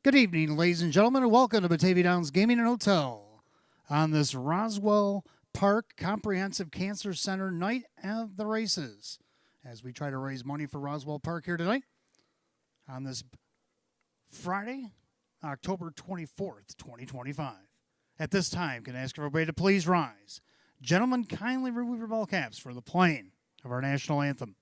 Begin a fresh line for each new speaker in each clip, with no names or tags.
Good evening, ladies and gentlemen, and welcome to Batavia Downs Gaming and Hotel on this Roswell Park Comprehensive Cancer Center night of the races as we try to raise money for Roswell Park here tonight on this Friday, October 24th, 2025. At this time, can I ask everybody to please rise? Gentlemen, kindly remove your ball caps for the playing of our national anthem.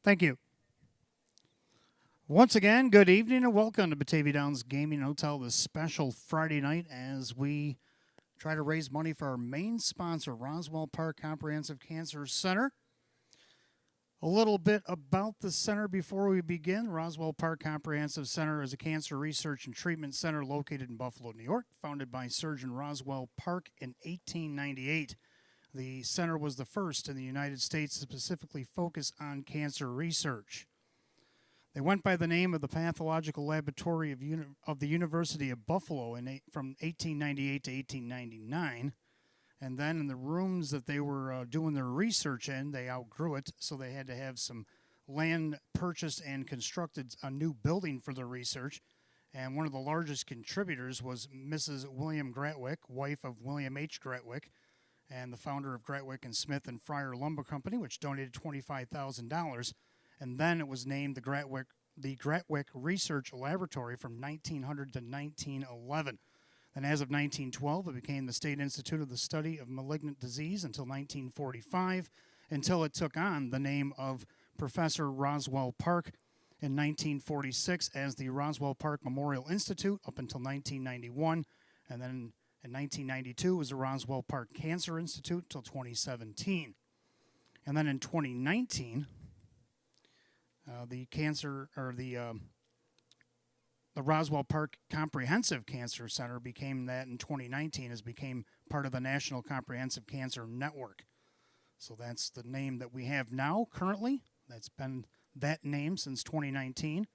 Thank you. Once again, good evening and welcome to Batavia Downs Gaming Hotel this special Friday night as we try to raise money for our main sponsor, Roswell Park Comprehensive Cancer Center. A little bit about the center before we begin. Roswell Park Comprehensive Center is a cancer research and treatment center located in Buffalo, New York, founded by Surgeon Roswell Park in 1898. The center was the first in the United States to specifically focus on cancer research. They went by the name of the Pathological Laboratory of the University of Buffalo from 1898 to 1899. And then in the rooms that they were doing their research in, they outgrew it, so they had to have some land purchased and constructed a new building for their research. And one of the largest contributors was Mrs. William Gratwick, wife of William H. Gratwick, and the founder of Gratwick and Smith and Fryer Lumber Company, which donated $25,000. And then it was named the Gratwick Research Laboratory from 1900 to 1911. And as of 1912, it became the State Institute of the Study of Malignant Disease until 1945, until it took on the name of Professor Roswell Park in 1946 as the Roswell Park Memorial Institute up until 1991, and then in 1992 was the Roswell Park Cancer Institute until 2017. And then in 2019, the Roswell Park Comprehensive Cancer Center became that in 2019 as became part of the National Comprehensive Cancer Network. So that's the name that we have now currently. That's been that name since 2019. And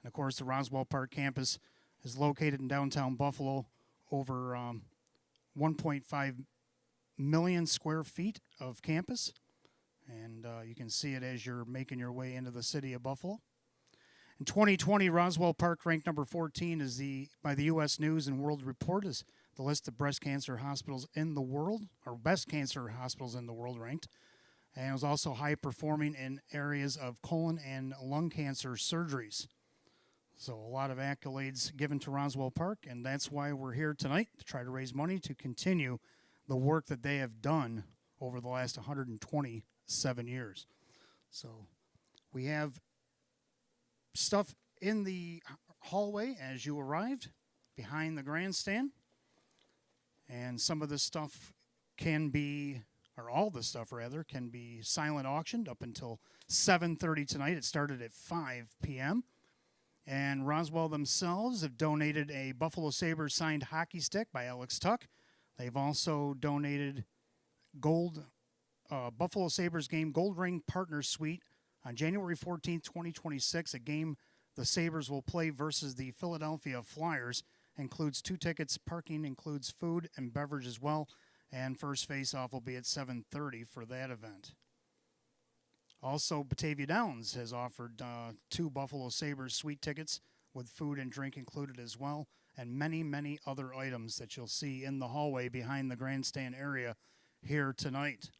of course, the Roswell Park campus is located in downtown Buffalo, over 1.5 million square feet of campus. And you can see it as you're making your way into the city of Buffalo. In 2020, Roswell Park ranked number 14 by the U.S. News and World Report as the list of breast cancer hospitals in the world, or best cancer hospitals in the world ranked. And it was also high performing in areas of colon and lung cancer surgeries. So a lot of accolades given to Roswell Park, and that's why we're here tonight, to try to raise money to continue the work that they have done over the last 127 years. So we have stuff in the hallway as you arrived, behind the grandstand. And some of this stuff can be, or all the stuff rather, can be silent auctioned up until 7:30 tonight. It started at 5 p.m. And Roswell themselves have donated a Buffalo Sabres signed hockey stick by Alex Tuck. They've also donated Buffalo Sabres game Gold Ring Partner Suite on January 14th, 2026, a game the Sabres will play versus the Philadelphia Flyers. Includes 2 tickets, parking includes food and beverage as well, and first face-off will be at 7:30 for that event. Also, Batavia Downs has offered 2 Buffalo Sabres suite tickets with food and drink included as well, and many, many other items that you'll see in the hallway behind the grandstand area here tonight.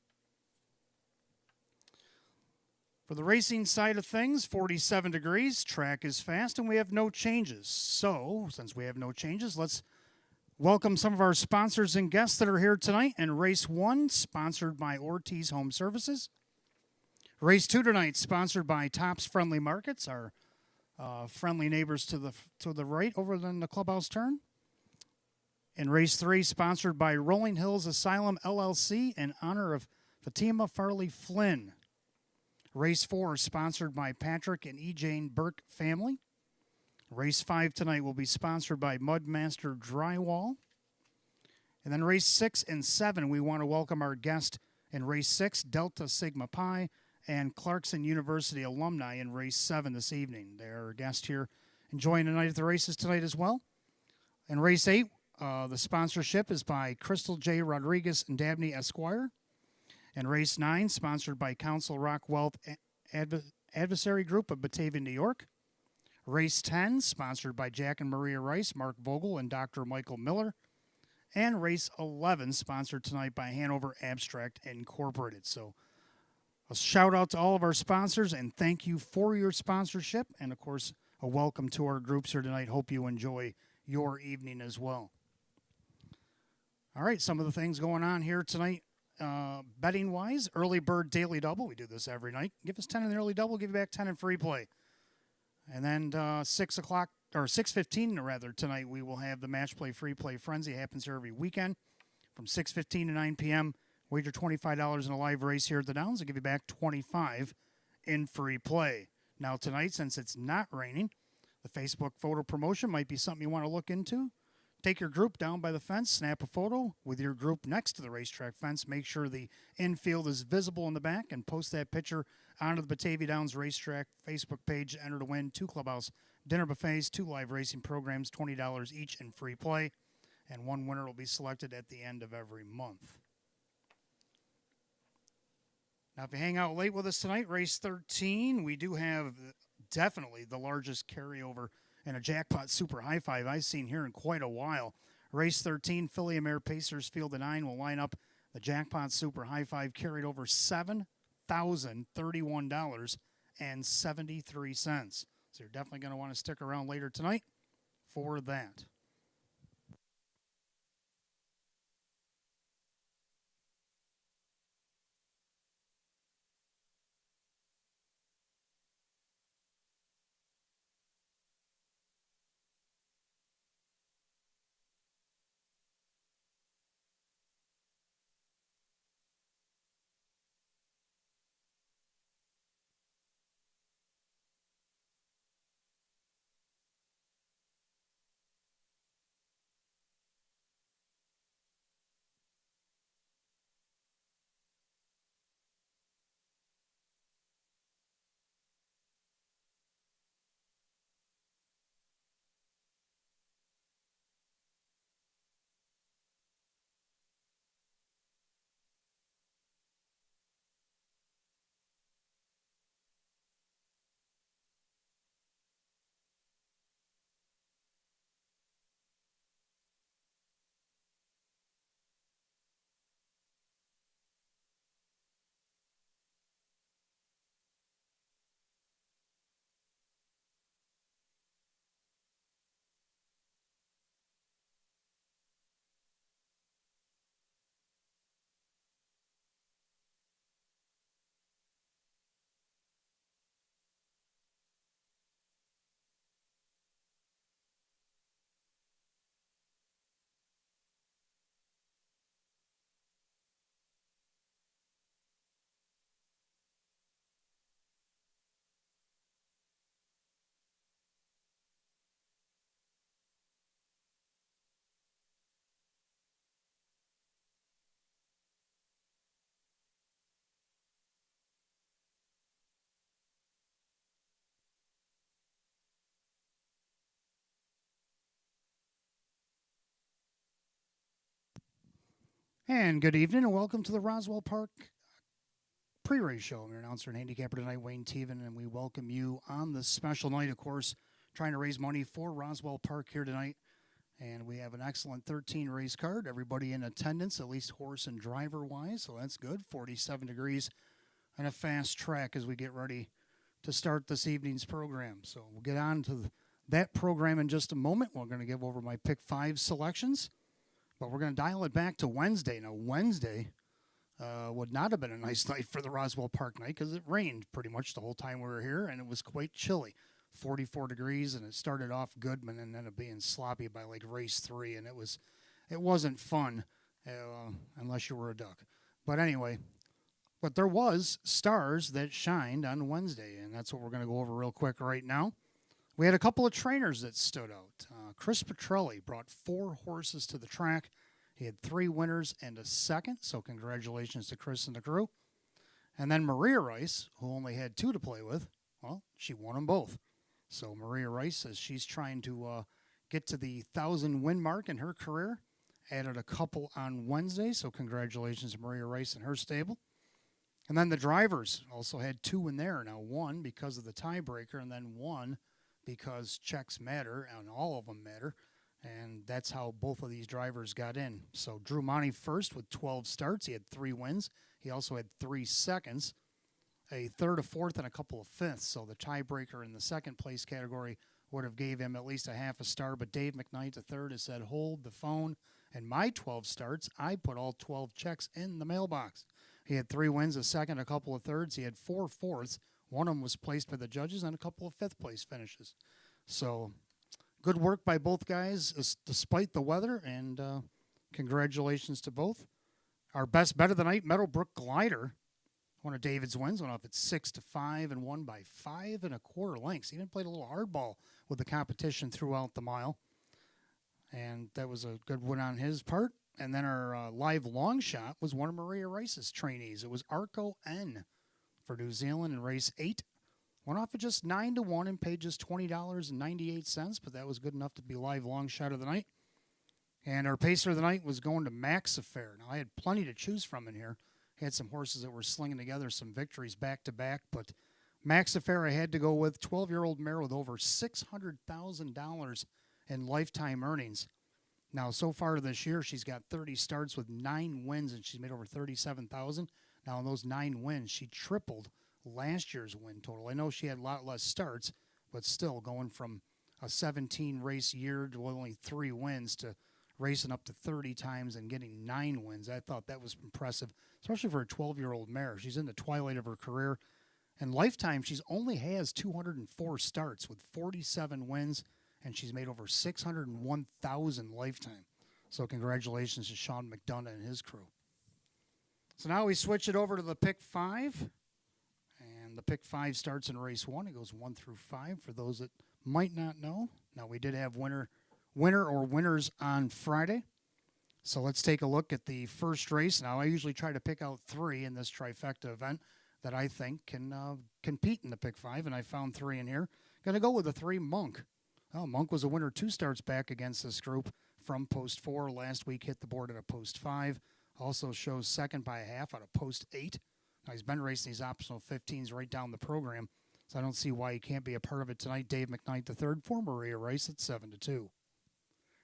For the racing side of things, 47 degrees, track is fast, and we have no changes. So, since we have no changes, let's welcome some of our sponsors and guests that are here tonight. And race 1, sponsored by Ortiz Home Services. Race 2 tonight, sponsored by Tops Friendly Markets, our friendly neighbors to the right over in the clubhouse turn. And race 3, sponsored by Rolling Hills Asylum LLC in honor of Fatima Farley Flynn. Race 4, sponsored by Patrick and E. Jane Burke family. Race 5 tonight will be sponsored by Mudmaster Drywall. And then race 6 and 7, we want to welcome our guest in race 6, Delta Sigma Pi, and Clarkson University alumni in race 7 this evening. They're our guest here enjoying the night at the races tonight as well. In race 8, the sponsorship is by Crystal J. Rodriguez and Dabney Esquire. And race 9, sponsored by Council Rock Wealth Adversary Group of Batavia, New York. Race 10, sponsored by Jack and Maria Rice, Mark Vogel, and Dr. Michael Miller. And race 11, sponsored tonight by Hanover Abstract Incorporated. So a shout out to all of our sponsors, and thank you for your sponsorship. And, of course, a welcome to our groups here tonight. Hope you enjoy your evening as well. All right, some of the things going on here tonight. Betting wise, early bird daily double. We do this every night. Give us 10 in the early double, give you back 10 in free play. And then 6 o'clock or 6:15 rather tonight, we will have the match play free play frenzy. It happens here every weekend from 6:15 to 9 p.m. Wager $25 in a live race here at the Downs. I'll give you back 25 in free play. Now tonight, since it's not raining, the Facebook photo promotion might be something you want to look into. Take your group down by the fence, snap a photo with your group next to the racetrack fence. Make sure the infield is visible in the back and post that picture onto the Batavia Downs Racetrack Facebook page. Enter to win 2 clubhouse dinner buffets, 2 live racing programs, $20 each in free play. And 1 winner will be selected at the end of every month. Now, if you hang out late with us tonight, race 13, we do have definitely the largest carryover and a jackpot super high five I've seen here in quite a while. Race 13, Philly Mare Pacers Field of 9 will line up the jackpot super high five carried over $7,031.73. So you're definitely going to want to stick around later tonight for that. And good evening and welcome to the Roswell Park pre-race show. I'm your announcer and handicapper tonight, Wayne Teven, and we welcome you on this special night, of course, trying to raise money for Roswell Park here tonight. And we have an excellent 13 race card. Everybody in attendance, at least horse and driver-wise, so that's good. 47 degrees and a fast track as we get ready to start this evening's program. So we'll get on to that program in just a moment. We're going to give over my pick 5 selections, but we're going to dial it back to Wednesday. Now, Wednesday would not have been a nice night for the Roswell Park night because it rained pretty much the whole time we were here, and it was quite chilly. 44 degrees, and it started off good, but then ended up being sloppy by like race 3, and it wasn't fun unless you were a duck. But anyway, but there was stars that shined on Wednesday, and that's what we're going to go over real quick right now. We had a couple of trainers that stood out. Chris Petrelli brought 4 horses to the track. He had 3 winners and a second, so congratulations to Chris and the crew. And then Maria Rice, who only had 2 to play with, well, she won them both. So Maria Rice says she's trying to get to the 1,000-win mark in her career. Added a couple on Wednesday, so congratulations to Maria Rice and her stable. And then the drivers also had 2 in there. Now, 1 because of the tiebreaker, and then 1 because checks matter, and all of them matter. And that's how both of these drivers got in. So Drew Monty first with 12 starts. He had 3 wins. He also had 3 seconds, a third, a fourth, and a couple of fifths. So the tiebreaker in the second place category would have gave him at least a half a star. But Dave McKnight, the third, has said, hold the phone. And my 12 starts, I put all 12 checks in the mailbox. He had 3 wins, a second, a couple of thirds. He had 4 fourths. One of them was placed by the judges, and a couple of fifth-place finishes. So good work by both guys despite the weather, and congratulations to both. Our best bet of the night, Meadowbrook Glider. One of David's wins went off at 6-5 and won by 5 1/4 lengths. He even played a little hardball with the competition throughout the mile, and that was a good win on his part. And then our live long shot was one of Maria Rice's trainees. It was Arco N for New Zealand in race 8. Went off at just 9-1 and paid just $20.98, but that was good enough to be live long shot of the night. And our pacer of the night was going to Max Affair. Now, I had plenty to choose from in here. Had some horses that were slinging together some victories back-to-back, but Max Affair I had to go with. 12-year-old mare with over $600,000 in lifetime earnings. Now, so far this year, she's got 30 starts with 9 wins, and she's made over $37,000. Now, in those 9 wins, she tripled last year's win total. I know she had a lot less starts, but still going from a 17-race year to only 3 wins to racing up to 30 times and getting 9 wins. I thought that was impressive, especially for a 12-year-old mare. She's in the twilight of her career. In lifetime, she's only has 204 starts with 47 wins, and she's made over $601,000 lifetime. So congratulations to Sean McDonough and his crew. So now we switch it over to the pick 5. And the pick 5 starts in race 1. It goes 1 through 5 for those that might not know. Now, we did have winner or winners on Friday. So let's take a look at the first race. Now, I usually try to pick out 3 in this trifecta event that I think can compete in the pick 5, and I found 3 in here. Going to go with the 3, Monk. Oh, Monk was a winner 2 starts back against this group from post 4. Last week hit the board at a post 5. Also shows second by a half out of post 8. Now, he's been racing these optional 15s right down the program, so I don't see why he can't be a part of it tonight. Dave McKnight, the third, for Maria Rice at 7-2.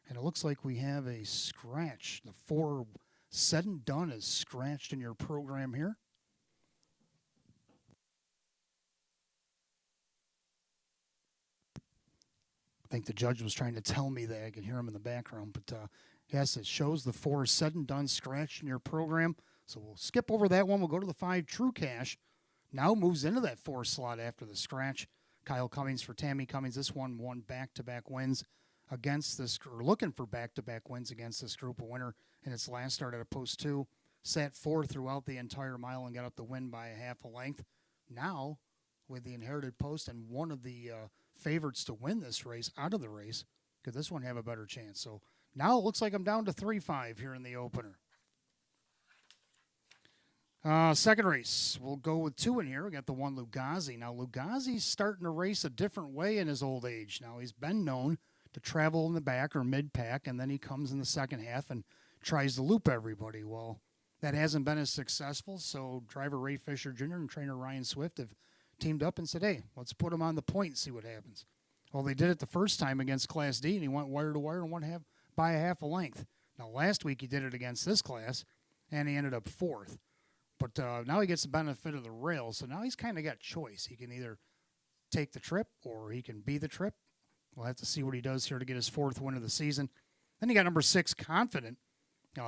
And it looks like we have a scratch. The 4 said and done is scratched in your program here. I think the judge was trying to tell me that. I can hear him in the background. But, yes, it shows the 4 said and done scratched in your program. So we'll skip over that one. We'll go to the 5, True Cash. Now moves into that 4 slot after the scratch. Kyle Cummings for Tammy Cummings. This one won back-to-back wins against this, or looking for back-to-back wins against this group. A winner in its last start at a post 2. Sat 4 throughout the entire mile and got up the win by a half a length. Now, with the inherited post and one of the favorites to win this race out of the race, could this one have a better chance? So now it looks like I'm down to 3-5 here in the opener. Second race, we'll go with 2 in here. We got the 1, Lugazi. Now, Lugazi's starting to race a different way in his old age. Now, he's been known to travel in the back or mid-pack, and then he comes in the second half and tries to loop everybody. Well, that hasn't been as successful. So driver Ray Fisher Jr. and trainer Ryan Swift have teamed up and said, hey, let's put him on the point and see what happens. Well, they did it the first time against Class D, and he went wire to wire and won by a half a length. Now, last week he did it against this class, and he ended up fourth. But now he gets the benefit of the rail, so now he's kind of got choice. He can either take the trip or he can be the trip. We'll have to see what he does here to get his fourth win of the season. Then you got number 6, Confident.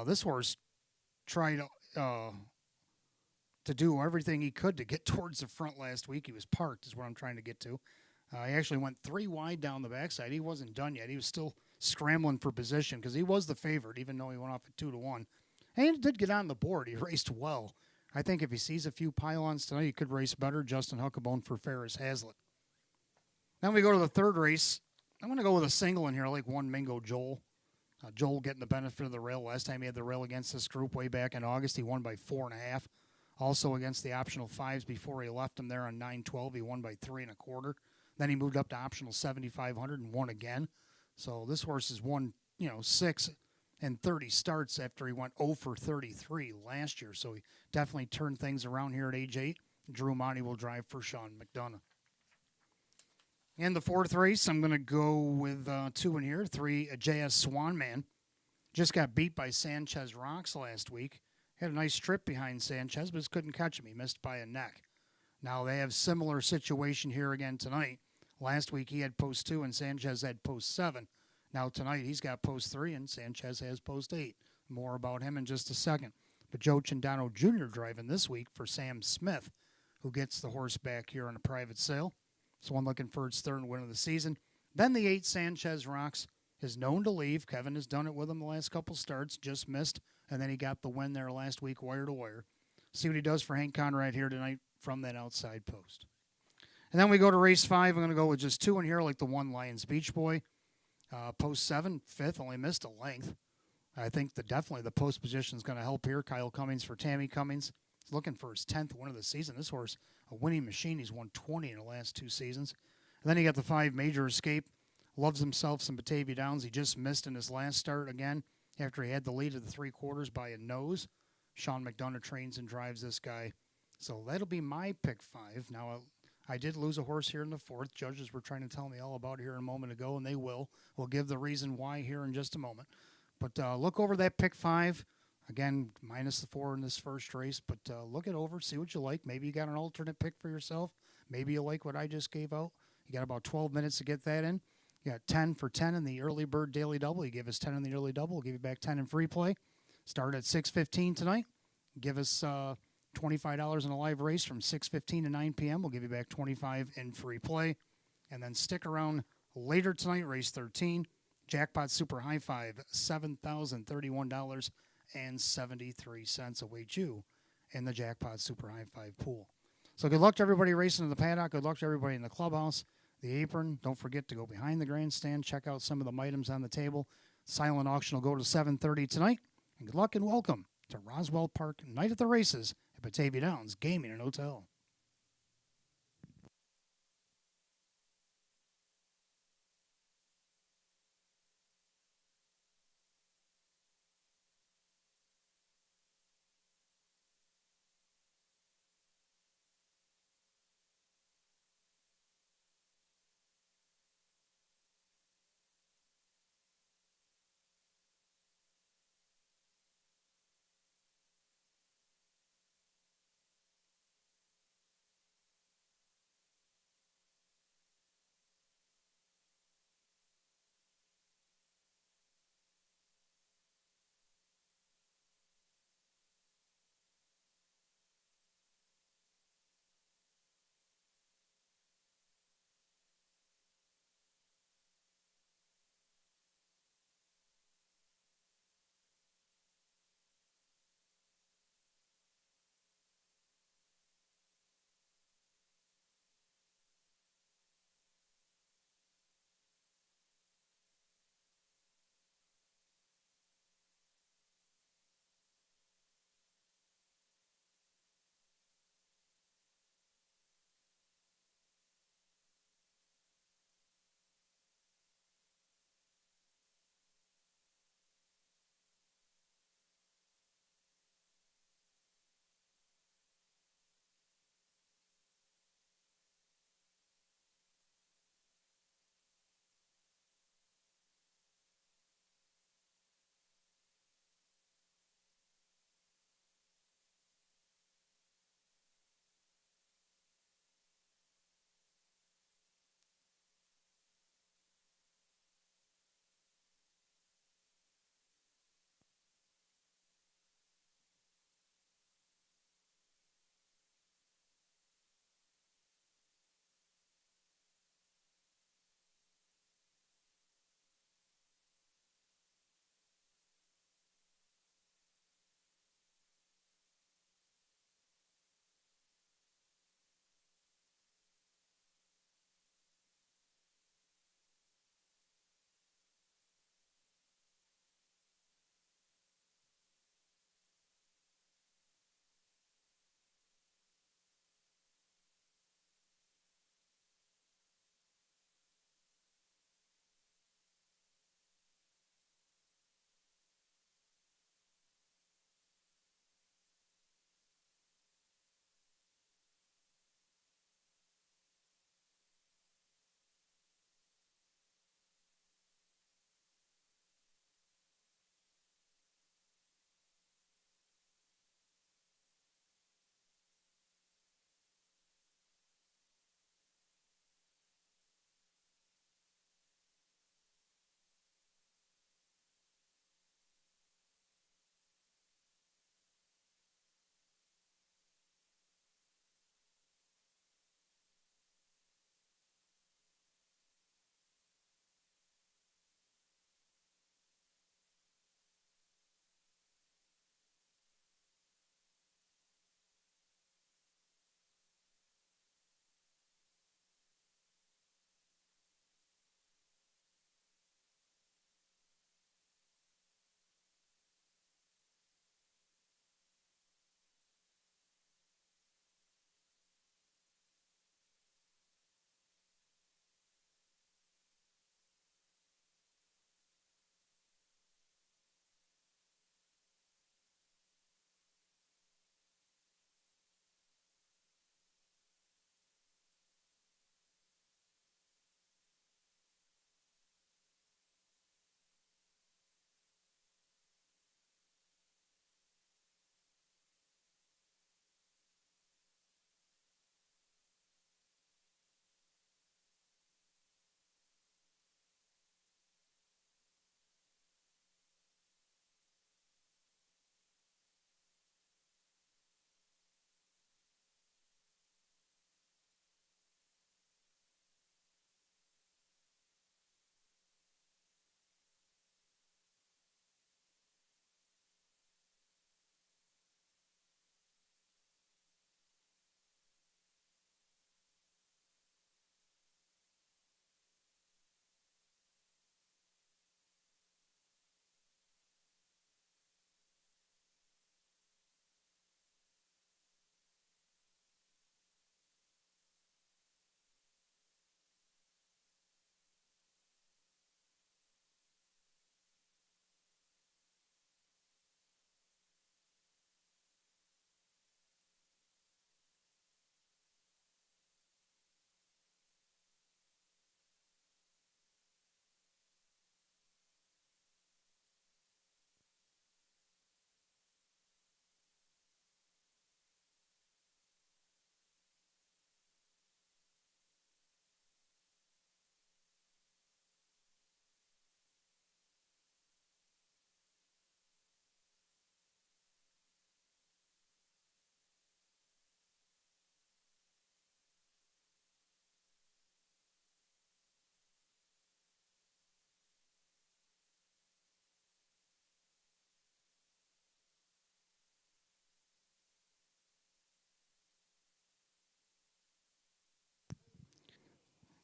This horse tried to do everything he could to get towards the front last week. He was parked is what I'm trying to get to. He actually went 3 wide down the backside. He wasn't done yet. He was still scrambling for position because he was the favorite, even though he went off at 2-1. And he did get on the board. He raced well. I think if he sees a few pylons tonight, he could race better. Justin Huckabone for Ferris Hazlitt. Then we go to the third race. I'm going to go with a single in here. I like one Mingo Joel. Joel getting the benefit of the rail. Last time he had the rail against this group way back in August, he won by 4.5. Also against the optional 5s before he left him there on 9-12, he won by 3.25. Then he moved up to optional 7,500 and won again. So this horse has won, 6 and 30 starts after he went 0 for 33 last year. So he definitely turned things around here at age 8. Drew Monty will drive for Sean McDonough. In the fourth race, I'm going to go with 2 in here. 3, JS Swan Man. Just got beat by Sanchez Rocks last week. Had a nice trip behind Sanchez, but just couldn't catch him. He missed by a neck. Now they have similar situation here again tonight. Last week he had post 2 and Sanchez had post 7. Now tonight he's got post 3 and Sanchez has post 8. More about him in just a second. But Joe Cindano Jr. driving this week for Sam Smith, who gets the horse back here on a private sale. So one looking for its third win of the season. Then the 8 Sanchez Rocks is known to leave. Kevin has done it with him the last couple starts, just missed, and then he got the win there last week wire to wire. See what he does for Hank Conrad here tonight from that outside post. And then we go to race 5. I'm going to go with just 2 in here, like the 1 Lions Beach Boy. Post 7, 5th, only missed a length. I think definitely the post position is going to help here. Kyle Cummings for Tammy Cummings. He's looking for his 10th win of the season. This horse, a winning machine. He's won 20 in the last 2 seasons. And then you got the 5 Major Escape. Loves himself some Batavia Downs. He just missed in his last start again after he had the lead of the 3/4 by a nose. Sean McDonough trains and drives this guy. So that'll be my pick 5. Now, I did lose a horse here in the 4th. Judges were trying to tell me all about it here a moment ago, and they will. We'll give the reason why here in just a moment. But look over that pick 5. Again, minus the 4 in this first race. But look it over, see what you like. Maybe you got an alternate pick for yourself. Maybe you like what I just gave out. You got about 12 minutes to get that in. You got 10 for 10 in the early bird daily double. You give us 10 in the early double. We'll give you back 10 in free play. Start at 6:15 tonight. Give us $25 in a live race from 6:15 to 9 p.m. We'll give you back $25 in free play. And then stick around later tonight, race 13. Jackpot Super High Five, $7,031.73 awaits you in the Jackpot Super High Five pool. So good luck to everybody racing in the paddock. Good luck to everybody in the clubhouse. The apron. Don't forget to go behind the grandstand. Check out some of the items on the table. Silent auction will go to 7:30 tonight. And good luck and welcome to Roswell Park Night at the Races at Batavia Downs Gaming and Hotel.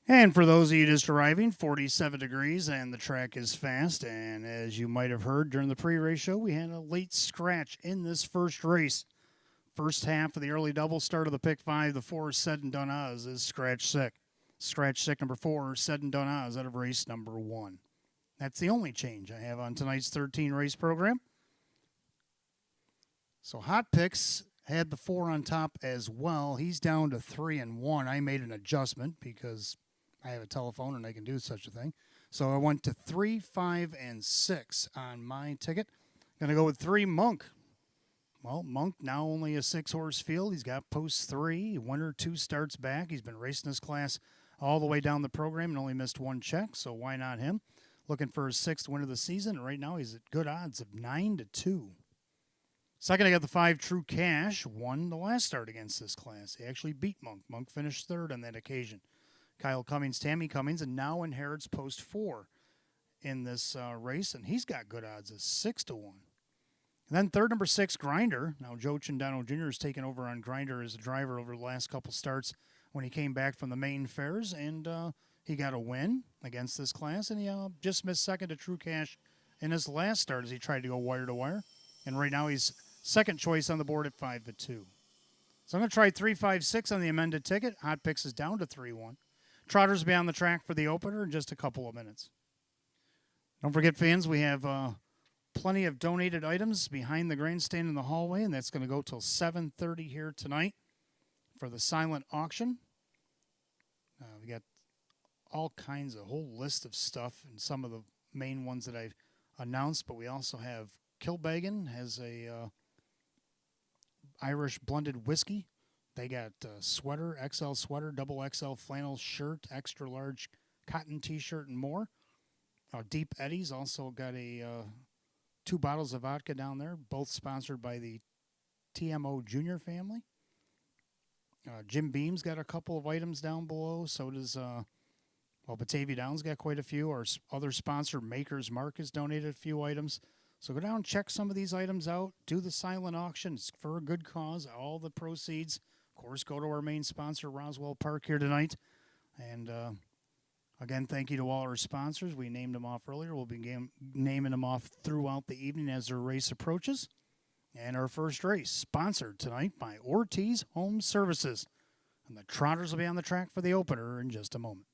And for those of you just arriving, 47 degrees and the track is fast. And as you might have heard during the pre-race show, we had a late scratch in this first race. First half of the early double start of the pick 5, the 4 Said and Done Oz is scratch sick. Scratch sick number 4, Said and Done Oz out of race number 1. That's the only change I have on tonight's 13 race program. So Hot Picks had the 4 on top as well. He's down to 3 and 1. I made an adjustment because I have a telephone and I can do such a thing. So I went to 3, 5, and 6 on my ticket. Going to go with 3 Monk. Well, Monk now only a 6-horse field. He's got post 3. Winner 2 starts back. He's been racing this class all the way down the program and only missed 1 check, so why not him? Looking for his 6th win of the season. Right now he's at good odds of 9-2. Second, I got the 5 True Cash. Won the last start against this class. He actually beat Monk. Monk finished 3rd on that occasion. Kyle Cummings, Tammy Cummings, and now inherits post 4 in this race, and he's got good odds of 6-1. And then third, number 6, Grinder. Now, Joe Chindano Jr. has taken over on Grinder as a driver over the last couple starts when he came back from the main fairs, and he got a win against this class, and he just missed second to True Cash in his last start as he tried to go wire to wire. And right now he's second choice on the board at 5-2. So I'm going to try 3, 5, 6 on the amended ticket. Hot Picks is down to 3-1. Trotters will be on the track for the opener in just a couple of minutes. Don't forget, fans, we have plenty of donated items behind the grandstand in the hallway, and that's going to go till 7:30 here tonight for the silent auction. We got all kinds of whole list of stuff and some of the main ones that I've announced, but we also have Kilbeggan has a Irish blended whiskey. They got sweater, XL sweater, double XL flannel shirt, extra large cotton T-shirt, and more. Deep Eddies also got a 2 bottles of vodka down there, both sponsored by the TMO Junior family. Jim Beam's got a couple of items down below. So does, Batavia Downs got quite a few. Our other sponsor, Maker's Mark, has donated a few items. So go down and check some of these items out. Do the silent auctions for a good cause. All the proceeds, of course, go to our main sponsor, Roswell Park, here tonight. And again, thank you to all our sponsors. We named them off earlier. We'll be naming them off throughout the evening as their race approaches. And our first race, sponsored tonight by Ortiz Home Services. And the Trotters will be on the track for the opener in just a moment.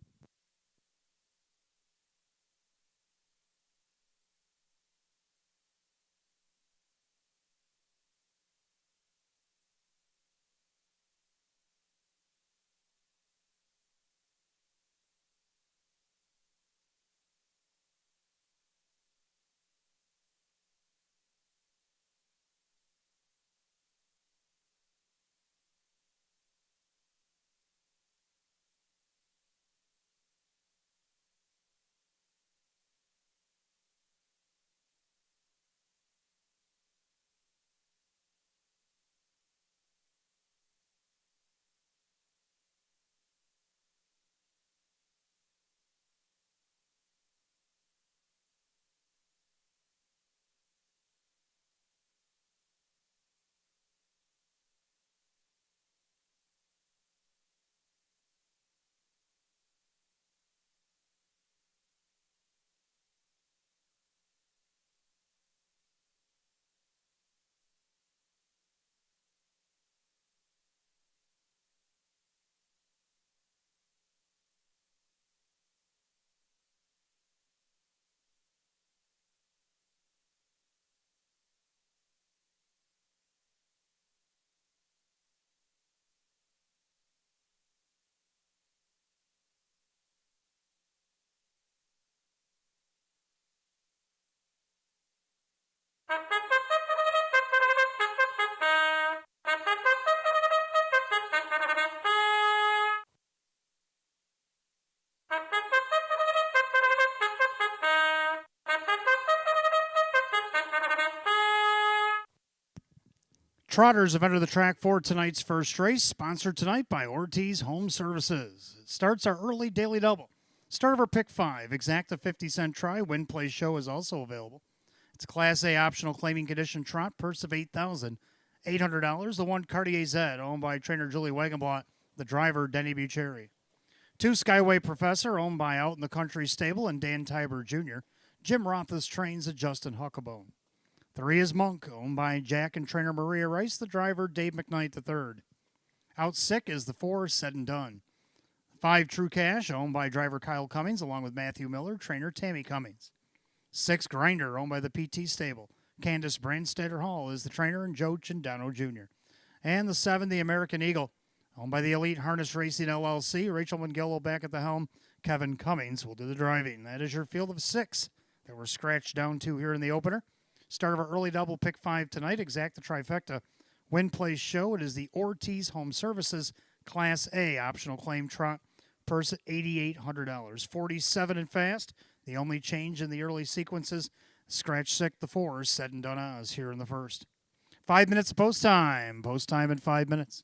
Trotters have entered the track for tonight's first race, sponsored tonight by Ortiz Home Services. It starts our early daily double. Start of our pick 5, exacta 50-cent try. Win, play, show is also available. It's a Class A optional claiming condition trot, purse of $8,800. The 1 Cartier Z, owned by trainer Julie Wagenblatt, the driver Denny Bucheri. 2, Skyway Professor, owned by Out in the Country Stable and Dan Tiber Jr. Jim Rothfuss trains at Justin Huckabone. 3 is Monk, owned by Jack and trainer Maria Rice, the driver Dave McKnight III. Out sick is the 4, Said and Done. 5, True Cash, owned by driver Kyle Cummings, along with Matthew Miller, trainer Tammy Cummings. 6, Grinder, owned by the PT Stable. Candace Brandstatter Hall is the trainer, and Joe Chindano Jr. And the 7, the American Eagle, owned by the Elite Harness Racing LLC. Rachel Mangillo back at the helm. Kevin Cummings will do the driving. That is your field of 6 that we're scratched down to here in the opener. Start of our early double pick 5 tonight. Exact the trifecta. Win Place Show. It is the Ortiz Home Services Class A optional claim trot. Purse at $8,800. 47 and fast. The only change in the early sequences. Scratch sick the 4, Said and Done Oz here in the first. 5 minutes post time. Post time in 5 minutes.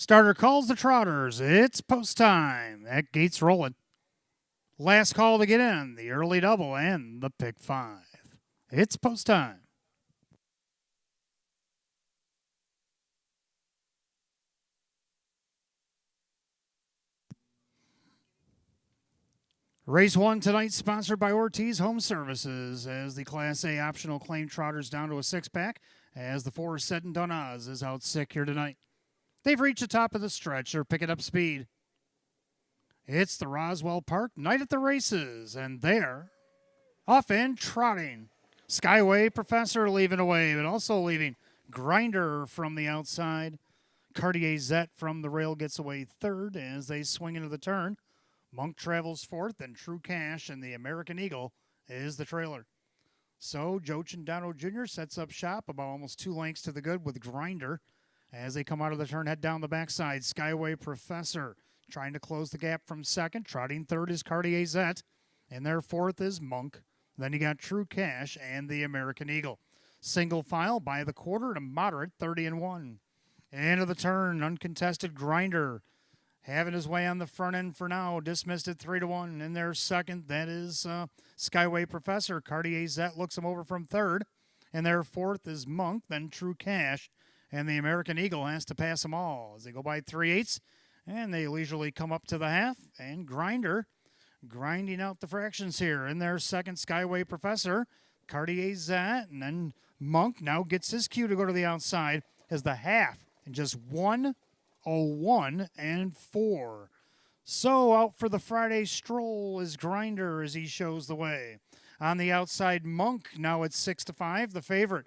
Starter calls the Trotters. It's post time. That gate's rolling. Last call to get in. The early double and the pick 5. It's post time. Race 1 tonight, sponsored by Ortiz Home Services, as the Class A optional claim trotters down to a six-pack, as the 4 said and done Oz is out sick here tonight. They've reached the top of the stretch. They're picking up speed. It's the Roswell Park Night at the Races, and they're off and trotting. Skyway Professor leaving away, but also leaving Grinder from the outside. Cartier Zet from the rail gets away third as they swing into the turn. Monk travels fourth, and True Cash and the American Eagle is the trailer. So Joe Cindano Jr. sets up shop about almost 2 lengths to the good with Grinder. As they come out of the turn, head down the backside. Skyway Professor trying to close the gap from second. Trotting third is Cartier Zet, and their fourth is Monk. Then you got True Cash and the American Eagle. Single file by the quarter to moderate, 30-1. End of the turn, uncontested Grinder having his way on the front end for now. Dismissed at 3-1. In their second, that is Skyway Professor. Cartier Zet looks him over from third. And their fourth is Monk, then True Cash. And the American Eagle has to pass them all as they go by 3/8. And they leisurely come up to the half. And Grinder grinding out the fractions here. In their second, Skyway Professor. Cartier Zet. And then Monk now gets his cue to go to the outside as the half. And just 1:01 and 4. So out for the Friday stroll is Grinder as he shows the way. On the outside, Monk now at 6-5. The favorite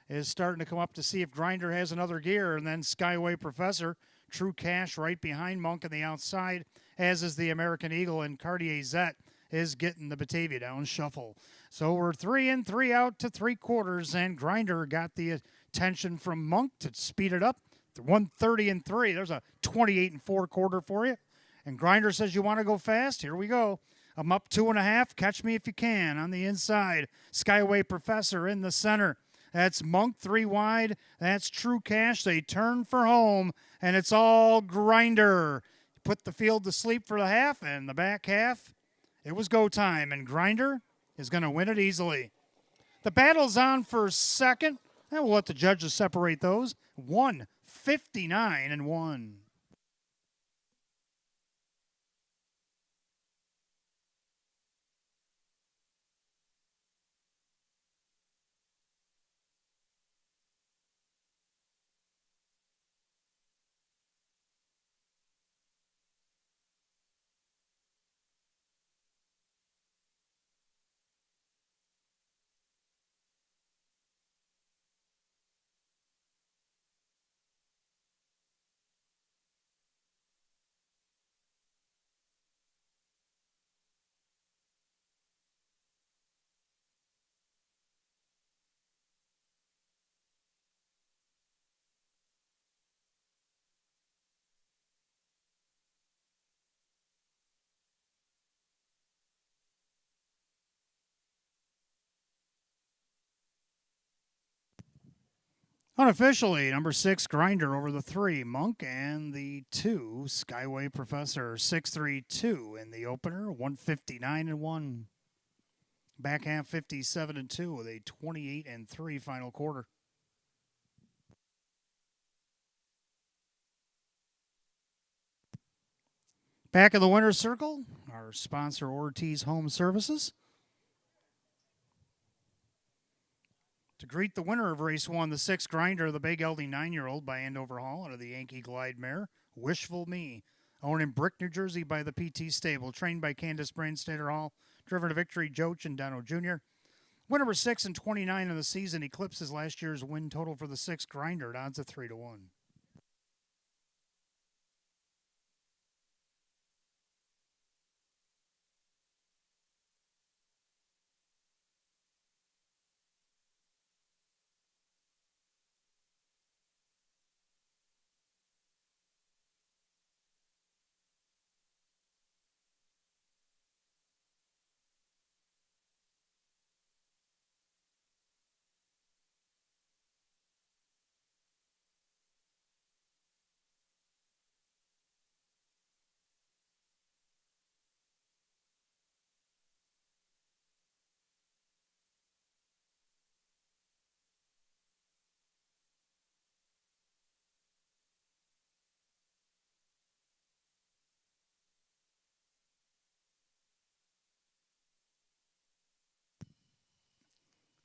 is starting to come up to see if Grinder has another gear. And then Skyway Professor, True Cash right behind Monk on the outside, as is the American Eagle, and Cartier Zet is getting the Batavia down shuffle. So we're 3 in, 3 out to 3/4, and Grinder got the attention from Monk to speed it up. 1:30-3. There's a 28-4 quarter for you. And Grinder says, you want to go fast? Here we go. I'm up 2.5. Catch me if you can. On the inside, Skyway Professor in the center. That's Monk 3 wide. That's True Cash. They turn for home, and it's all Grinder. Put the field to sleep for the half, and the back half, it was go time. And Grinder is going to win it easily. The battle's on for second. And we'll let the judges separate those. 1:59-1. Unofficially, number 6, Grinder over the 3, Monk, and the 2, Skyway Professor. 6-3-2 in the opener, 1:59-1. Back half 57-2 with a 28-3 final quarter. Back of the winner's circle, our sponsor Ortiz Home Services. To greet the winner of race 1, the 6 Grinder, the Big LD 9-year-old by Andover Hall out of the Yankee Glide Mare, Wishful Me. Owned in Brick, New Jersey by the PT Stable. Trained by Candace Brainstater Hall. Driven to victory, Joe Cindano Jr. Win number 6 and 29 of the season eclipses last year's win total for the 6 Grinder at odds of 3-1.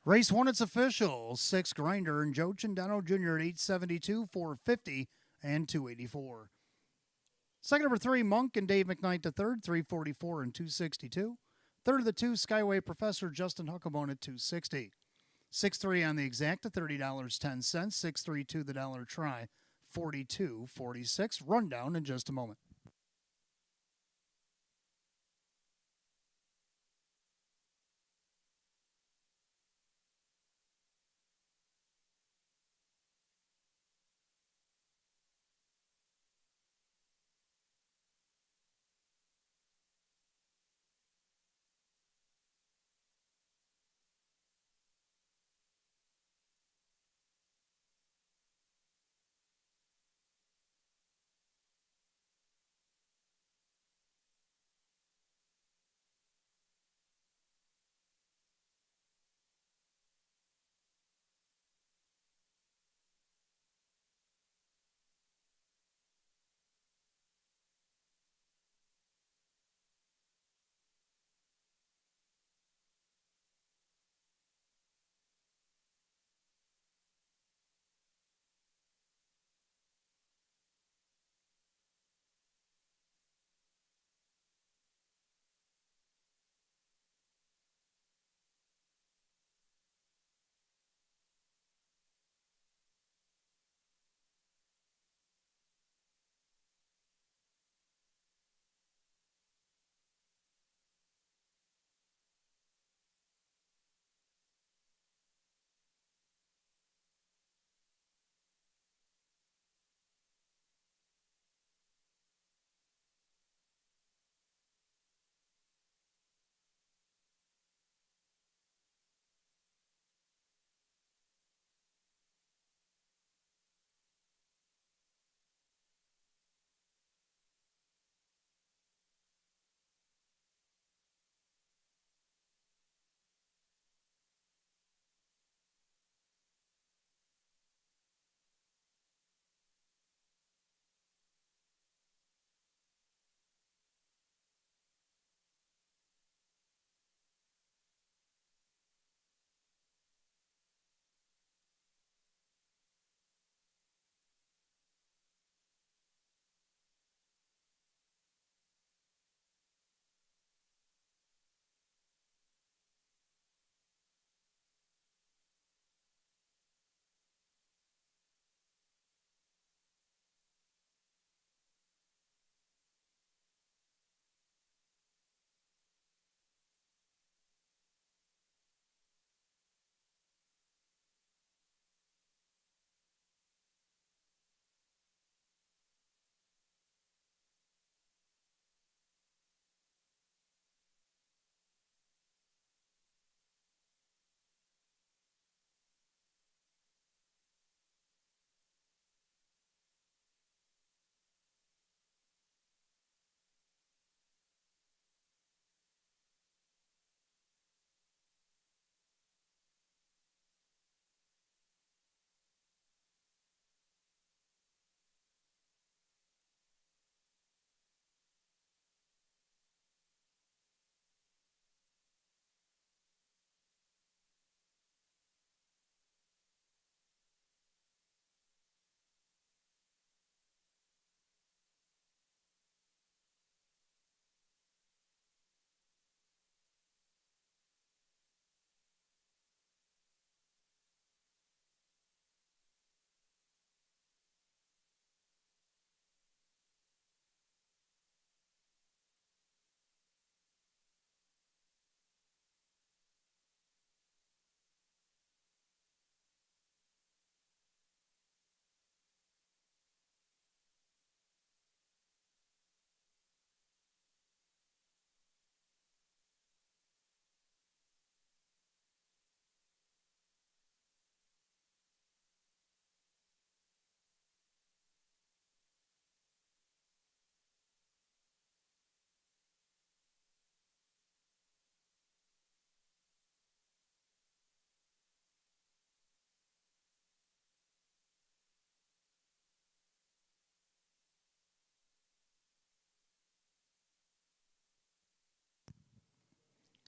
Race 1, it's official. 6 Grinder and Joe Cindano Jr. at 872, 450, and 284. Second number 3, Monk and Dave McKnight to third, 344 and 262. Third of the 2, Skyway Professor Justin Huckabone at 260. 6-3 on the exacta, $30.10. 6-3-2 the dollar try, 42.46. Rundown in just a moment.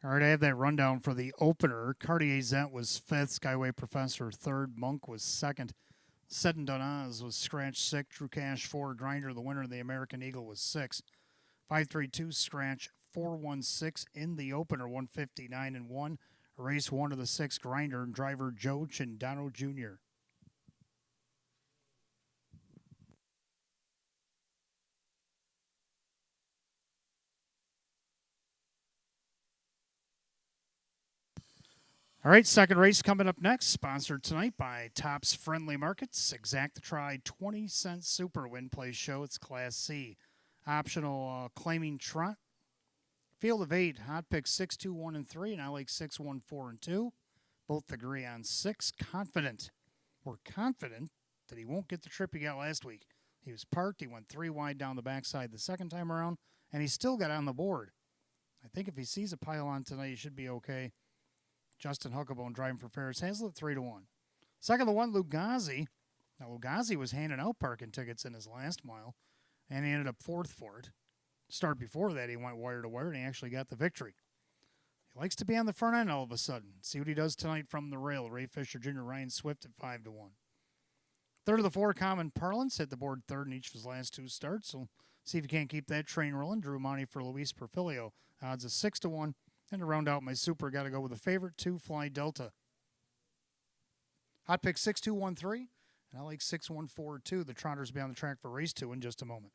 All right, I have that rundown for the opener. Cartier Zet was fifth, Skyway Professor third, Monk was second, Said and Done Oz was scratch sixth, True Cash four, Grinder, the winner of the American Eagle, was sixth. 532 scratch 416 in the opener, 159 and 1. Race 1 of the 6 Grinder, driver Joe Chindano Jr. All right, second race coming up next, sponsored tonight by Topps Friendly Markets. Exact Try 20-cent Super Win Play Show. It's Class C. Optional claiming trot. Field of 8, hot picks 6, 2, 1, and 3, and I like 6, 1, 4, and 2. Both agree on 6. Confident. We're confident that he won't get the trip he got last week. He was parked. He went 3 wide down the backside the second time around, and he still got on the board. I think if he sees a pylon tonight, he should be okay. Justin Huckabone driving for Ferris Hazlitt, 3-1. Second to 1, Lugazi. Now, Lugazi was handing out parking tickets in his last mile, and he ended up fourth for it. Start before that, he went wire to wire, and he actually got the victory. He likes to be on the front end all of a sudden. See what he does tonight from the rail. Ray Fisher Jr., Ryan Swift at 5-1. Third of the 4, Common Parlance, hit the board third in each of his last 2 starts. So see if you can't keep that train rolling. Drew Monty for Luis Perfilio. Odds of 6-1. And to round out my super, got to go with the favorite 2, Fly Delta. Hot pick 6, 2, 1, 3. And I like 6, 1, 4, 2. The Trotters will be on the track for race 2 in just a moment.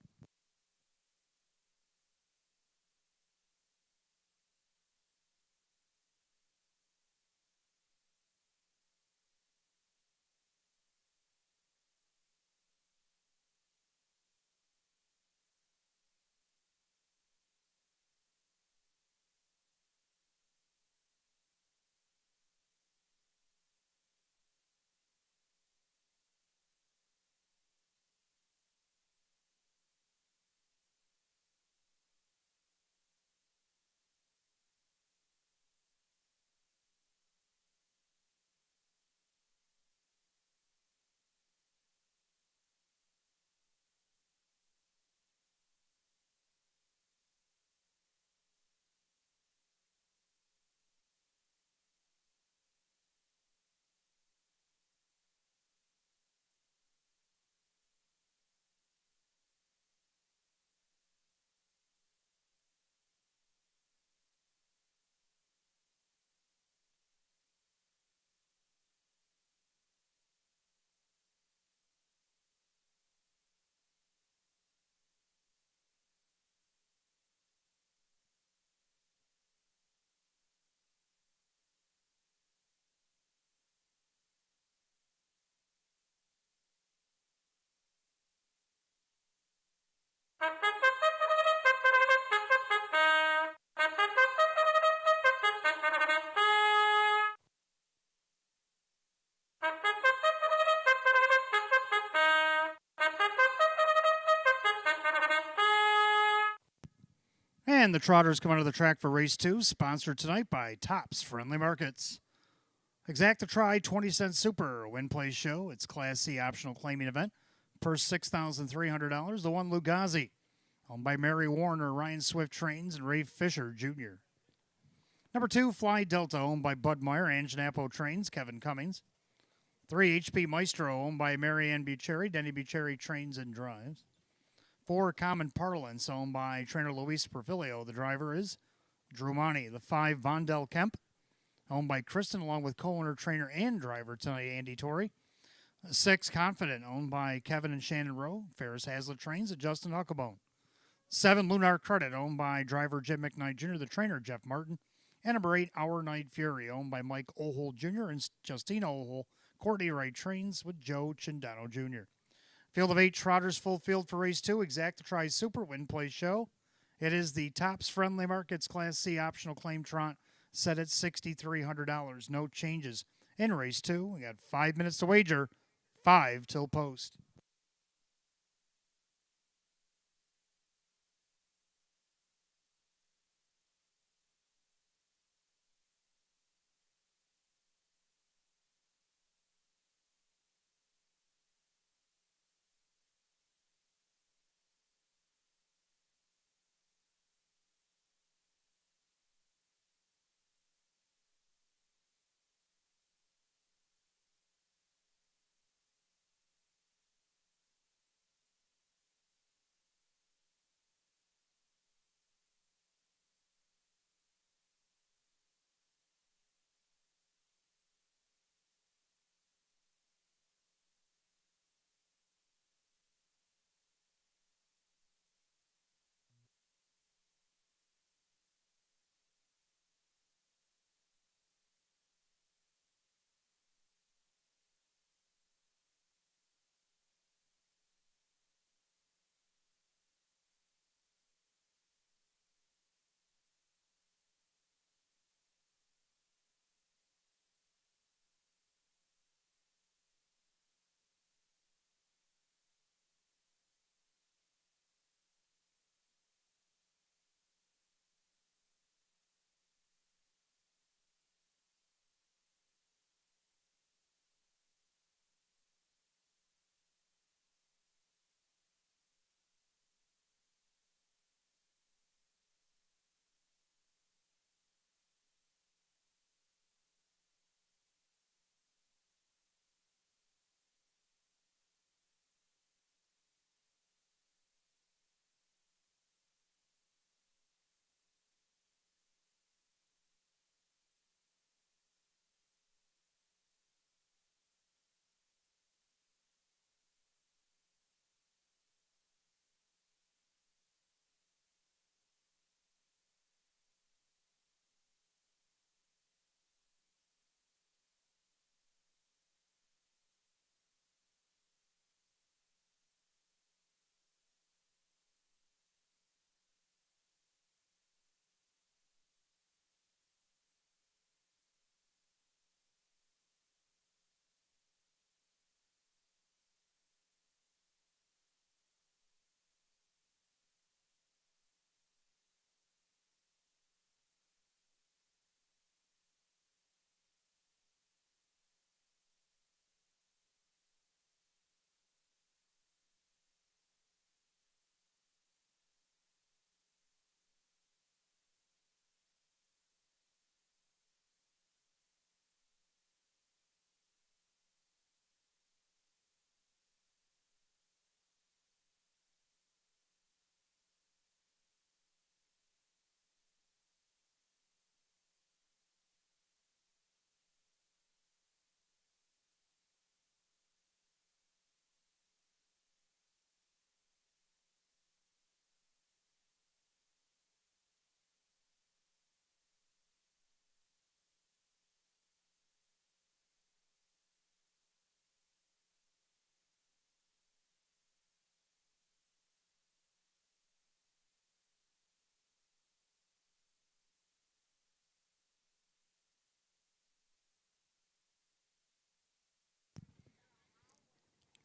And the Trotters come onto the track for race 2, sponsored tonight by Topps Friendly Markets. Exact Try 20-cent Super Win Play Show. It's Class C optional claiming event. Purse $6,300. The 1, Lugazi, owned by Mary Warner, Ryan Swift Trains, and Ray Fisher Jr. Number 2, Fly Delta, owned by Bud Meyer, Anganapo Trains, Kevin Cummings. 3, HP Maestro, owned by Mary Ann Bucherri, Denny Bucherri Trains and Drives. 4, Common Parlance, owned by trainer Luis Perfilio. The driver is Drew Monty. The 5, Vondel Kemp, owned by Kristen, along with co-owner, trainer, and driver tonight, Andy Torrey. 6, Confident, owned by Kevin and Shannon Rowe, Ferris Hazlitt Trains, and Justin Huckabone. 7, Lunar Credit, owned by driver Jim McKnight Jr., the trainer, Jeff Martin. And number 8, Our Night Fury, owned by Mike Ohold Jr. and Justina Ohold, Courtney Wright Trains with Joe Chindano Jr. Field of 8, Trotters full field for race 2, Exact Try Super Win Play Show. It is the Topps Friendly Markets Class C optional claim trot, set at $6,300. No changes in race 2. We got 5 minutes to wager, 5 till post.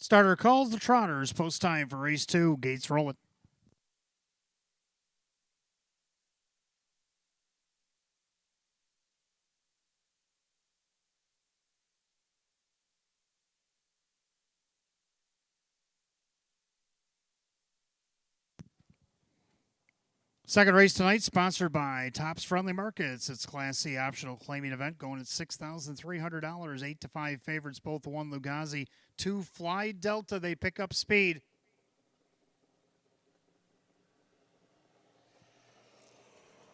Starter calls the Trotters. Post time for race 2. Gates rolling. Second race tonight, sponsored by Tops Friendly Markets. It's Class C optional claiming event going at $6,300. 8 to 5 favorites, both 1 Lugazi, 2 Fly Delta. They pick up speed.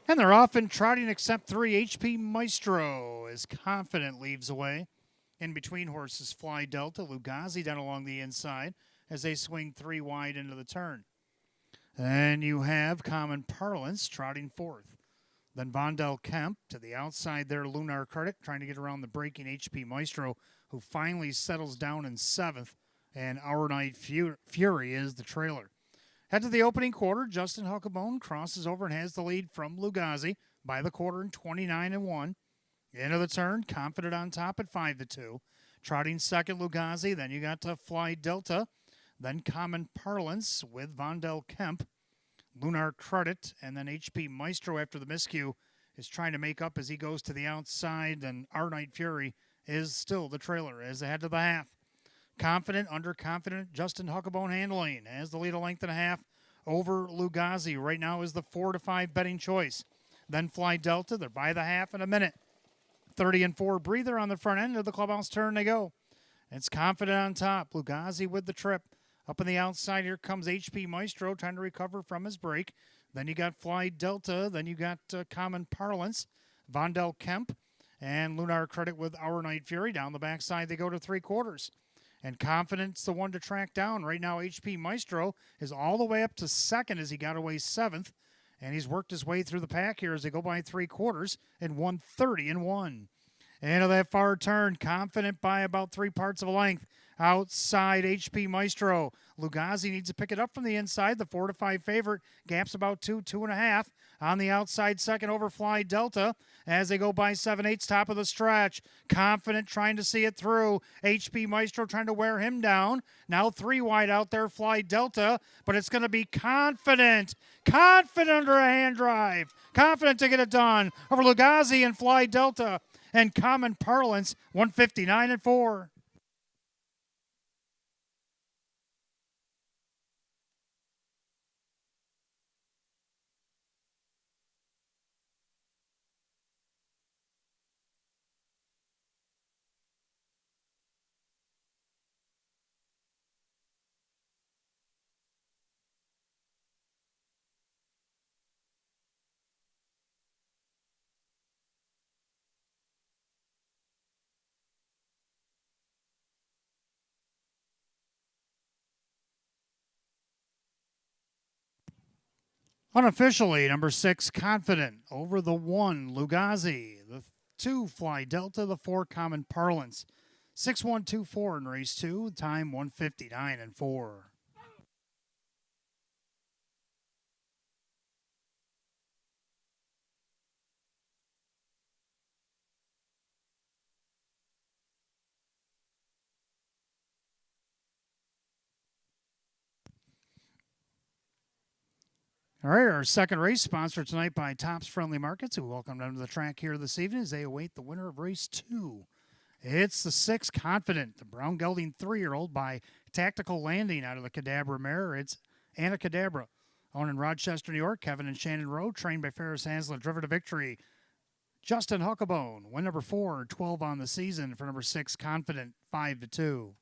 And they're off and trotting except 3 HP Maestro as Confident leaves away. In between horses, Fly Delta, Lugazi down along the inside as they swing 3 wide into the turn. Then you have Common Parlance trotting fourth. Then Vondel Kemp to the outside there, Lunar Credit trying to get around the breaking HP Maestro, who finally settles down in seventh. And Our Night Fury is the trailer. Head to the opening quarter. Justin Huckabone crosses over and has the lead from Lugazi by the quarter in 29-1. Into the turn, Confident on top at 5-2. Trotting second, Lugazi. Then you got to Fly Delta. Then Common Parlance with Vondel Kemp, Lunar Credit, and then HP Maestro after the miscue is trying to make up as he goes to the outside. And Our Night Fury is still the trailer as ahead to the half. Confident, underconfident, Justin Huckabone handling as the lead a length and a half over Lugazi. Right now is the 4-5 betting choice. Then Fly Delta, they're by the half in a minute. 30-4 breather on the front end of the clubhouse turn they go. It's Confident on top. Lugazi with the trip. Up on the outside, here comes HP Maestro trying to recover from his break. Then you got Fly Delta. Then you got Common Parlance, Vondel Kemp, and Lunar Credit with Our Night Fury. Down the backside, they go to 3/4. And Confident's the one to track down. Right now, HP Maestro is all the way up to second as he got away seventh. And he's worked his way through the pack here as they go by 3/4 and 130-1. Into that far turn, Confident by about 3 parts of a length. Outside, HP Maestro. Lugazi needs to pick it up from the inside. The 4-5 favorite. Gap's about 2.5. On the outside, second over Fly Delta as they go by 7/8, top of the stretch. Confident trying to see it through. HP Maestro trying to wear him down. Now 3 wide out there, Fly Delta, but it's going to be Confident. Confident under a hand drive. Confident to get it done over Lugazi and Fly Delta. And Common Parlance, 159-4. Unofficially, number 6, Confident over the 1, Lugazi. The 2, Fly Delta. The 4, Common Parlance. 6-1-2-4 in race 2. Time 159-4. All right, our second race sponsored tonight by Tops Friendly Markets, who welcome them to the track here this evening as they await the winner of race 2. It's the 6, Confident, the brown gelding 3-year-old by Tactical Landing out of the Cadabra mare. It's Anna Cadabra. Owned in Rochester, New York, Kevin and Shannon Rowe, trained by Ferris Hanslet, driven to victory. Justin Huckabone, win number 4, 12 on the season for number 6, Confident, 5-2.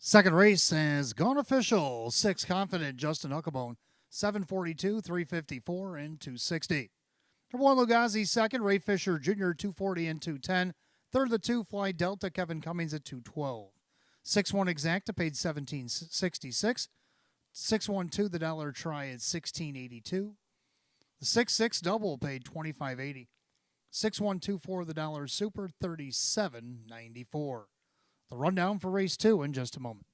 Second race has gone official. 6 Confident Justin Huckabone, 742, 354, and 260. Number 1 Lugazi second, Ray Fisher Jr. 240 and 210. Third the 2 Fly Delta Kevin Cummings at 212. 6-1 Exacta paid 1766. 6-1-2 the dollar try at 1682. The 6-6 double paid 2580. 6-1-2-4 the dollar super 37.94. The rundown for race 2 in just a moment.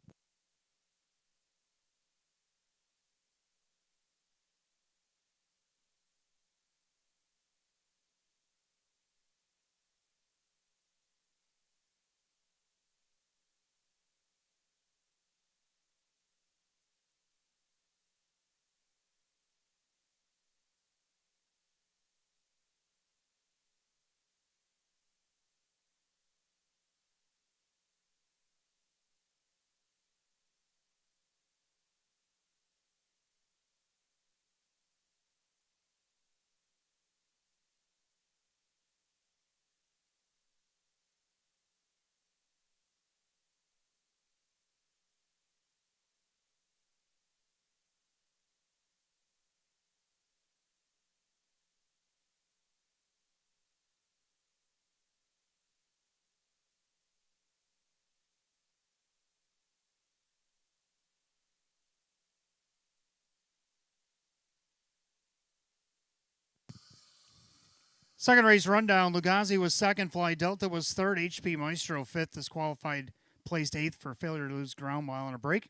Second race rundown, Lugazi was second, Fly Delta was third, HP Maestro fifth, disqualified, placed eighth for failure to lose ground while on a break.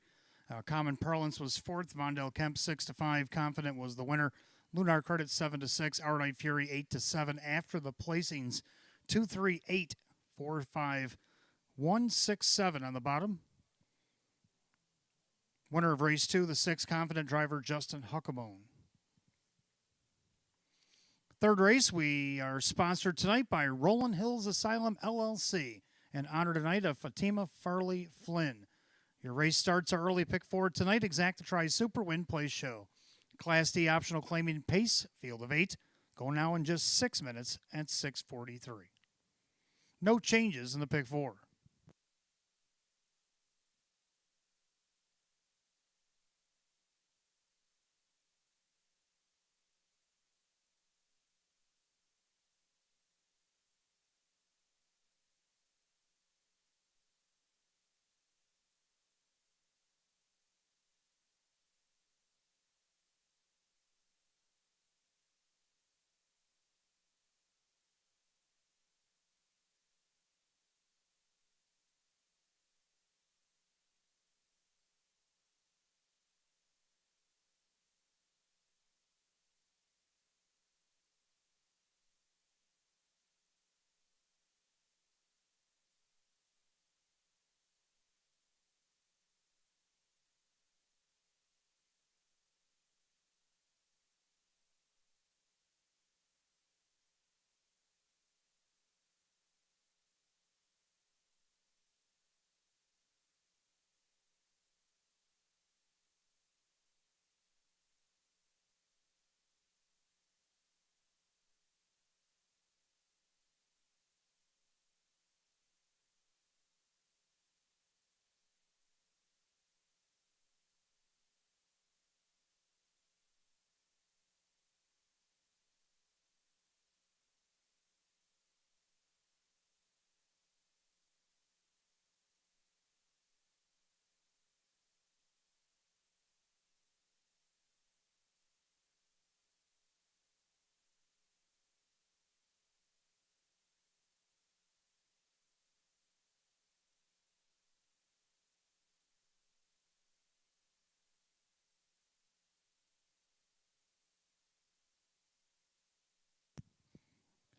Common Parlance was fourth, Vondell Kemp 6-5, Confident was the winner. Lunar Credit 7-6, Our Night Fury 8-7. After the placings, 2, 3, 8, 4, 5, 1, 6, 7 on the bottom. Winner of race 2, the 6 Confident driver Justin Huckabone. Third race, we are sponsored tonight by Rolling Hills Asylum, LLC, in honor tonight of Fatima Farley Flynn. Your race starts early. Pick 4 tonight. Exacta Tri Super Win Play Show. Class D optional claiming pace, field of 8. Go now in just 6 minutes at 6:43. No changes in the pick 4.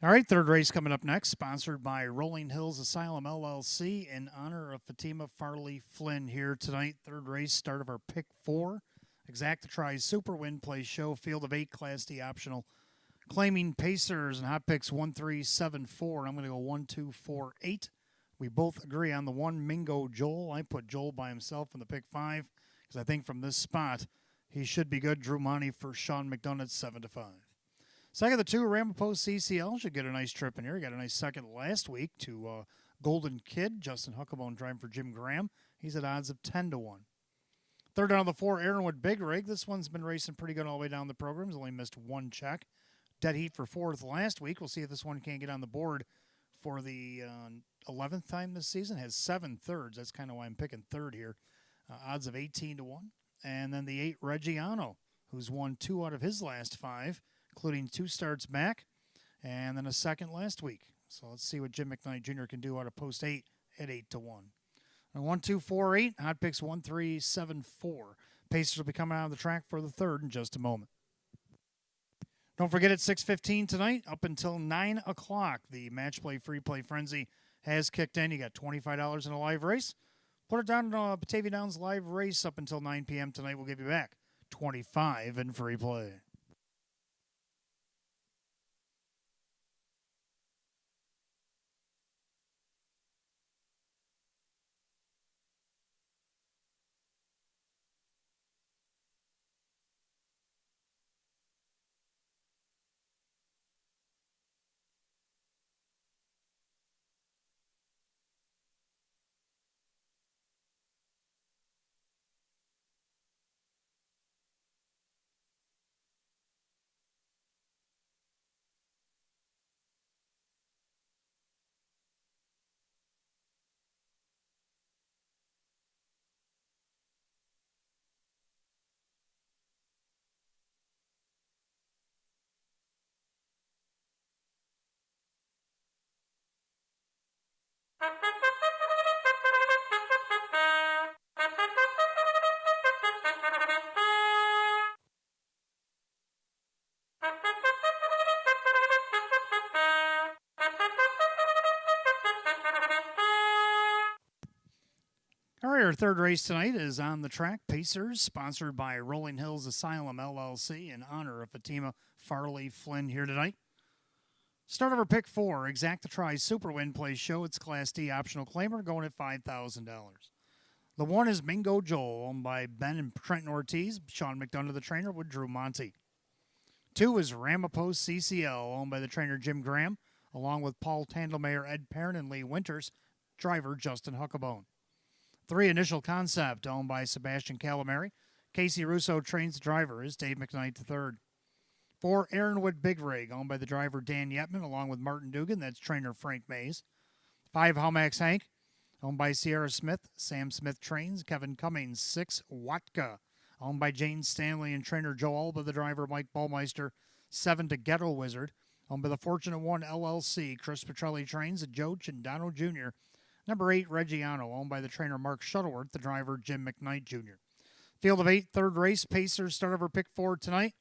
All right, third race coming up next, sponsored by Rolling Hills Asylum, LLC, in honor of Fatima Farley Flynn here tonight. Third race, start of our pick 4. Exacta Tri Super Win Play Show, field of 8, Class D optional. Claiming Pacers and hot picks 1, 3, 7, 4. I'm going to go 1, 2, 4, 8. We both agree on the 1, Mingo Joel. I put Joel by himself in the pick 5 because I think from this spot he should be good. Drew Monty for Sean McDonough 7-5. Second, the 2 Ramapo CCL should get a nice trip in here. Got a nice second last week to Golden Kid, Justin Huckabone driving for Jim Graham. He's at odds of 10-1. Third out of the 4, Aaronwood Big Rig. This one's been racing pretty good all the way down the program. He's only missed one check. Dead heat for 4th last week. We'll see if this one can't get on the board for the 11th time this season. Has 7 thirds. That's kind of why I'm picking third here. Odds of 18-1. And then the 8, Reggiano, who's won 2 out of his last 5, including 2 starts back and then a second last week. So let's see what Jim McKnight Jr. can do out of post 8 at 8-1. 1, 2, 4, 8. Hot picks 1, 3, 7, 4. Pacers will be coming out of the track for the third in just a moment. Don't forget at 6:15 tonight, up until 9 o'clock, the Match Play Free Play Frenzy has kicked in. You got $25 in a live race. Put it down in Batavia Downs live race up until 9 p.m. tonight. We'll give you back $25 in free play. All right, our third race tonight is on the track. Pacers, sponsored by Rolling Hills Asylum, LLC, in honor of Fatima Farley Flynn here tonight. Start over pick 4, Exact the Try Super Win Play Show. It's Class D optional claimer going at $5,000. The 1 is Mingo Joel, owned by Ben and Trenton Ortiz. Sean McDonough, the trainer, with Drew Monty. 2 is Ramapos CCL, owned by the trainer Jim Graham, along with Paul Tandelmayer, Ed Perrin, and Lee Winters. Driver Justin Huckabone. 3, Initial Concept, owned by Sebastian Calamari. Casey Russo trains the driver, is Dave McKnight III. 4, Aaronwood Big Rig, owned by the driver Dan Yetman, along with Martin Dugan. That's trainer Frank Mays. 5, Humax Hank, owned by Sierra Smith. Sam Smith trains. Kevin Cummings. 6, Watka, owned by Jane Stanley and trainer Joe Alba, the driver Mike Ballmeister. 7, to Ghetto Wizard, owned by the Fortunate One LLC. Chris Petrelli trains. Joe Chindano Jr. Number 8, Reggiano, owned by the trainer Mark Shuttleworth, the driver Jim McKnight Jr. Field of 8, third race. Pacers start over pick 4 tonight.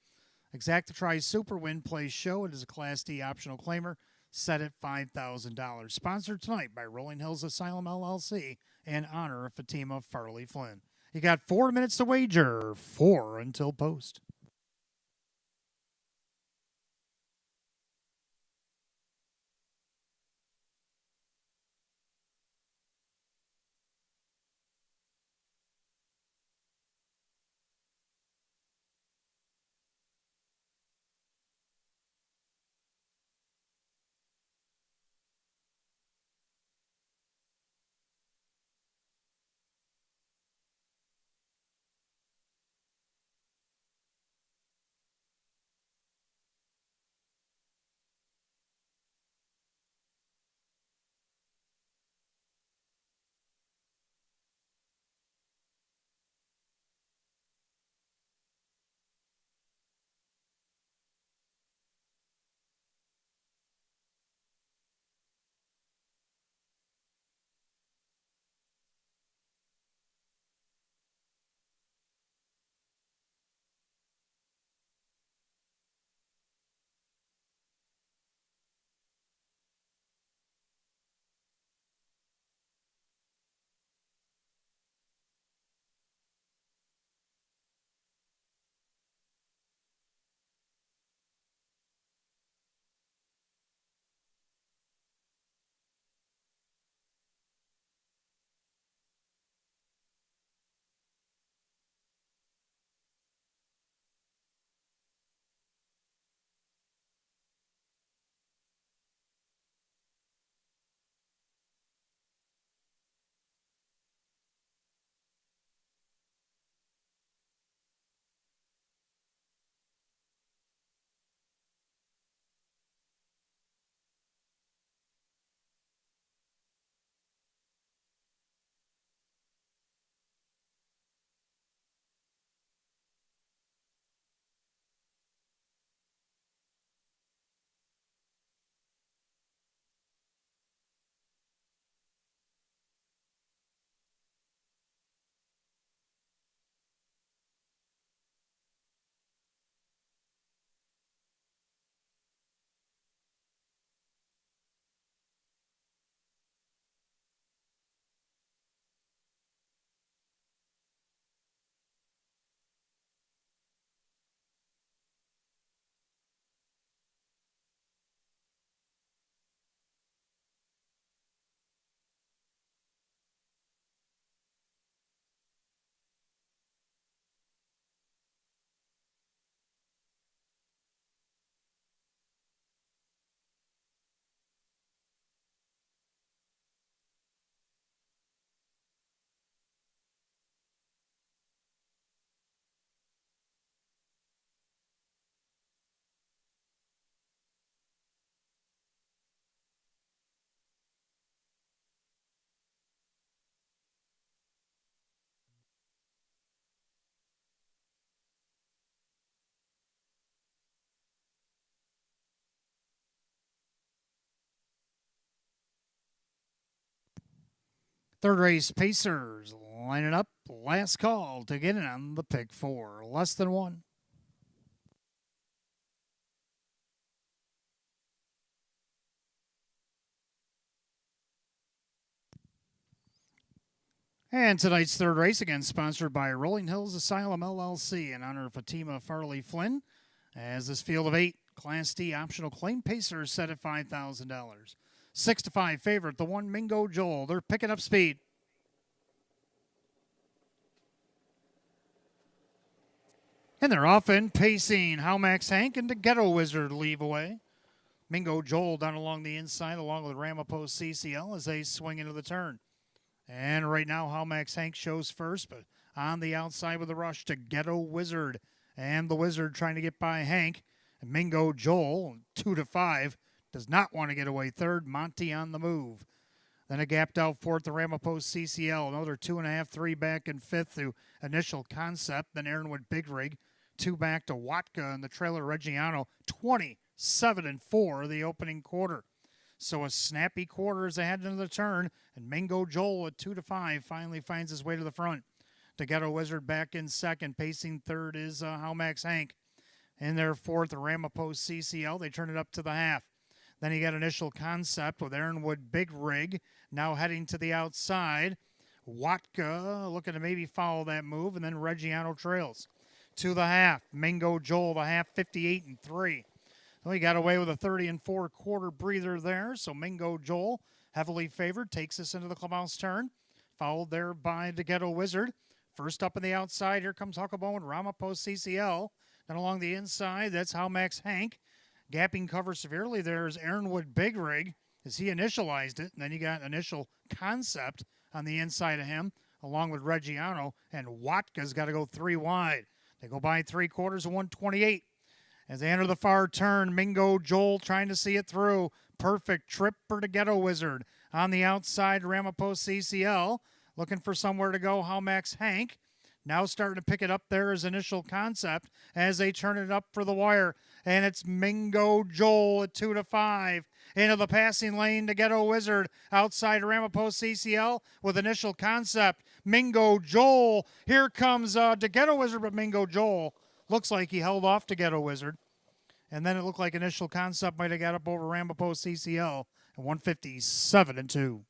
Exact to Try Super Win Play Show. It is a Class D optional claimer set at $5,000. Sponsored tonight by Rolling Hills Asylum, LLC, in honor of Fatima Farley Flynn. You got 4 minutes to wager, 4 until post. Third race, Pacers lining up. Last call to get in on the pick four. Less than one. And tonight's third race, again sponsored by Rolling Hills Asylum LLC in honor of Fatima Farley Flynn. As this field of 8 Class D optional claim Pacers set at $5,000. 6-5 favorite, the one Mingo Joel. They're picking up speed. And they're off and pacing. How Max Hank and the Ghetto Wizard leave away. Mingo Joel down along the inside along with Ramapo CCL as they swing into the turn. And right now, How Max Hank shows first, but on the outside with a rush to Ghetto Wizard. And the Wizard trying to get by Hank. And Mingo Joel, 2-5, does not want to get away third. Monty on the move. Then a gapped out fourth, the Ramapo CCL. Another 2.5, 3 back in fifth through Initial Concept. Then Aaronwood Big Rig, 2 back to Watka and the trailer Reggiano, 27-4 the opening quarter. So a snappy quarter as they head into the turn, and Mingo Joel at 2-5 finally finds his way to the front. The Ghetto Wizard back in second, pacing third is How Max Hank. In their fourth, the Ramapo CCL. They turn it up to the half. Then you got Initial Concept with Aaronwood Big Rig now heading to the outside. Watka looking to maybe follow that move, and then Reggiano trails. To the half, Mingo Joel, the half, 58-3. Well, he got away with a 30-4 quarter breather there. So Mingo Joel, heavily favored, takes us into the clubhouse turn. Followed there by the Ghetto Wizard. First up on the outside, here comes Huckabone and Ramapo CCL. Then along the inside, that's How Max Hank. Gapping cover severely, there's Aaronwood Big Rig as he initialized it. And then you got Initial Concept on the inside of him, along with Reggiano. And Watka's got to go 3 wide. They go by 3/4 of 128. As they enter the far turn, Mingo Joel trying to see it through. Perfect trip for the Ghetto Wizard. On the outside, Ramapo CCL. Looking for somewhere to go, How Max Hank. Now starting to pick it up there as Initial Concept as they turn it up for the wire. And it's Mingo Joel at 2-5. Into the passing lane to Ghetto Wizard. Outside Ramapo CCL with Initial Concept. Mingo Joel. Here comes the Ghetto Wizard, but Mingo Joel looks like he held off to Ghetto Wizard. And then it looked like Initial Concept might have got up over Ramapo CCL at 157-2.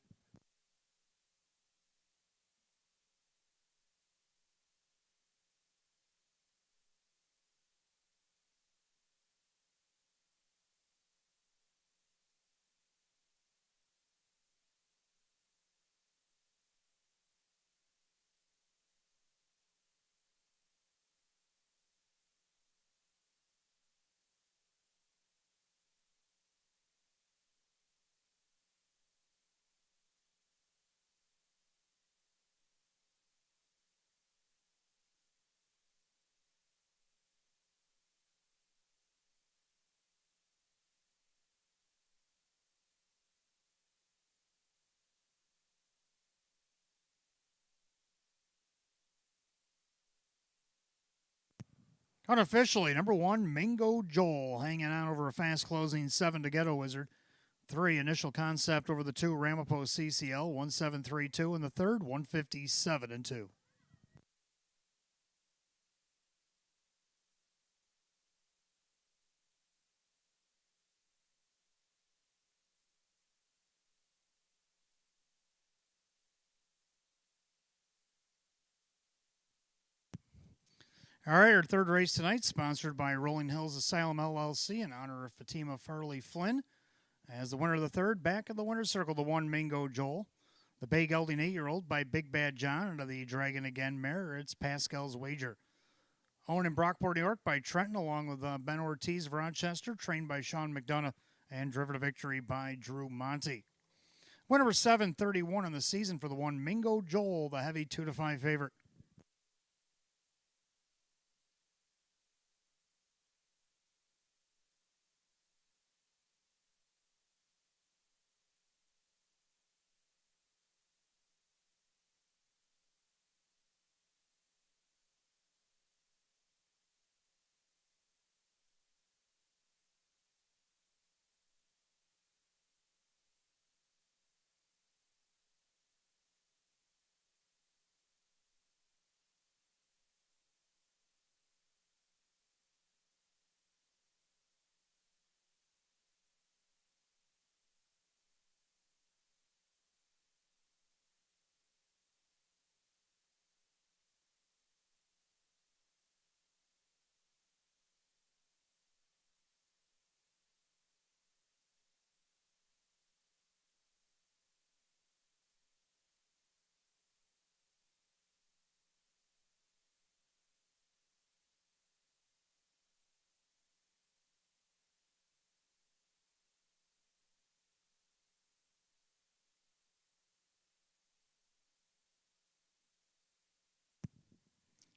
Unofficially, number 1, Mingo Joel, hanging on over a fast closing 7 to Ghetto Wizard. 3, Initial Concept over the 2, Ramapo CCL, 1732, and the third, 157-2. All right, our third race tonight, sponsored by Rolling Hills Asylum LLC in honor of Fatima Farley Flynn. As the winner of the third, back in the winner's circle, the 1 Mingo Joel. The Bay Gelding 8-year-old by Big Bad John under the Dragon Again mare. It's Pascal's Wager. Owned in Brockport, New York by Trenton, along with Ben Ortiz of Rochester, trained by Sean McDonough, and driven to victory by Drew Monty. Winner was 7:31 in the season for the 1 Mingo Joel, the heavy 2-5 favorite.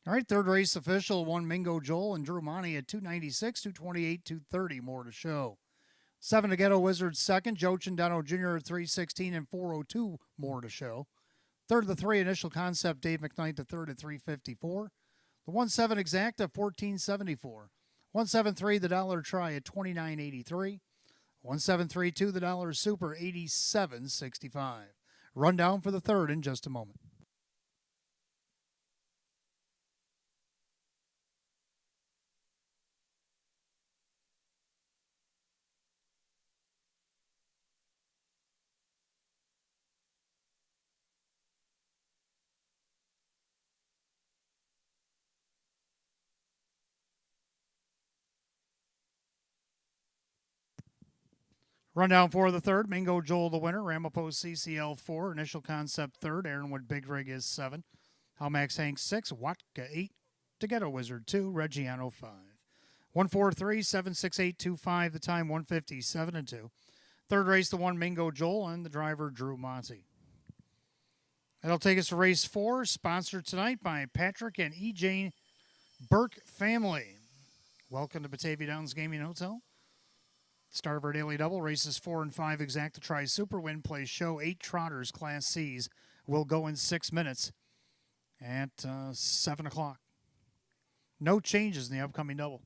All right, third race official, one Mingo Joel and Drew Monty at 296, 228, 230. More to show. 7 to Ghetto Wizards second, Joe Chendano Jr. at 316 and 402. More to show. Third of the three, Initial Concept, Dave McKnight, the third at 354. The 1-7 Exacta, 1474. 173, the Dollar Try at 2983. 1732, the Dollar Super, 8765. Rundown for the third in just a moment. Rundown for the third, Mingo Joel the winner, Ramapos CCL 4, Initial Concept third, Aaronwood Big Rig is 7, Halmax Hank 6, Watka 8, Together Wizard 2, Reggiano 5. 143, 76825, the time 157 and 2. Third race, the one Mingo Joel and the driver Drew Monty. That'll take us to race 4, sponsored tonight by Patrick and E. Jane Burke family. Welcome to Batavia Downs Gaming Hotel. Start of our daily double, races 4 and 5 Exacta Tri Super Win Play Show. 8 trotters, Class C's, will go in 6 minutes at 7 o'clock. No changes in the upcoming double.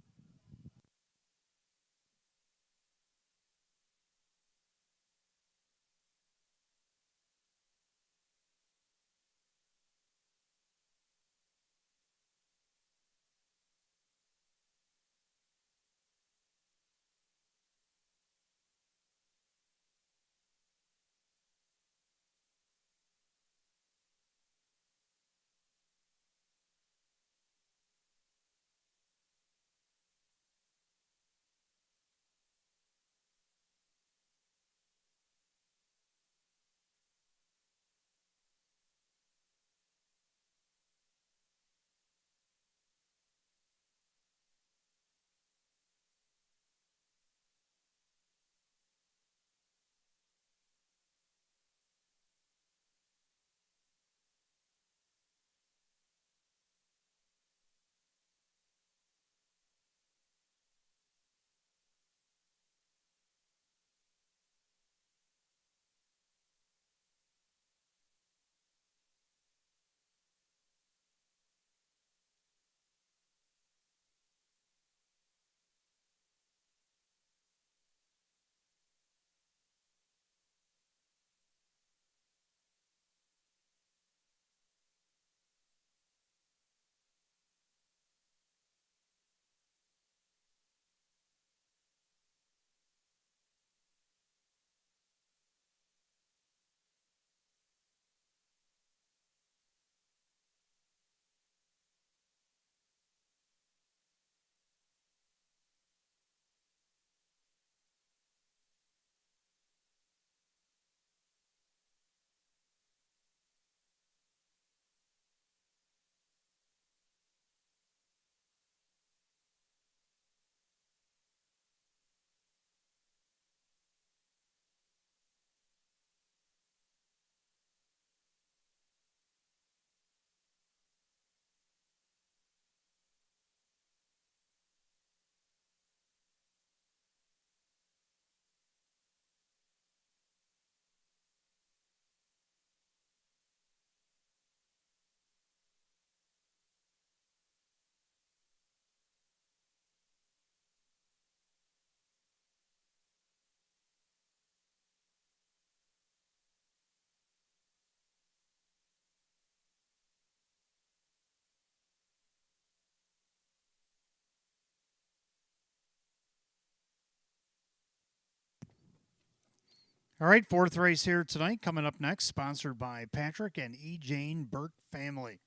All right, fourth race here tonight. Coming up next, sponsored by Patrick and E. Jane Burke family.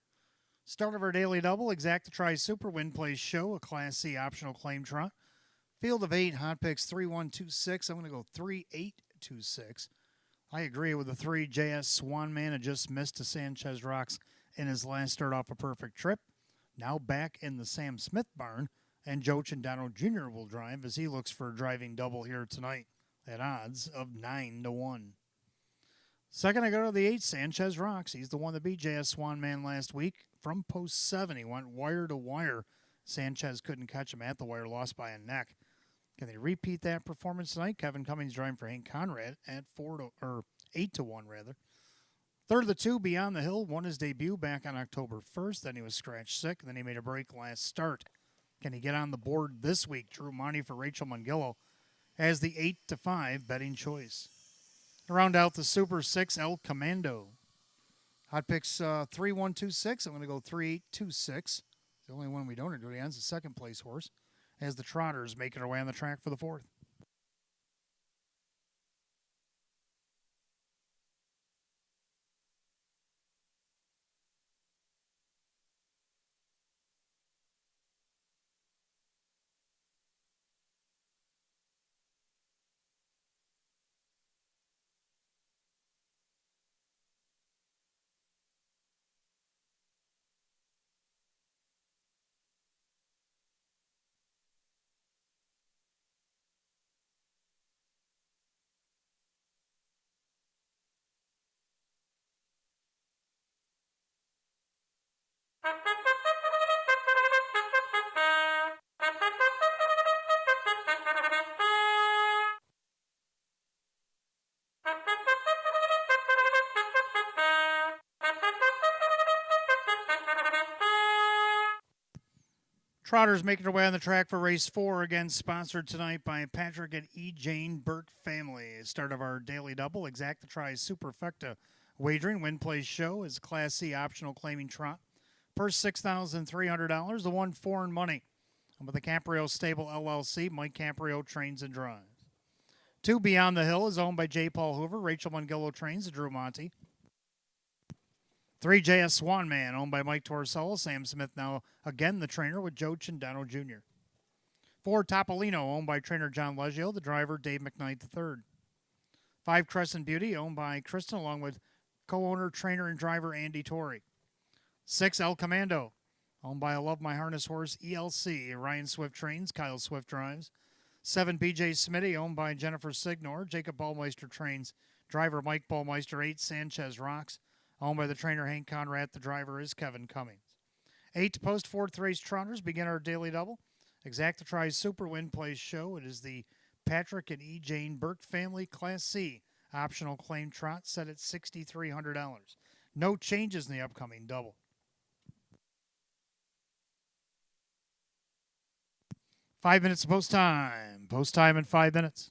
Start of our daily double, Exacta Tri Super Win Play Show, a Class C optional claim trot. Field of 8, hot picks 3-1-2-6. I'm going to go 3-8-2-6. I agree with the 3. JS Swan Man had just missed to Sanchez Rocks in his last start off a perfect trip. Now back in the Sam Smith barn, and Joe Chendano Jr. will drive as he looks for a driving double here tonight at odds of 9-1. Second, I go to the 8, Sanchez Rocks. He's the one that beat JS Swan Man last week. from post 7. He went wire to wire. Sanchez couldn't catch him at the wire, lost by a neck. Can they repeat that performance tonight? Kevin Cummings driving for Hank Conrad at 8-1 rather. Third of the two, Beyond the Hill, won his debut back on October 1st. Then he was scratched sick. Then he made a break last start. Can he get on the board this week? Drew Monty for Rachel Mungillo as the 8-5 betting choice. To round out the Super 6, El Commando. Hot picks 3-1-2-6. I'm going to go 3-8-2-6. The only one we don't agree on is the second place horse, as the Trotters making their way on the track for the fourth. Trotters making their way on the track for race 4, again sponsored tonight by Patrick and E. Jane Burke family. Start of our daily double, Exacta tries Superfecta wagering. Win Plays Show is Class C optional claiming trot. Purse $6,300. The 1 foreign money. And with the Caprio Stable LLC, Mike Caprio trains and drives. 2 Beyond the Hill is owned by J. Paul Hoover. Rachel Mungillo trains, Drew Monty. 3 JS Swanman, owned by Mike Torricello. Sam Smith now again the trainer with Joe Chindano Jr. 4 Topolino, owned by trainer John Leggio. The driver Dave McKnight III. 5 Crescent Beauty, owned by Kristen, along with co-owner, trainer, and driver Andy Torrey. 6 El Commando, owned by I Love My Harness horse ELC. Ryan Swift trains, Kyle Swift drives. 7 BJ Smitty, owned by Jennifer Signor. Jacob Ballmeister trains, driver Mike Ballmeister. 8 Sanchez Rocks, owned by the trainer Hank Conrad. The driver is Kevin Cummings. 8 post 4th race Trotters begin our daily double. Exacta tries Super Win Plays Show. It is the Patrick and E. Jane Burke family Class C optional claim trot set at $6,300. No changes in the upcoming double. 5 minutes post time. Post time in 5 minutes.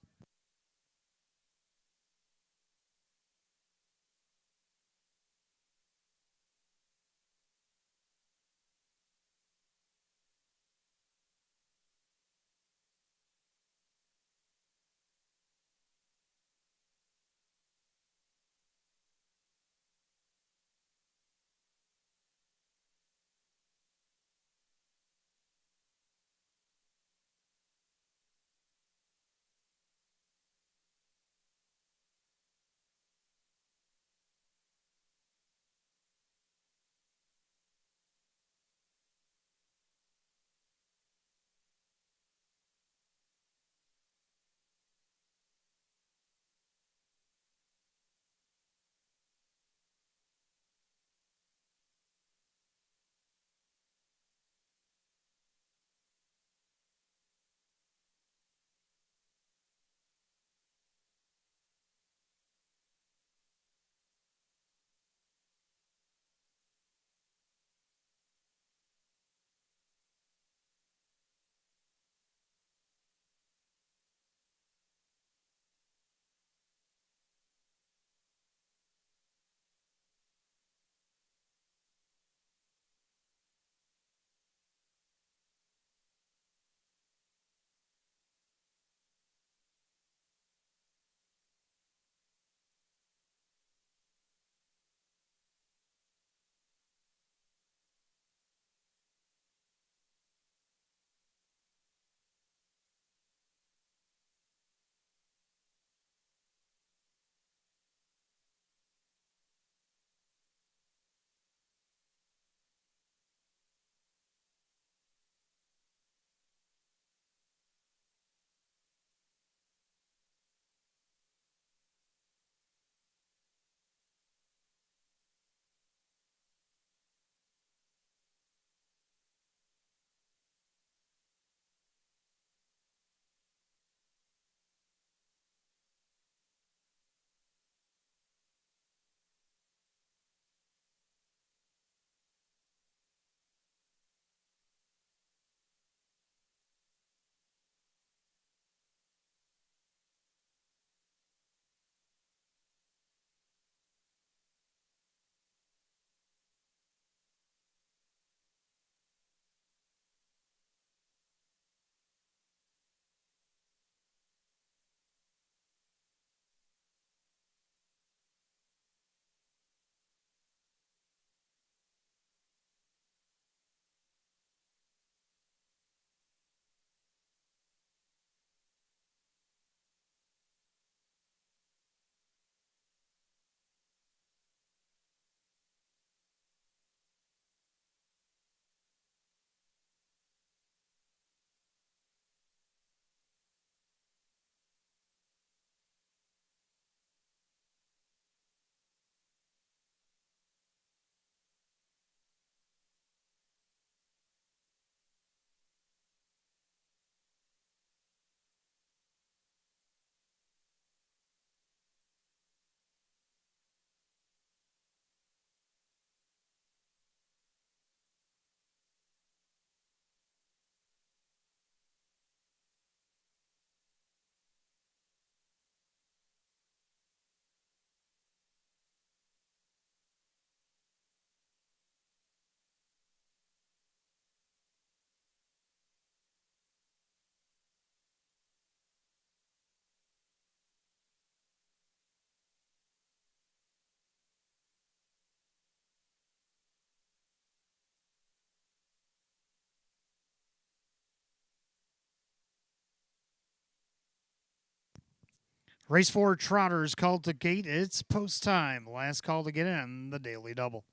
Race 4 Trotters called to gate. It's post time. Last call to get in the daily double.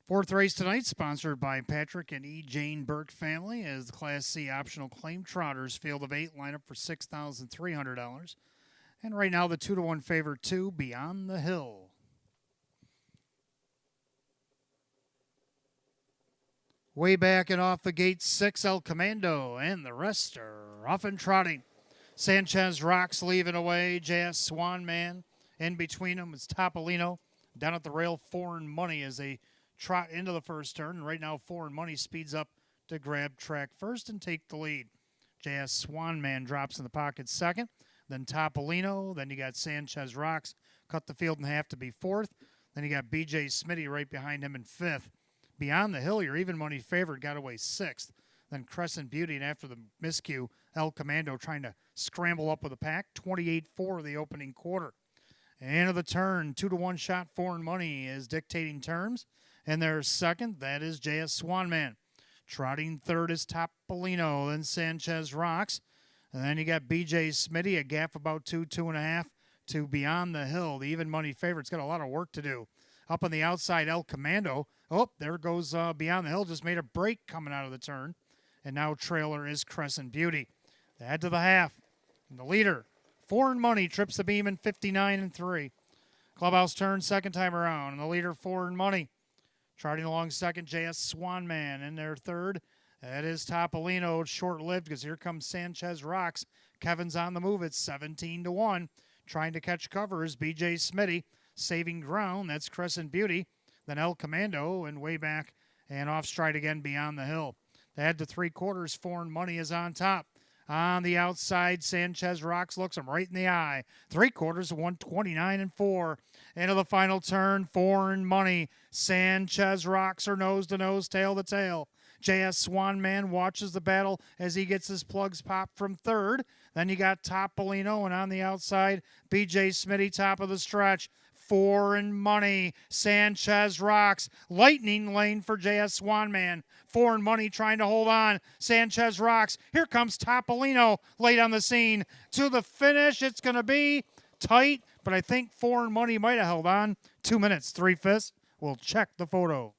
Fourth race tonight, sponsored by Patrick and E. Jane Burke family, as the Class C optional claim Trotters field of 8 line up for $6,300. And right now, the 2-1 favorite 2, Beyond the Hill. Way back and off the gate, 6 El Commando, and the rest are off and trotting. Sanchez Rocks leaving away. JS Swan Man in between them is Topolino. Down at the rail, Foreign Money as they trot into the first turn. And right now, Foreign Money speeds up to grab track first and take the lead. JS Swan Man drops in the pocket second. Then Topolino. Then you got Sanchez Rocks. Cut the field in half to be fourth. Then you got BJ Smitty right behind him in fifth. Beyond the Hill, your even money favorite, got away sixth. Then Crescent Beauty, and after the miscue, El Commando trying to scramble up with the pack. 28-4 the opening quarter. End of the turn, 2-1 shot. Foreign Money is dictating terms. And there's second, that is JS Swanman. Trotting third is Topolino, then Sanchez Rocks. And then you got BJ Smitty, a gap about 2.5 to Beyond the Hill. The even money favorite's got a lot of work to do. Up on the outside, El Commando. Oh, there goes Beyond the Hill. Just made a break coming out of the turn. And now trailer is Crescent Beauty. They head to the half. And the leader, Foreign Money, trips the beam in 59-3. Clubhouse turn second time around. And the leader, Foreign Money. Trotting along second, JS Swanman. In their third, that is Topolino. It's short-lived because here comes Sanchez Rocks. Kevin's on the move at 17-1. Trying to catch cover is BJ Smitty. Saving ground, that's Crescent Beauty. Then El Commando, and way back and off stride again Beyond the Hill. They head to three quarters. Foreign Money is on top. On the outside, Sanchez Rocks looks him right in the eye. Three quarters, 129-4. Into the final turn, Foreign Money. Sanchez Rocks are nose to nose, tail to tail. JS Swanman watches the battle as he gets his plugs popped from third. Then you got Topolino, and on the outside, BJ Smitty, top of the stretch. Foreign Money, Sanchez Rocks, lightning lane for JS Swanman. Foreign Money trying to hold on. Sanchez Rocks. Here comes Topolino late on the scene. To the finish, it's going to be tight, but I think Foreign Money might have held on. 2 minutes, 3/5. We'll check the photo.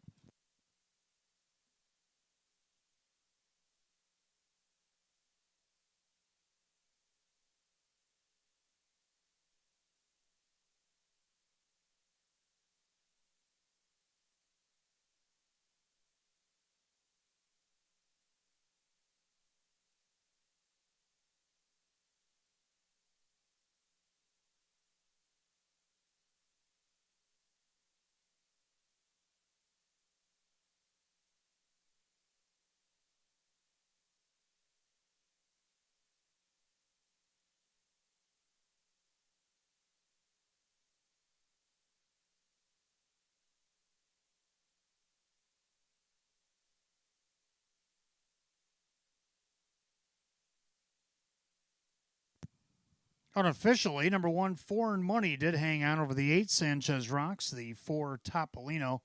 Unofficially, number one, Foreign Money did hang on over the 8, Sanchez Rocks, the 4, Topolino,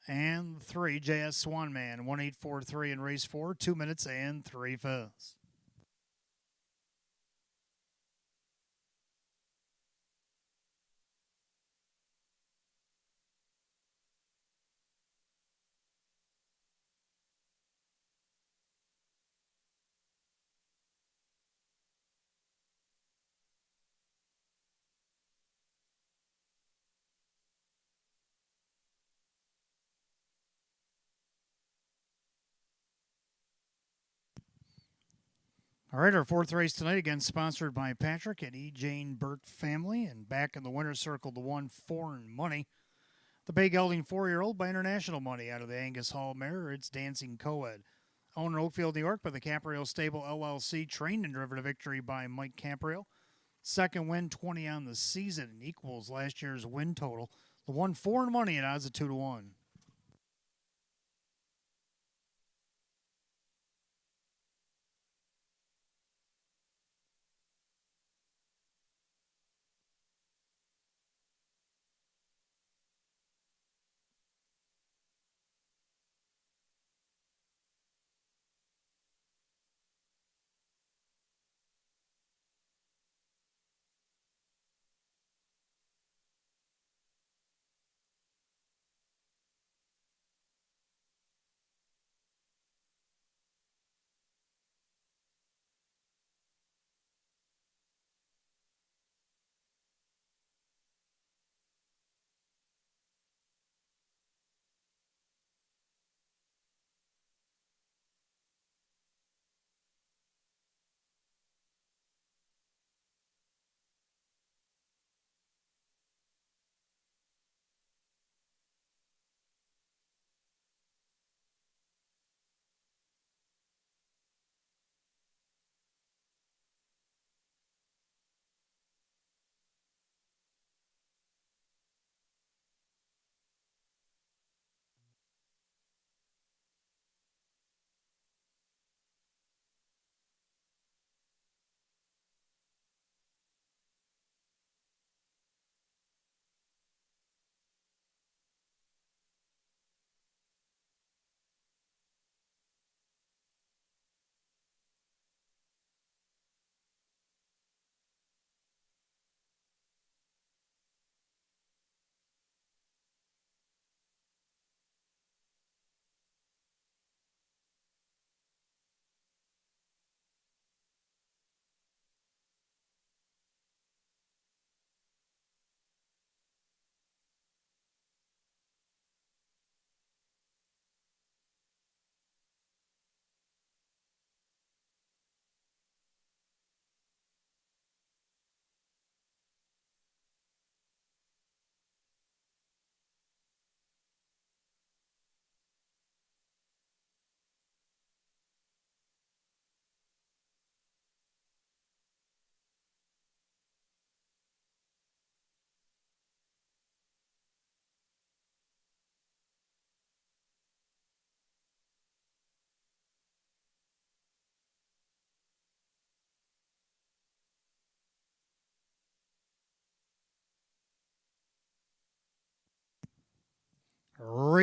and 3, JS Swanman, 1:8:43 in race 4, 2 minutes and 3/5. All right, our fourth race tonight, again sponsored by Patrick and E. Jane Burke family. And back in the winner's circle, the one, Foreign Money. The Bay Gelding 4-year-old by International Money out of the Angus Hall mare. It's Dancing Coed. Owned in Oakfield, New York by the Camperale Stable LLC. Trained and driven to victory by Mike Camperale. Second win, 20 on the season, and equals last year's win total. The one, Foreign Money at odds of 2-1.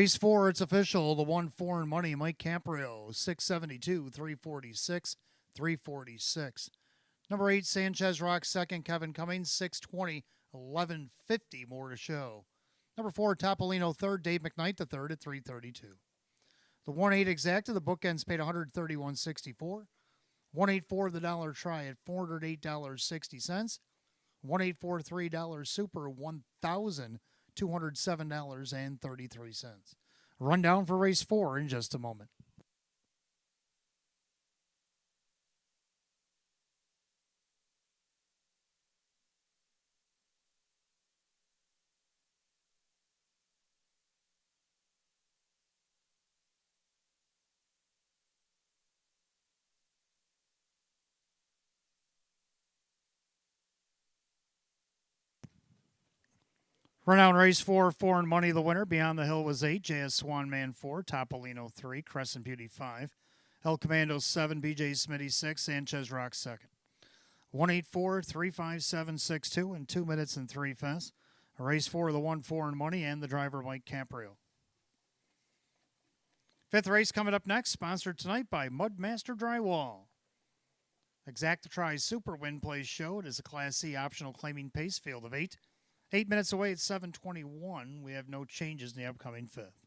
Race 4, it's official. The 1-4 and money, Mike Caprio, 672, 346, 346. Number 8, Sanchez Rock, second. Kevin Cummings, 620, 1150 more to show. Number 4, Topolino, third. Dave McKnight, the third, at 332. The 1-8 exacta, the bookends paid $131.64. 1-8-4, the dollar try at $408.60. 1-8-4 $3 super, $1,207.33. Rundown for race 4 in just a moment. Rundown race 4, 4 and money, the winner. Beyond the Hill was 8, JS Swanman 4, Topolino 3, Crescent Beauty 5, El Commando 7, BJ Smitty 6, Sanchez Rock 2nd. 1-8-4 3-5-7-6-2 in 2 minutes and 3 fast. Race 4, the 1-4 and money, and the driver Mike Caprio. Fifth race coming up next, sponsored tonight by Mudmaster Drywall. Exacta Tries Super Win Plays show. It is a Class C optional claiming pace field of 8. 8 minutes away at 7:21. We have no changes in the upcoming fifth.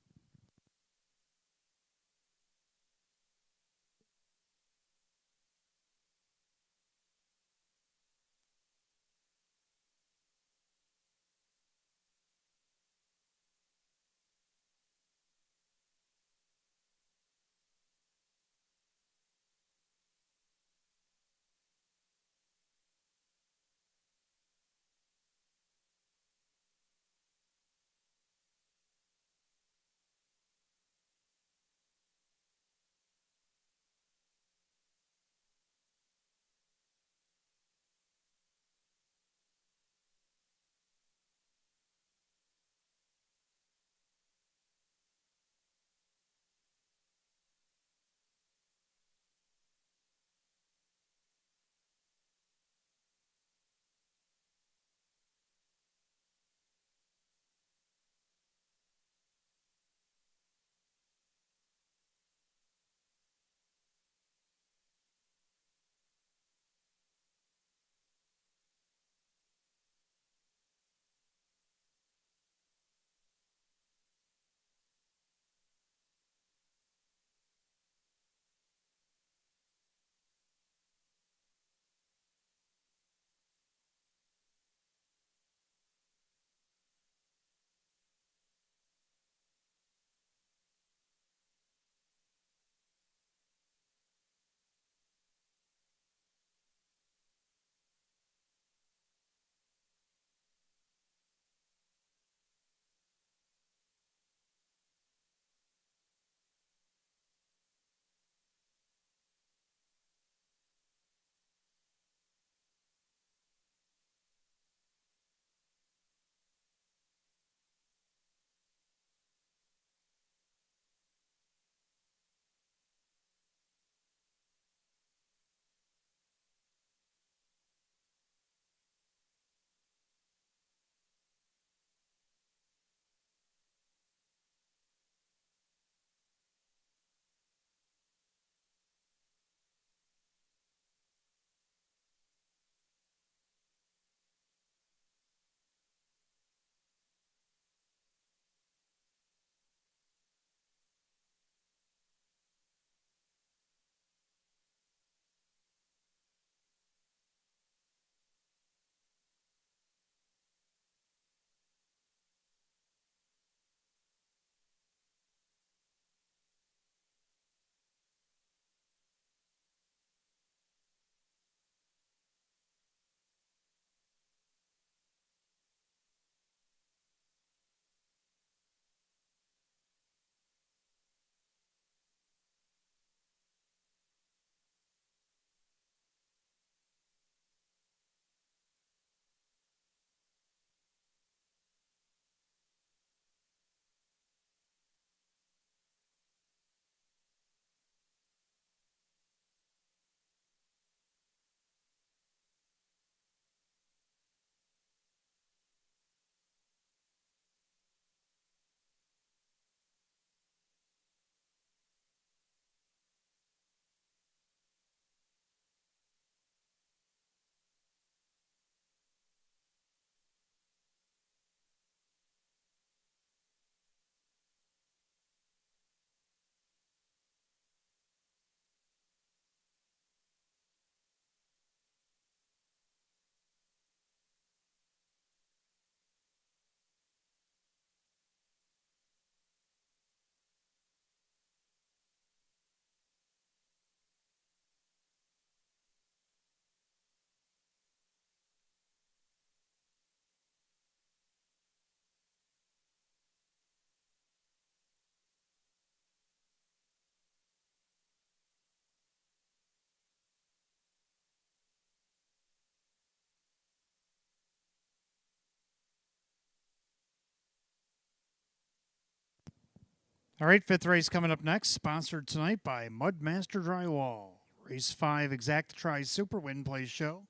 All right, fifth race coming up next, sponsored tonight by Mudmaster Drywall. Race 5, Exact Try Super Win Play Show.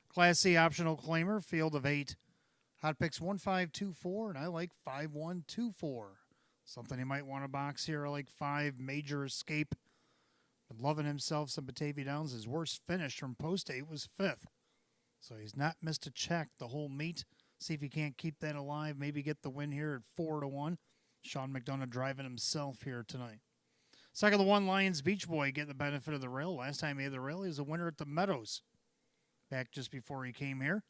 Class C optional claimer, field of 8. Hot picks 1524, and I like 5124. Something you might want to box here. I like 5, Major Escape. Been loving himself some Batavia Downs. His worst finish from post 8 was 5th. So he's not missed a check the whole meet. See if he can't keep that alive. Maybe get the win here at 4-1. Sean McDonough driving himself here tonight. Second, the 1, Lions Beach Boy getting the benefit of the rail. Last time he had the rail, he was a winner at the Meadows back just before he came here.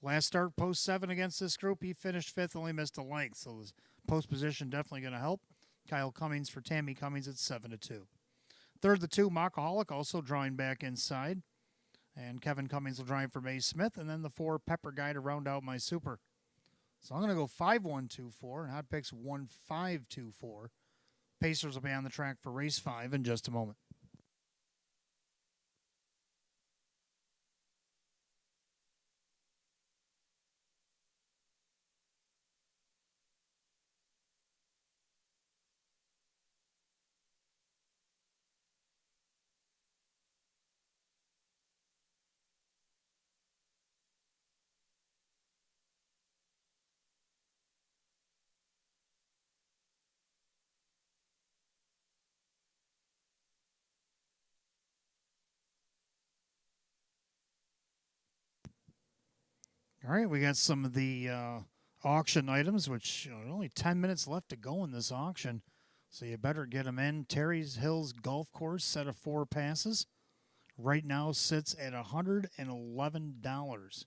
Last start, post 7 against this group, he finished 5th, only missed a length. So his post position definitely going to help. Kyle Cummings for Tammy Cummings at 7-2. Third, the 2, Mockaholic, also drawing back inside. And Kevin Cummings will drive for May Smith. And then the 4, Pepper Guy to round out my super. So I'm going to go 5-1-2-4, and hot picks 1-5-2-4. Pacers will be on the track for race 5 in just a moment. All right, we got some of the auction items, which only 10 minutes left to go in this auction. So you better get them in. Terry's Hills Golf Course, set of 4 passes. Right now sits at $111.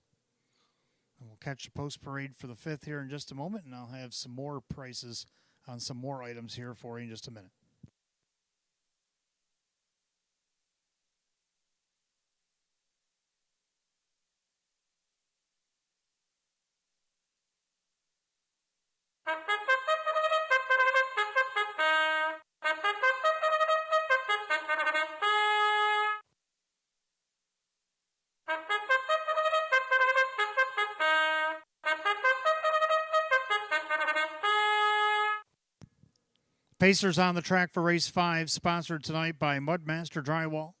And we'll catch the post parade for the 5th here in just a moment, and I'll have some more prices on some more items here for you in just a minute. Pacers on the track for race 5, sponsored tonight by Mudmaster Drywall.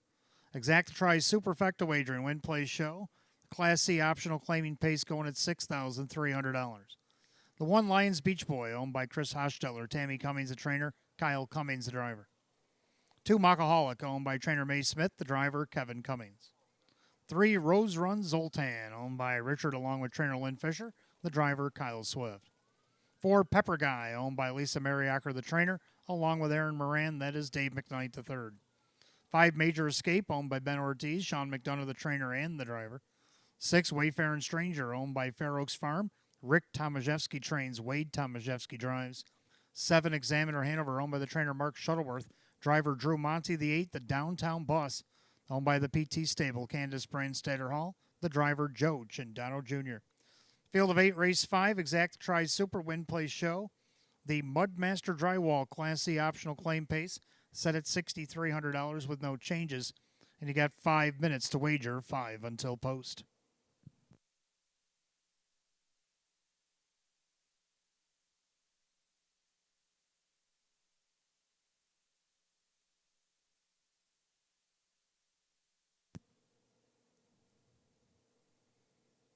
Exact Try Superfecta Wagering Win Play Show. Class C optional claiming pace going at $6,300. The 1, Lions Beach Boy, owned by Chris Hosteller, Tammy Cummings, the trainer, Kyle Cummings, the driver. 2, Mockaholic, owned by trainer May Smith, the driver, Kevin Cummings. 3, Rose Run Zoltan, owned by Richard along with trainer Lynn Fisher, the driver, Kyle Swift. 4, Pepper Guy, owned by Lisa Mariacker, the trainer, along with Aaron Moran, that is Dave McKnight III. 5, Major Escape, owned by Ben Ortiz, Sean McDonough, the trainer and the driver. 6, Wayfaring Stranger, owned by Fair Oaks Farm, Rick Tomaszewski trains, Wade Tomaszewski drives. 7, Examiner Hanover, owned by the trainer Mark Shuttleworth, driver Drew Monty, the 8, the Downtown Bus, owned by the PT Stable, Candace Brandstatter Hall, the driver Joe Chindano Jr. Field of 8, race 5, Exact Try Super Win Play Show. The Mudmaster Drywall Class C optional claim pace set at $6,300 with no changes. And you got 5 minutes to wager, 5 until post.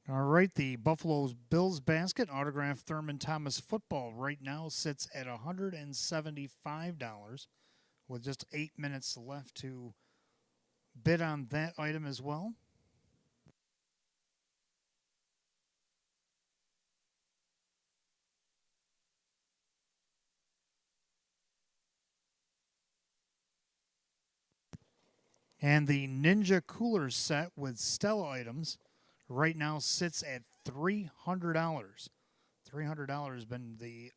All right, the Buffalo Bills basket, autographed Thurman Thomas football, right now sits at $175 with just 8 minutes left to bid on that item as well. And the Ninja Cooler set with Stella items right now sits at $300. $300 has been the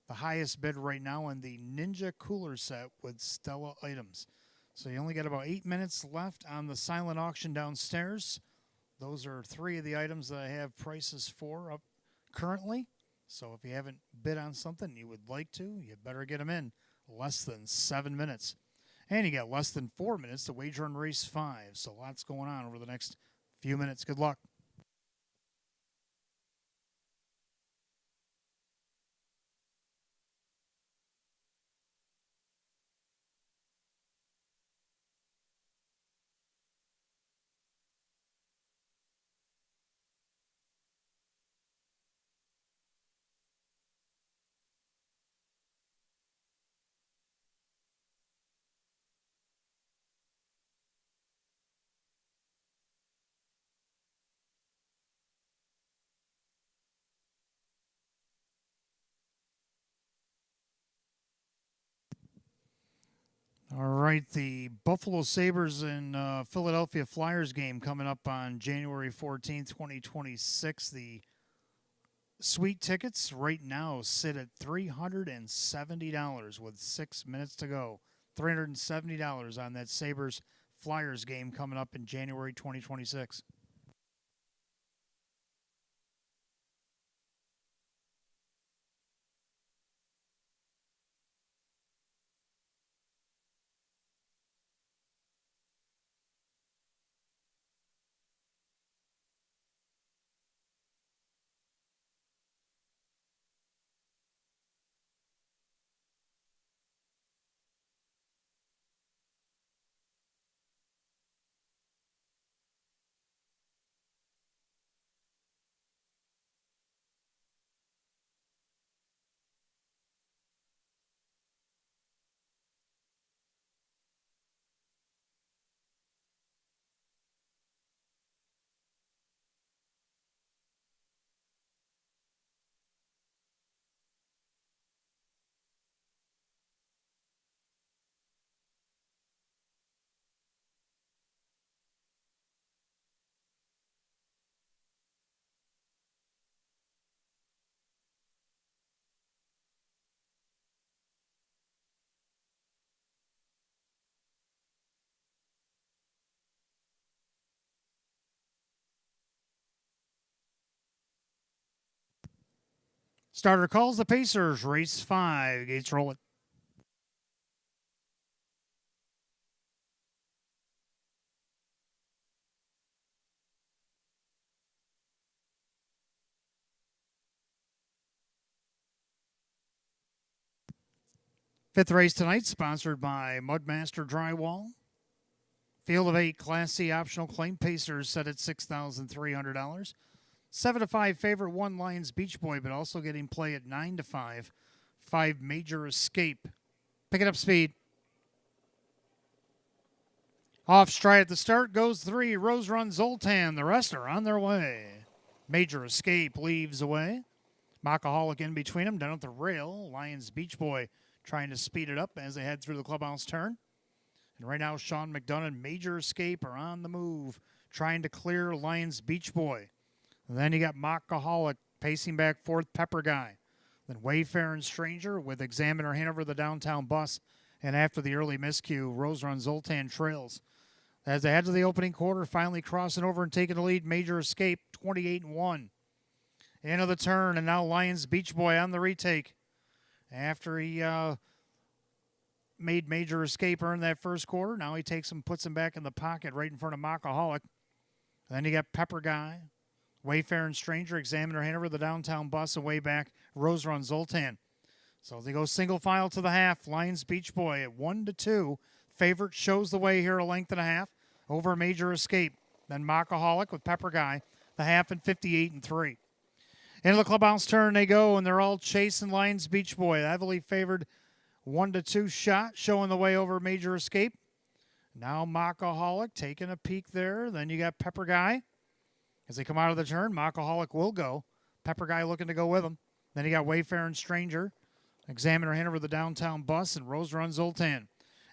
highest bid right now on the Ninja Cooler set with Stella items. So you only got about 8 minutes left on the silent auction downstairs. Those are 3 of the items that I have prices for up currently. So if you haven't bid on something you would like to, you better get them in. Less than 7 minutes. And you got less than 4 minutes to wager on race 5. So lots going on over the next few minutes. Good luck. All right, the Buffalo Sabres and Philadelphia Flyers game coming up on January 14th, 2026. The suite tickets right now sit at $370 with 6 minutes to go. $370 on that Sabres Flyers game coming up in January 2026. Starter calls the Pacers, race 5. Gates roll it. Fifth race tonight, sponsored by Mudmaster Drywall. Field of 8, Class C optional claim. Pacers set at $6,300. 7-5 favorite, 1 Lions Beach Boy, but also getting play at 9-5. 5 Major Escape. Picking up speed. Off stride at the start goes 3 Rose Run Zoltan. The rest are on their way. Major Escape leaves away. Mockaholic in between them, down at the rail. Lions Beach Boy trying to speed it up as they head through the clubhouse turn. And right now, Sean McDonough and Major Escape are on the move, trying to clear Lions Beach Boy. And then you got Mockaholic pacing back fourth, Pepper Guy. Then Wayfaring Stranger with Examiner Hanover, the downtown bus. And after the early miscue, Rose Run Zoltan trails. As they head to the opening quarter, finally crossing over and taking the lead, Major Escape, 28-1. Into the turn, and now Lions Beach Boy on the retake. After he made Major Escape earn that first quarter, now he takes him, puts him back in the pocket right in front of Mockaholic. Then you got Pepper Guy, Wayfaring Stranger, Examiner Hanover, the downtown bus, and way back, Rose Run Zoltan. So they go single file to the half. Lions Beach Boy at 1-2. Favorite shows the way here, a length and a half over Major Escape. Then Mockaholic with Pepper Guy, the half and 58-3. Into the clubhouse turn they go, and they're all chasing Lions Beach Boy. Heavily favored 1-2 shot, showing the way over Major Escape. Now Mockaholic taking a peek there. Then you got Pepper Guy. As they come out of the turn, Mockaholic will go. Pepper Guy looking to go with him. Then you got Wayfaring Stranger, Examiner Hanover, the downtown bus, and Rose Run Zoltan.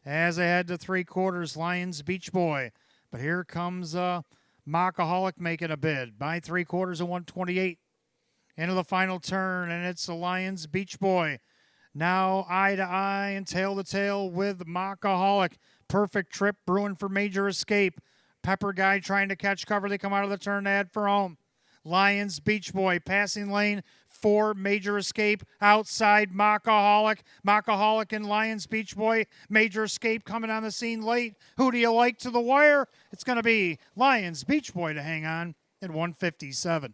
As they head to 3 quarters, Lions Beach Boy. But here comes Mockaholic making a bid. By 3 quarters of 128. Into the final turn, and it's the Lions Beach Boy. Now eye to eye and tail to tail with Mockaholic. Perfect trip brewing for Major Escape. Pepper Guy trying to catch cover. They come out of the turn to head for home. Lions Beach Boy passing lane for Major Escape. Outside Mockaholic. Mockaholic and Lions Beach Boy. Major Escape coming on the scene late. Who do you like to the wire? It's going to be Lions Beach Boy to hang on at 157.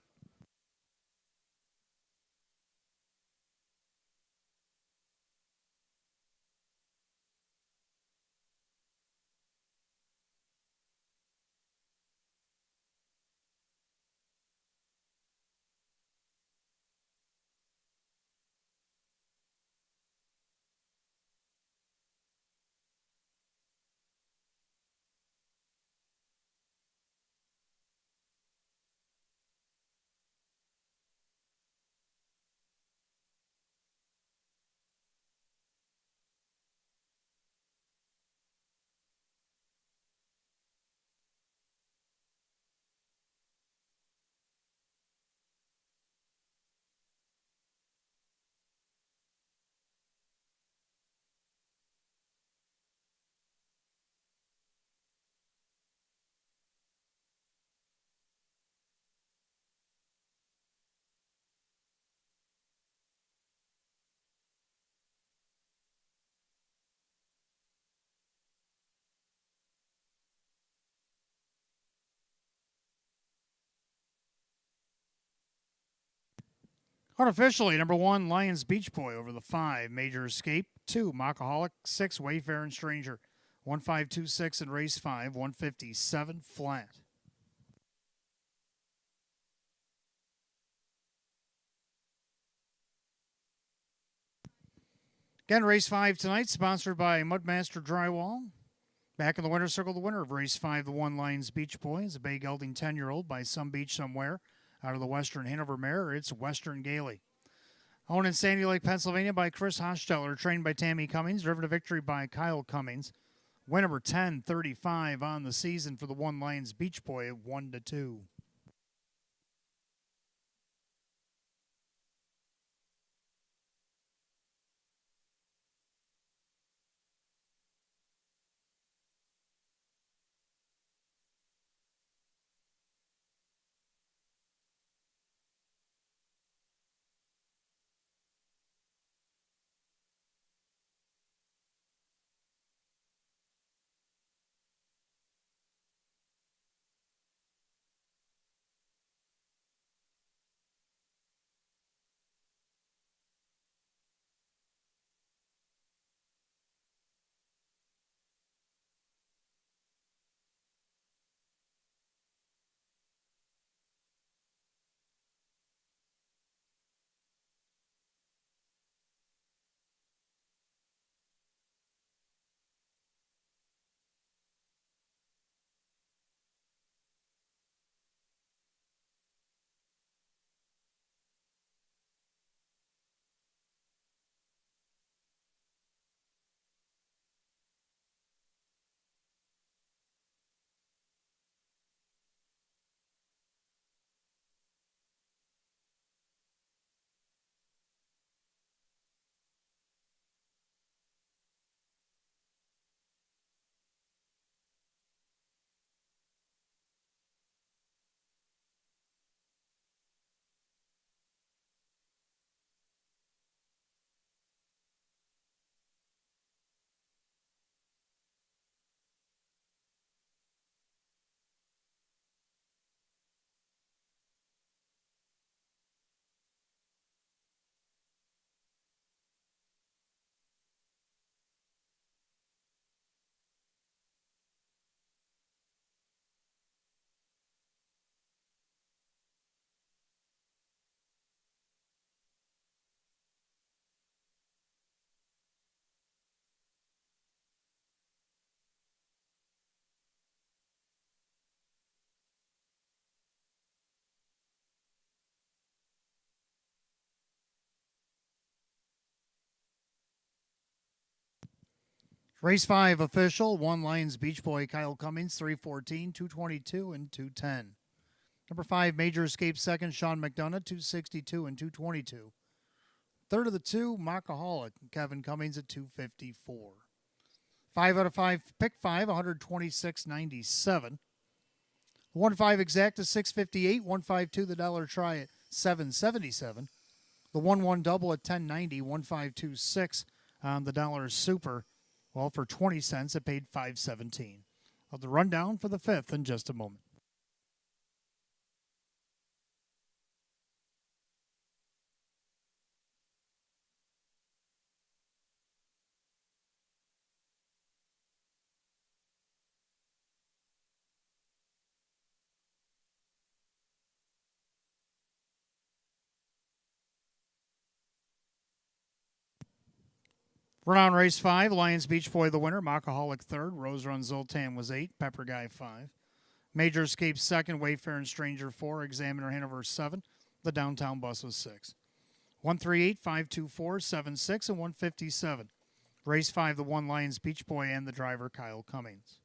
Unofficially, number 1, Lions Beach Boy over the 5, Major Escape. 2, Mockaholic. 6, Wayfaring Stranger. 1526 in race 5, 157 flat. Again, race 5 tonight, sponsored by Mudmaster Drywall. Back in the winner's circle, the winner of race 5, the 1, Lions Beach Boy, is a bay gelding 10-year-old by Some Beach Somewhere out of the Western Hanover mare. It's Western Gailey. Owned in Sandy Lake, Pennsylvania by Chris Hosteller, trained by Tammy Cummings, driven to victory by Kyle Cummings. Win number 1035 on the season for the 1, Lions Beach Boy at 1-2. Race 5 official, 1, Lions Beach Boy, Kyle Cummings, 314, 222, and 210. Number 5, Major Escape second, Sean McDonough, 262 and 222. Third of the 2, Mockaholic, Kevin Cummings at 254. 5 out of 5, pick 5, 126.97. 1-5 exact to 658, 152 the dollar try at 777. The 1-1 double at 1090, 1526 on the dollar super. Well, for 20 cents, it paid 517. I'll have the rundown for the 5th in just a moment. Run on race 5, Lions Beach Boy the winner, Mockaholic third, Rose Run Zoltan was 8, Pepper Guy 5. Major Escape second, Wayfaring Stranger 4, Examiner Hanover 7, the Downtown Bus was 6. 138, 524, 76, and 157. Race 5, the 1, Lions Beach Boy and the driver, Kyle Cummings.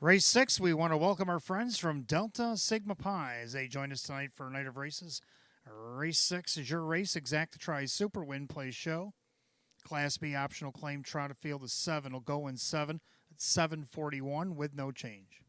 Race 6, we want to welcome our friends from Delta Sigma Pi as they join us tonight for a night of races. Race 6 is your race. Exact to try Super Win Play Show. Class B optional claim trot of field is 7. Will go in 7 at 741 with no change.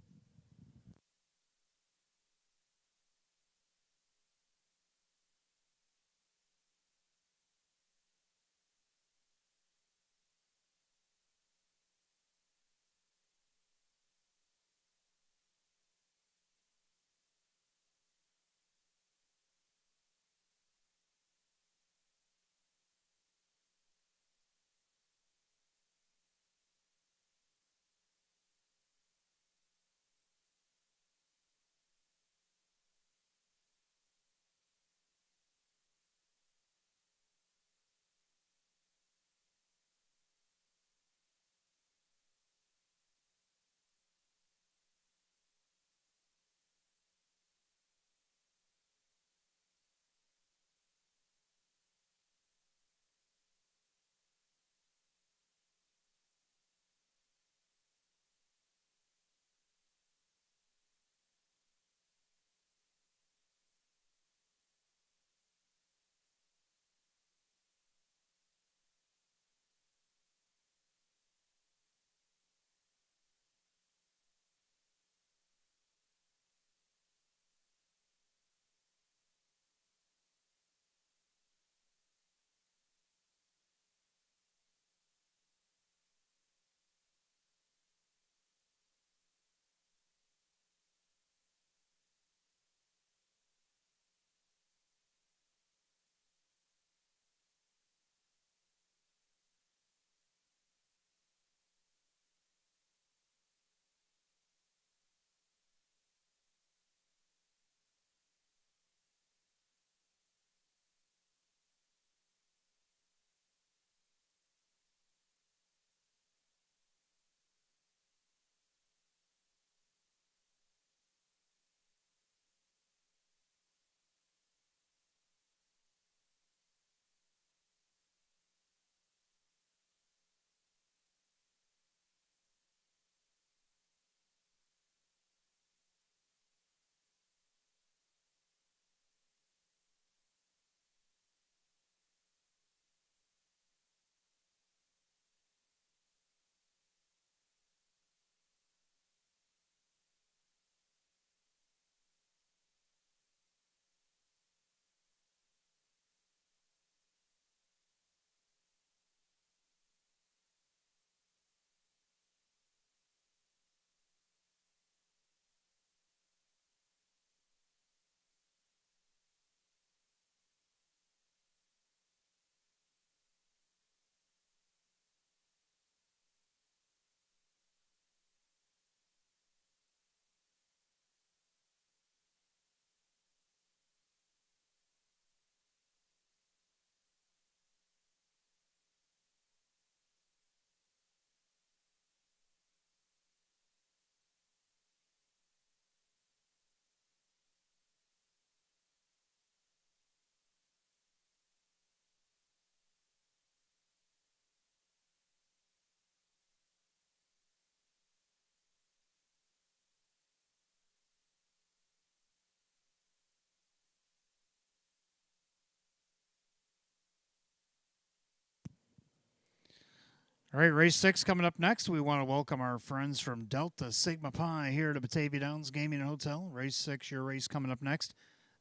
All right, race 6 coming up next. We want to welcome our friends from Delta Sigma Pi here to Batavia Downs Gaming and Hotel. Race 6, your race coming up next.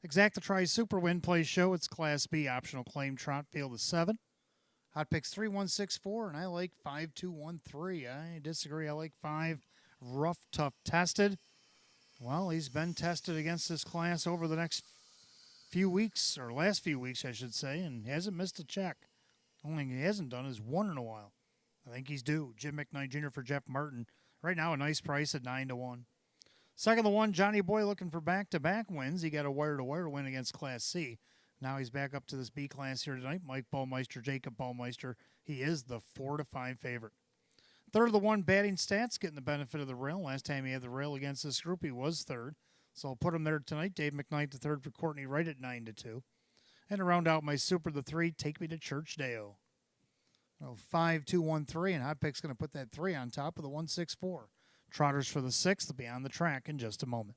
Exacta Tri Super Win Play Show. It's Class B, optional claim trot, field of 7. Hot picks 3164, and I like 5213. I disagree. I like 5 rough, tough, tested. Well, he's been tested against this class over the next few weeks, or last few weeks, I should say, and hasn't missed a check. Only thing he hasn't done is won in a while. I think he's due. Jim McKnight Jr. for Jeff Martin. Right now, a nice price at 9-1. Second the one, Johnny Boy looking for back-to-back wins. He got a wire-to-wire win against Class C. Now he's back up to this B class here tonight. Mike Ballmeister, Jacob Ballmeister. He is the 4-5 favorite. Third of the one, batting stats, getting the benefit of the rail. Last time he had the rail against this group, he was third. So I'll put him there tonight. Dave McKnight, the third for Courtney Wright at 9-2. And to round out my super, the 3, Take Me to Church Deo. 5-2-1-3, and Hot Pick's going to put that 3 on top of the 1-6-4. Trotters for the 6th will be on the track in just a moment.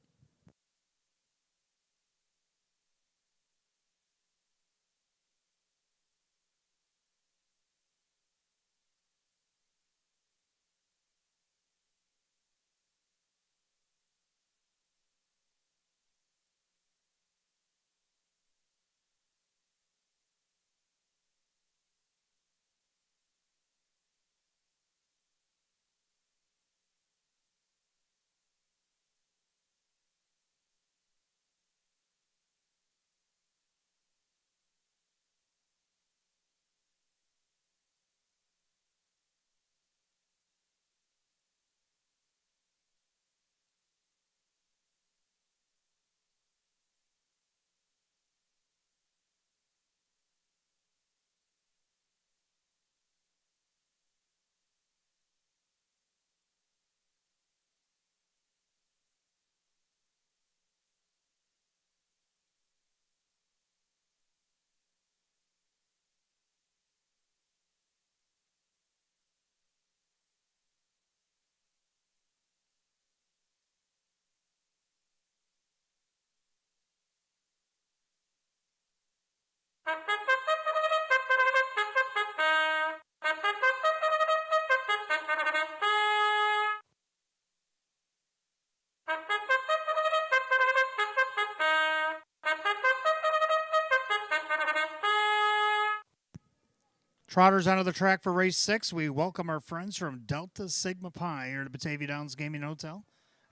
Trotters onto the track for race 6. We welcome our friends from Delta Sigma Pi here to Batavia Downs Gaming Hotel.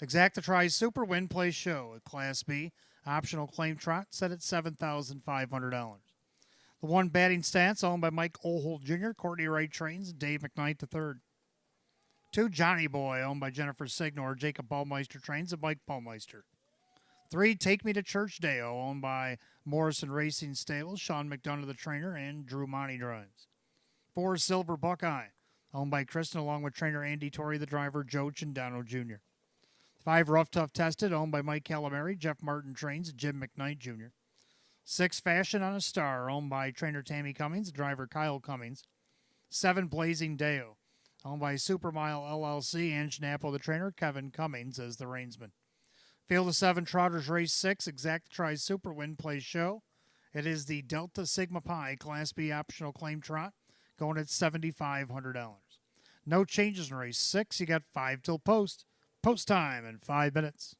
Exacta Tri Super Win Play Show at Class B. Optional claim trot set at $7,500. The one batting stance owned by Mike Ohold Jr., Courtney Wright trains, Dave McKnight III. 2, Johnny Boy, owned by Jennifer Signor, Jacob Ballmeister trains, and Mike Ballmeister. 3, Take Me to Church Deo, owned by Morrison Racing Stables, Sean McDonough the trainer, and Drew Monty drives. 4, Silver Buckeye, owned by Kristen, along with trainer Andy Torrey, the driver, Joe Chindano Jr. 5, Rough Tough Tested, owned by Mike Calamari, Jeff Martin trains, Jim McKnight Jr. 6, Fashion on a Star, owned by trainer Tammy Cummings, driver Kyle Cummings. 7, Blazing Deo, owned by Supermile LLC, and Schnapple, the trainer, Kevin Cummings as the reinsman. Field of 7, Trotters Race 6, Exacta Tri Super Win Play Show. It is the Delta Sigma Pi Class B optional claim trot, going at $7,500. No changes in race 6. You got 5 till post. Post time in 5 minutes.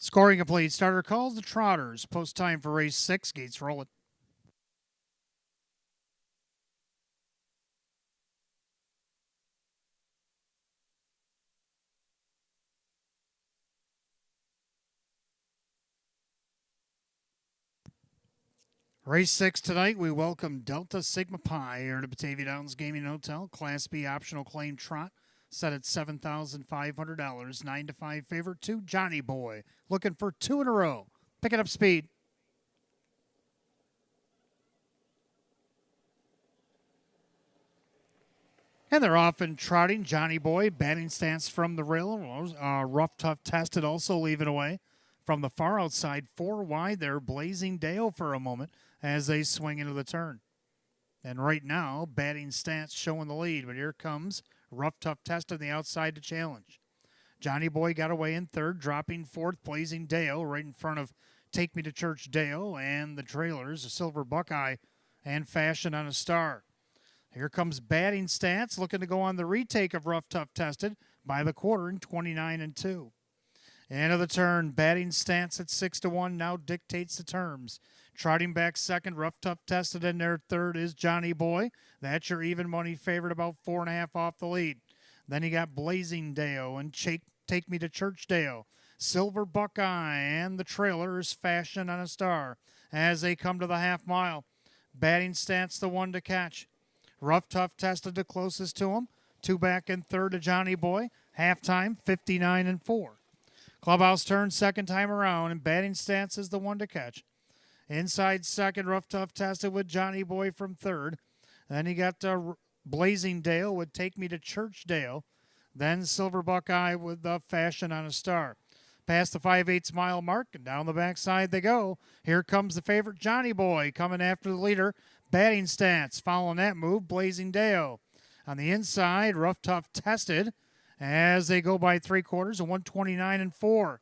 Scoring complete. Starter calls the Trotters. Post time for race 6. Gates roll it. Race 6 tonight, we welcome Delta Sigma Pi here to Batavia Downs Gaming Hotel. Class B optional claim trot set at $7,500. 9 to 5 favorite 2, Johnny Boy. Looking for 2 in a row. Picking up speed. And they're off and trotting. Johnny Boy, batting stance from the rail. Rough, tough, tested, also leaving away. From the far outside, 4 wide there, Blazing Dale for a moment as they swing into the turn. And right now, batting stance showing the lead. But here comes Rough, tough, tested on the outside to challenge. Johnny Boy got away in third, dropping fourth, Blazing Dale right in front of Take Me to Church Dale and the trailers, a Silver Buckeye and Fashion on a Star. Here comes batting stance, looking to go on the retake of Rough Tough Tested by the quarter in 29-2. End of the turn, batting stance at 6-1 now dictates the terms. Trotting back second, Rough Tough Tested in there third is Johnny Boy. That's your even money favorite, about 4.5 off the lead. Then you got Blazing Dale and Take Me to Church Dale. Silver Buckeye and the trailer is Fashion on a Star as they come to the half mile. Batting stance the one to catch. Rough Tough Tested the closest to him. 2 back and third to Johnny Boy. Halftime, 59-4. Clubhouse turn second time around, and batting stance is the one to catch. Inside second, Rough Tough Tested with Johnny Boy from third. Then you got Blazing Dale would Take Me to Church Dale. Then Silver Buckeye with the Fashion on a Star. Past the 5/8 mile mark, and down the backside they go. Here comes the favorite Johnny Boy coming after the leader. Batting stance following that move, Blazing Dale. On the inside, Rough Tough Tested as they go by 3/4 and 129-4.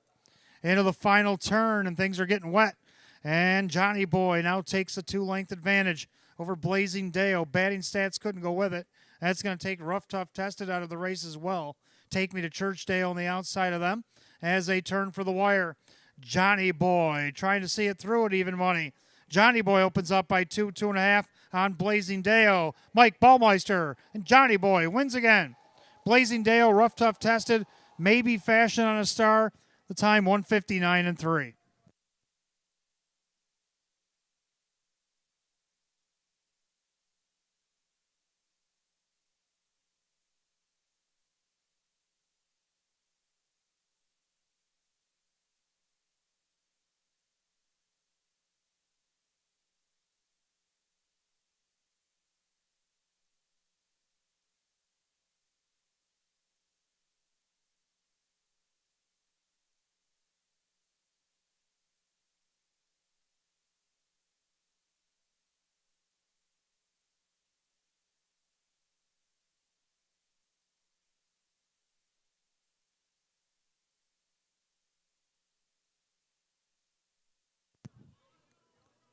Into the final turn, and things are getting wet. And Johnny Boy now takes a 2-length advantage over Blazing Dale. Batting stats couldn't go with it. That's going to take Rough Tough Tested out of the race as well. Take Me to Church Dale on the outside of them as they turn for the wire. Johnny Boy trying to see it through at even money. Johnny Boy opens up by 2.5 on Blazing Dale. Mike Baumeister and Johnny Boy wins again. Blazing Dale, Rough Tough Tested, maybe Fashion on a Star. The time 159-3.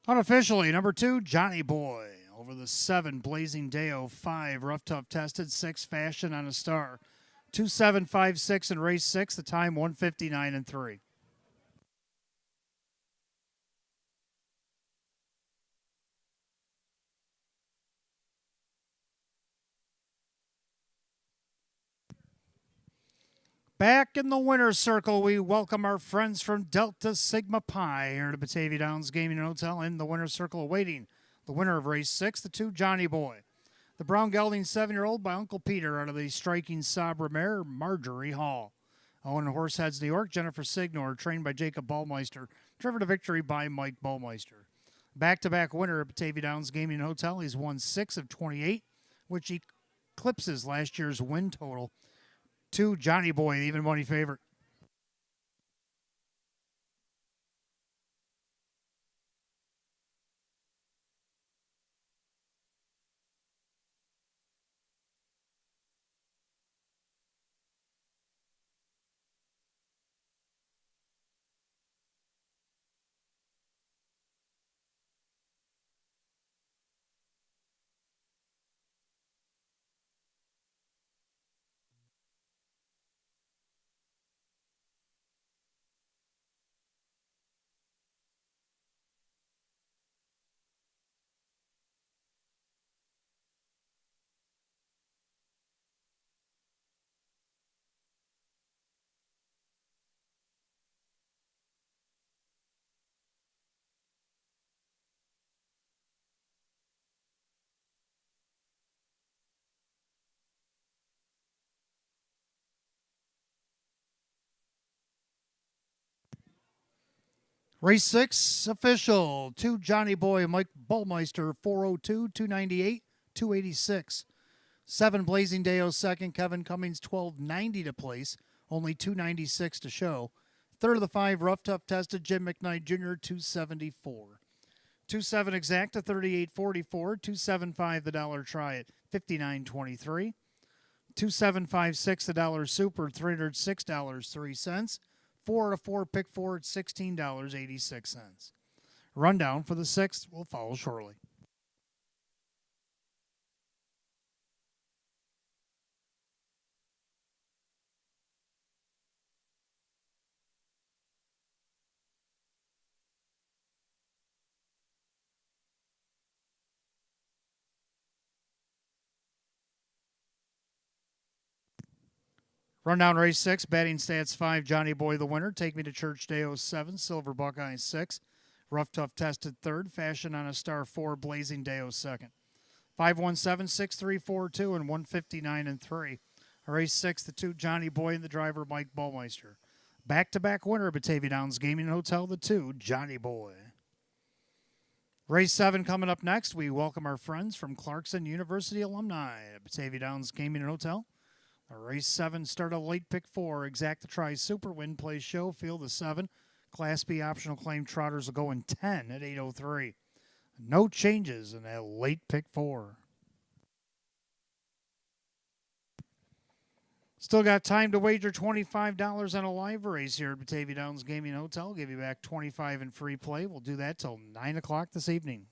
Unofficially, number 2, Johnny Boy. Over the 7, Blazing Dale. 5, Rough Tough Tested. 6, Fashion on a Star. 2-7-5-6 in race 6. The time 159-3. Back in the winner's circle, we welcome our friends from Delta Sigma Pi here to Batavia Downs Gaming and Hotel. In the winner's circle awaiting the winner of race 6, the 2, Johnny Boy. The brown gelding 7-year-old by Uncle Peter out of the striking Sabra mare, Marjorie Hall. Owen Horseheads, New York, Jennifer Signor, trained by Jacob Baumeister, driven to victory by Mike Baumeister. Back-to-back winner at Batavia Downs Gaming and Hotel. He's won 6 of 28, which eclipses last year's win total. 2, Johnny Boy, the even money favorite. Race 6 official. 2 Johnny Boy Mike Bullmeister 402, 298, 286. 7 Blazing Deo second. Kevin Cummings 1290 to place. Only 296 to show. Third of the 5 Rough Tough Tested Jim McKnight Jr. 274. 27 Exacta 38.44. 275 the Dollar Try at 59.23. 2756 the Dollar Super $306.03. 4 out of 4 pick 4 at $16.86. Rundown for the 6th will follow shortly. Rundown race 6, batting stats 5, Johnny Boy the winner. Take Me to Church Day 07, Silver Buckeye 6. Rough Tough Tested 3rd, Fashion on a Star 4, Blazing Day 2nd. 517, 6342 and 159 and 3. Race 6, the 2, Johnny Boy and the driver Mike Bullmeister. Back-to-back winner of Batavia Downs Gaming and Hotel, the 2, Johnny Boy. Race 7 coming up next. We welcome our friends from Clarkson University alumni at Batavia Downs Gaming and Hotel. Race 7 start a late pick 4. Exacta Try Super Win Play Show. Field of 7. Class B optional claim trotters will go in 10 at 8:03. No changes in that late pick 4. Still got time to wager $25 on a live race here at Batavia Downs Gaming Hotel. Give you back $25 in free play. We'll do that till 9 o'clock this evening.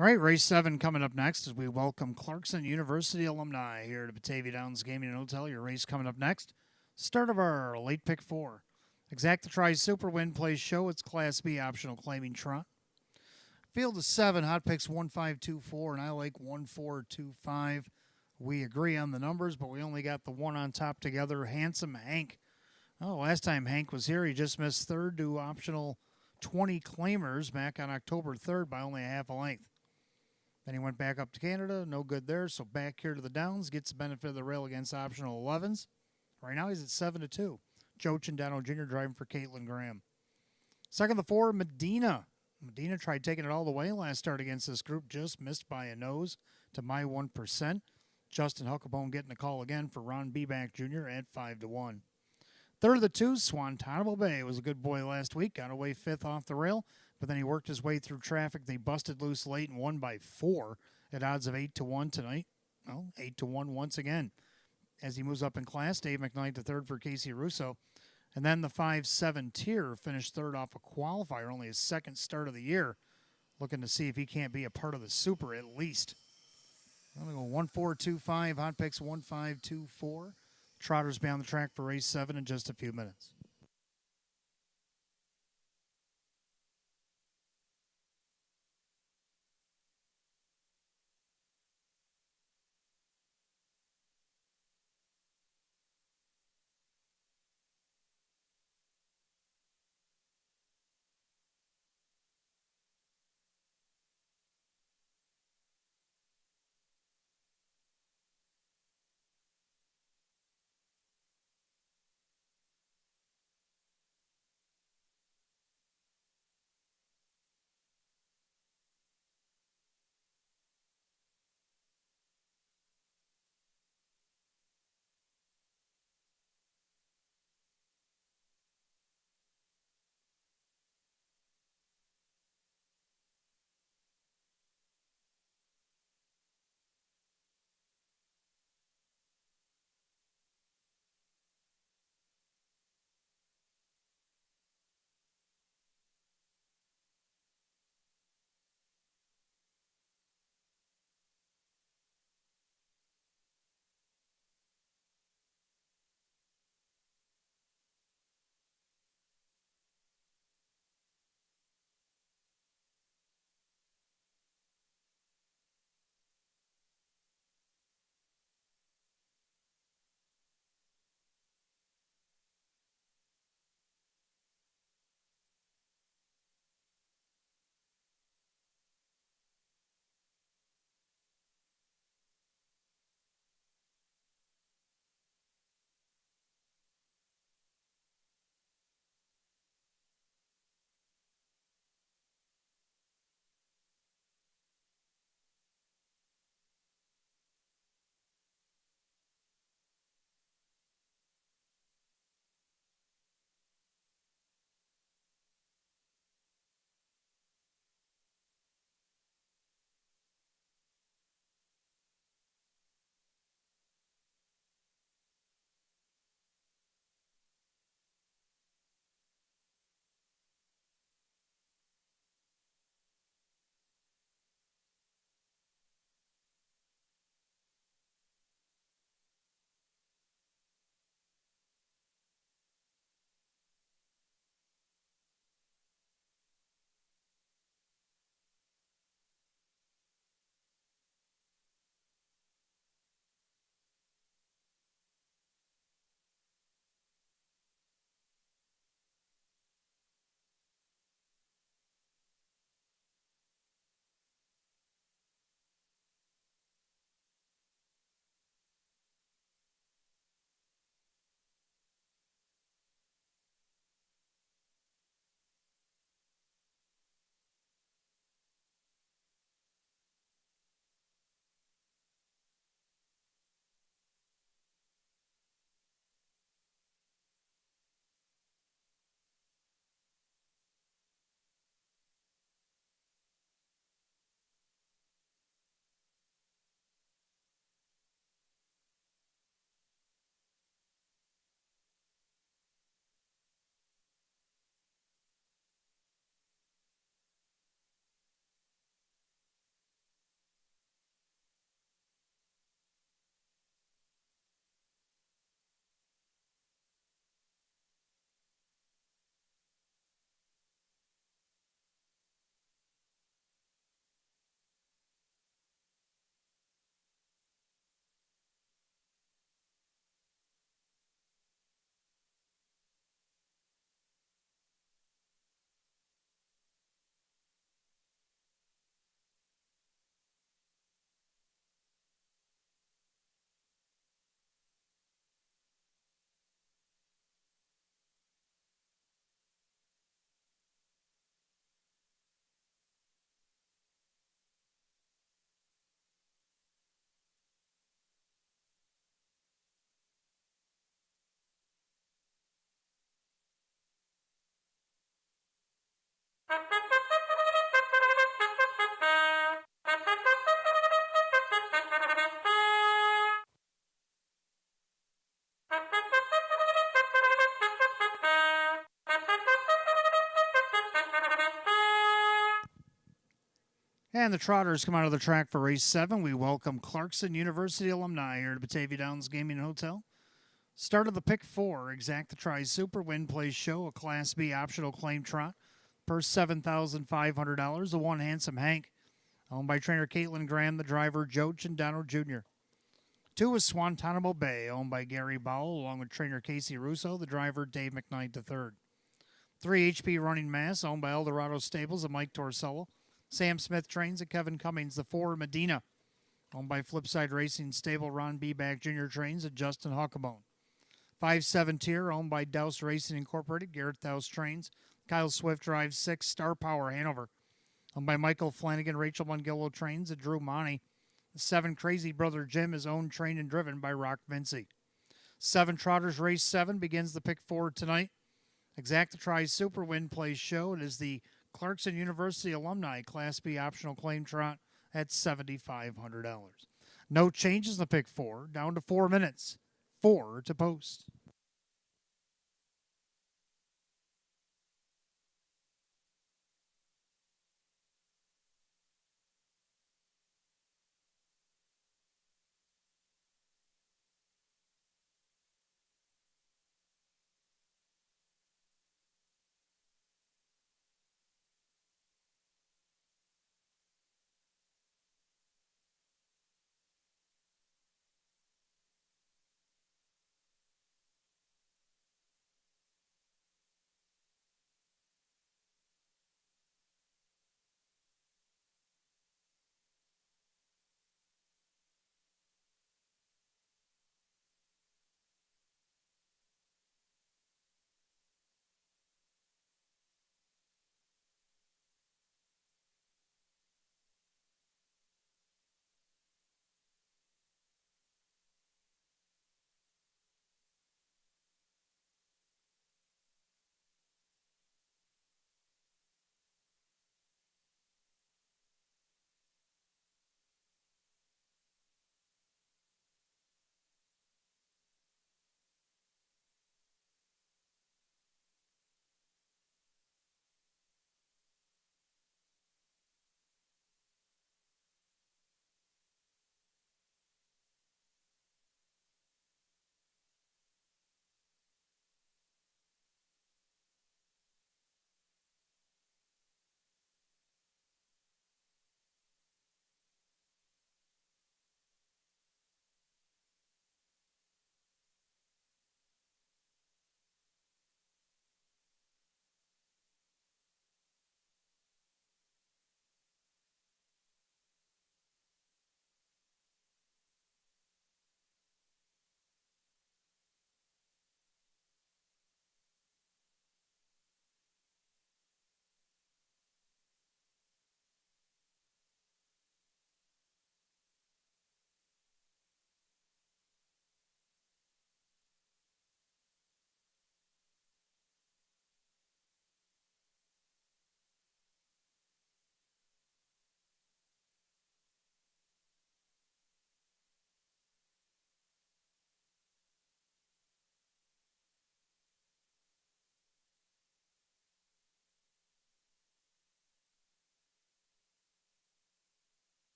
All right, race 7 coming up next as we welcome Clarkson University alumni here to Batavia Downs Gaming and Hotel. Your race coming up next. Start of our late pick 4. Exacta Super Win plays show. It's Class B optional claiming trot. Field of 7, hot picks 1524, and I like 1425. We agree on the numbers, but we only got the one on top together. Handsome Hank. Oh, last time Hank was here, he just missed third to optional 20 claimers back on October 3rd by only a half a length. Then he went back up to Canada, no good there, so back here to the Downs, gets the benefit of the rail against optional 11s. Right now he's at 7-2. Joe Chandano Jr. driving for Caitlin Graham. Second, the 4, Medina. Medina tried taking it all the way last start against this group, just missed by a nose to my 1%. Justin Huckabone getting a call again for Ron Beback Jr. at 5-1. Third of the 2, Swantonable Bay was a good boy last week, got away 5th off the rail, but then he worked his way through traffic. They busted loose late and won by 4 at odds of 8-1 tonight. Well, 8-1 once again. As he moves up in class, Dave McKnight the third for Casey Russo. And then the 5-7 tier finished third off a qualifier, only his second start of the year. Looking to see if he can't be a part of the Super at least. I'm going to go 1425, hot picks 1524. Trotters be on the track for race 7 in just a few minutes. And the Trotters come out of the track for race 7. We welcome Clarkson University alumni here to Batavia Downs Gaming Hotel. Start of the pick 4, Exact the Tri Super Win Place Show, a Class B optional claim trot. Purse $7,500. The one Handsome Hank, owned by trainer Caitlin Graham, the driver Joe Chandano Jr. 2 is Swantanamo Bay, owned by Gary Bowell, along with trainer Casey Russo, the driver Dave McKnight III. 3 HP Running Mass, owned by Eldorado Stables and Mike Torsello. Sam Smith trains at Kevin Cummings. The 4 Medina, owned by Flipside Racing Stable. Ron Beback Jr. trains at Justin Huckabone. 5-7 Tier, owned by Douse Racing Incorporated. Garrett Douse trains. Kyle Swift drives. 6 Star Power Hanover, owned by Michael Flanagan. Rachel Mungillo trains at Drew Monty. 7 Crazy Brother Jim is owned, trained, and driven by Rock Vinci. 7 Trotters race 7 begins the pick 4 tonight. Exact the Tri Super Win Place Show. It is the Clarkson University alumni Class B optional claim trot at $7,500. No changes in the pick 4. Down to 4 minutes. 4 to post.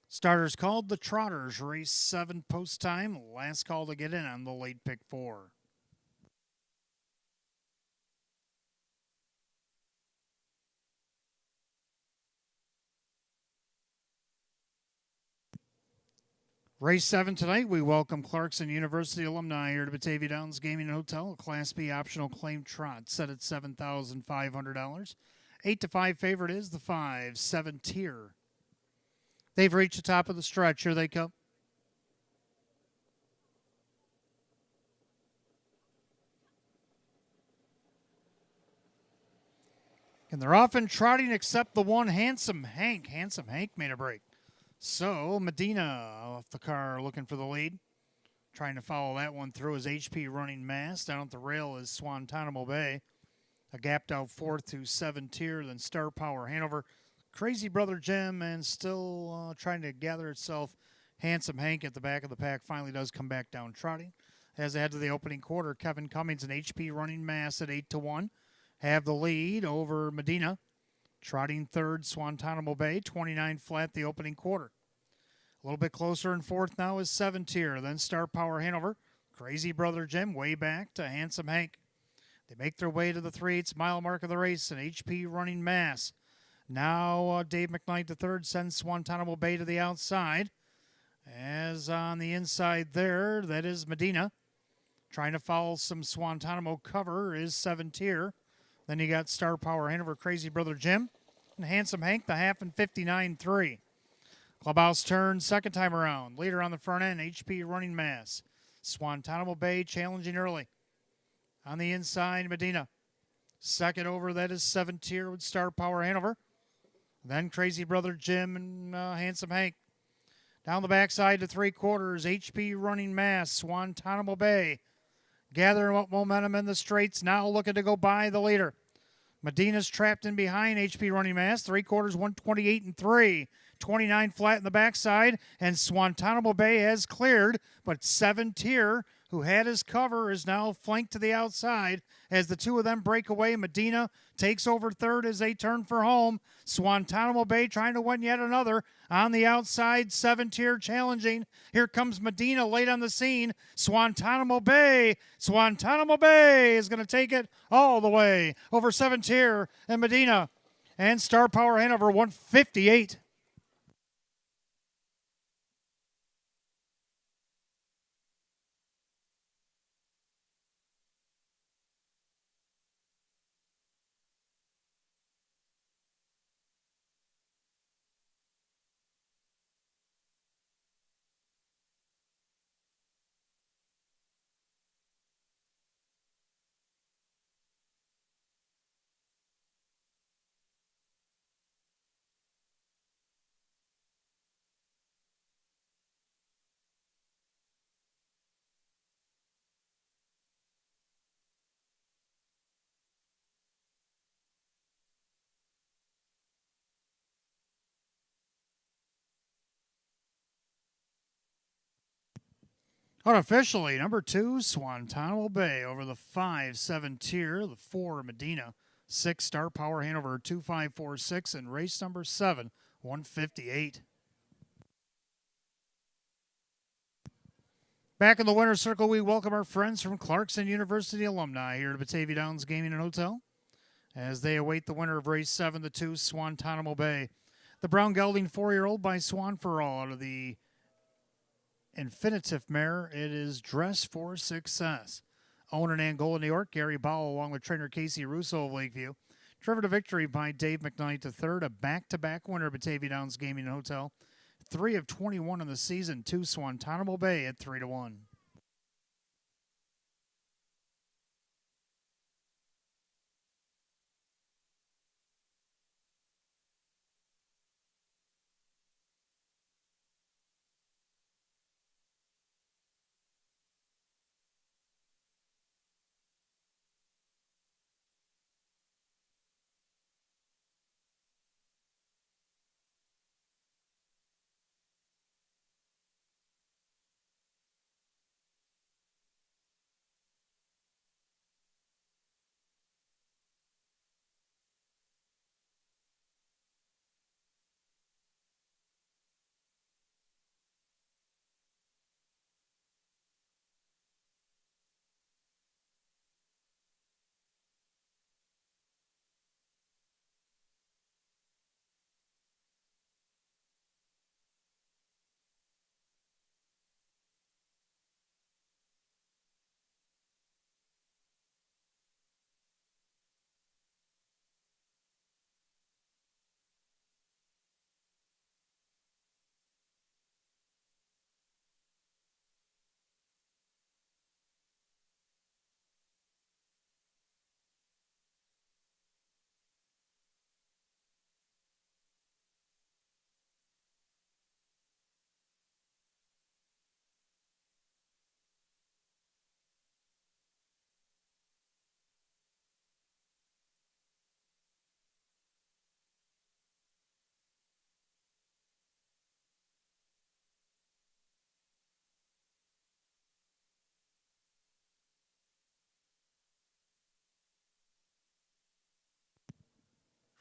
Starters called. The Trotters race 7 post time. Last call to get in on the late pick 4. Race 7 tonight, we welcome Clarkson University alumni here to Batavia Downs Gaming and Hotel. A Class B optional claim trot set at $7,500. 8 to 5 favorite is the 5-7 tier. They've reached the top of the stretch. Here they come. And they're off and trotting except the one Handsome Hank. Handsome Hank made a break. So Medina off the car looking for the lead. Trying to follow that one through his HP running mass. Down at the rail is Swantanamo Bay. A gapped out 4th to 7 tier. Then Star Power Hanover. Crazy Brother Jim and still trying to gather itself. Handsome Hank at the back of the pack finally does come back down trotting. As ahead to the opening quarter, Kevin Cummings and HP running mass at 8 to 1. Have the lead over Medina. Trotting third, Swantanamo Bay, 29 flat the opening quarter. A little bit closer in 4th now is 7 tier. Then Star Power Hanover. Crazy Brother Jim way back to Handsome Hank. They make their way to the 3/8 mile mark of the race and HP running mass. Now Dave McKnight III sends Swantanamo Bay to the outside. As on the inside there, that is Medina. Trying to follow some Swantanamo cover is 7 tier. Then you got Star Power Hanover, Crazy Brother Jim, and Handsome Hank, the half and 59.3. Clubhouse turn second time around. Leader on the front end, HP running mass. Swantanamo Bay challenging early. On the inside, Medina. Second over, that is 7 tier with Star Power Hanover. Then Crazy Brother Jim and Handsome Hank. Down the backside to 3/4, HP running mass, Swantanamo Bay. Gathering up momentum in the straights, now looking to go by the leader. Medina's trapped in behind HP running mass, 3/4, 128.3. 29 flat in the backside, and Swantanamo Bay has cleared, but 7 tier, who had his cover, is now flanked to the outside. As the two of them break away, Medina takes over third as they turn for home. Swantanamo Bay trying to win yet another. On the outside, 7 tier challenging. Here comes Medina late on the scene. Swantanamo Bay is going to take it all the way over 7 tier and Medina. And Star Power Hanover 158. Unofficially, number 2, Swantanamo Bay over the 5-7 tier, the 4 Medina, 6 Star Power Hanover 2546, and race number 7, 158. Back in the winner's circle, we welcome our friends from Clarkson University alumni here to Batavia Downs Gaming and Hotel as they await the winner of race 7, the 2 Swantanamo Bay. The brown gelding 4-year-old by Swan for All out of the Infinitive mare. It is dressed for success. Owned in Angola, New York, Gary Bowell along with trainer Casey Russo of Lakeview. Driven to victory by Dave McKnight III, a back-to-back winner of Batavia Downs Gaming and Hotel. 3 of 21 in the season, 2 Swantanamo Bay at 3 to 1.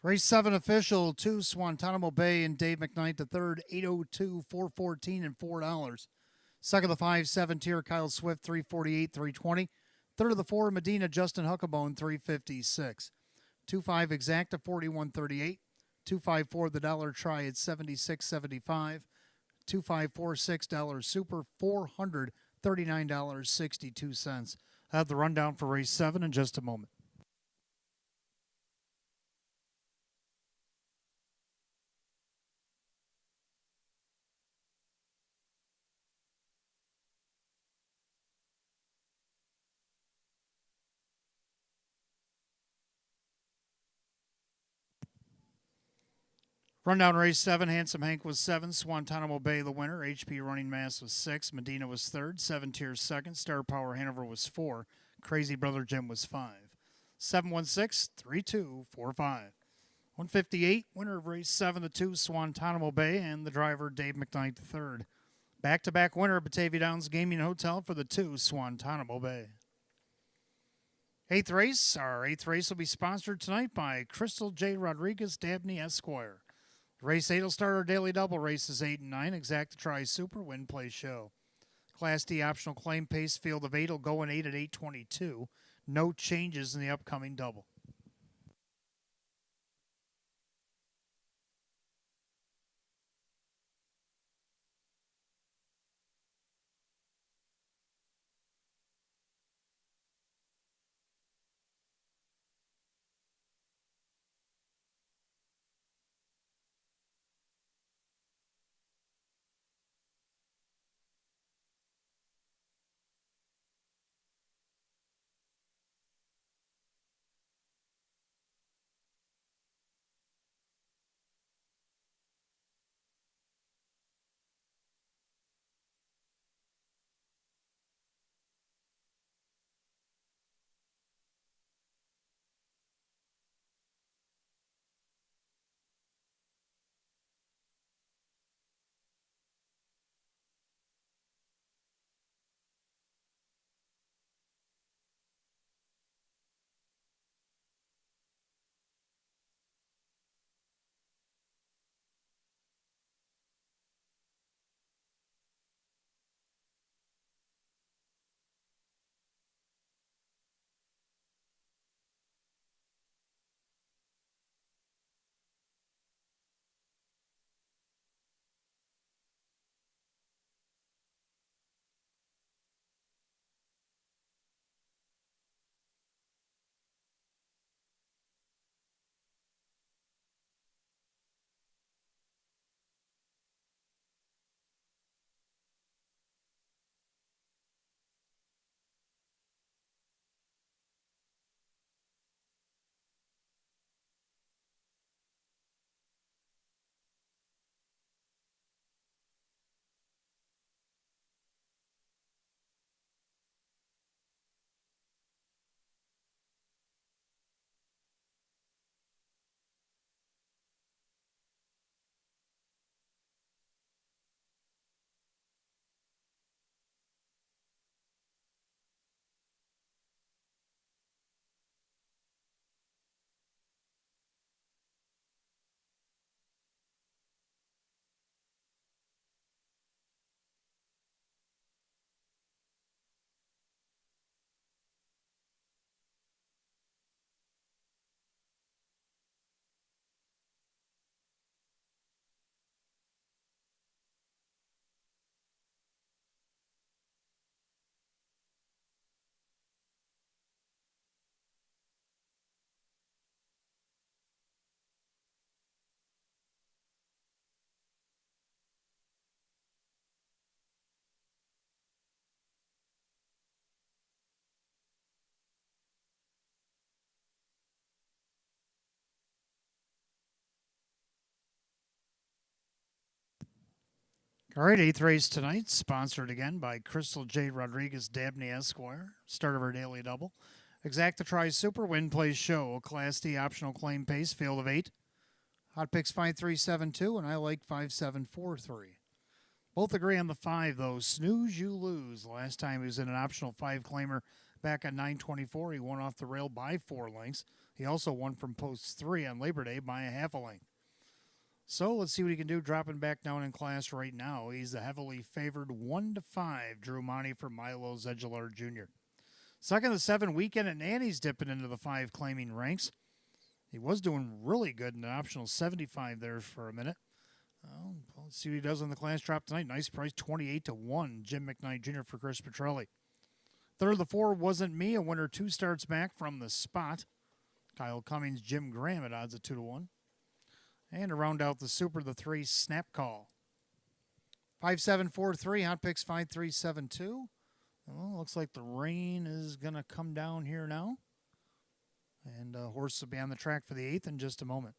Race 7 official, 2, Swantanamo Bay and Dave McKnight the third, 802, 414 and $4. Second of the 5, 7-tier, Kyle Swift, 348, 320. Third of the 4, Medina, Justin Huckabone, 356. 2-5 exacta, 41.38. 2-5-4 the dollar try at 76.75. 2-5-4 $6 super, $439.62. I have the rundown for race 7 in just a moment. Rundown race 7, Handsome Hank was 7, Swantanamo Bay the winner, HP Running Mass was 6, Medina was 3rd, 7-tier 2nd, Star Power Hanover was 4, Crazy Brother Jim was 5. 716-3245. 158, winner of race 7, the 2, Swantanamo Bay, and the driver Dave McKnight the third. Back-to-back winner of Batavia Downs Gaming Hotel for the 2, Swantanamo Bay. Our eighth race will be sponsored tonight by Crystal J. Rodriguez Dabney Esquire. Race 8 will start our daily double races 8 and 9. Exacta Try Super Win Play Show. Class D optional claim pace field of 8 will go in 8 at 822. No changes in the upcoming double. All right, eighth race tonight, sponsored again by Crystal J. Rodriguez Dabney Esquire. Start of our daily double. Exacta Try Super Win Play Show. Class D optional claim pace, field of 8. Hot picks 5372, and I like 5743. Both agree on the 5, though. Snooze, you lose. Last time he was in an optional 5 claimer back on 924. He won off the rail by 4 lengths. He also won from post 3 on Labor Day by a half a length. So let's see what he can do dropping back down in class right now. He's the heavily favored 1-5 Drew Monty for Milo Zedular Jr. Second to 7 weekend at Nanny's dipping into the 5 claiming ranks. He was doing really good in the optional 75 there for a minute. Let's see what he does on the class drop tonight. Nice price, 28-1. Jim McKnight Jr. for Chris Petrelli. Third of the 4 wasn't me. A winner 2 starts back from the spot. Kyle Cummings, Jim Graham at odds of 2-1. And to round out the super, the 3 snap call. 5743, hot picks 5372. Well, looks like the rain is going to come down here now. And horse will be on the track for the 8th in just a moment.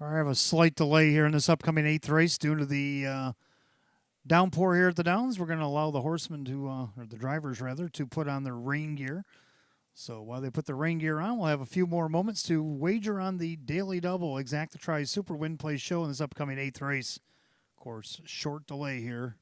All right, I have a slight delay here in this upcoming 8th race due to the downpour here at the Downs. We're going to allow the horsemen to, or the drivers rather, to put on their rain gear. So while they put the rain gear on, we'll have a few more moments to wager on the Daily Double Exacta Tri Super Win Play Show in this upcoming 8th race. Of course, short delay here.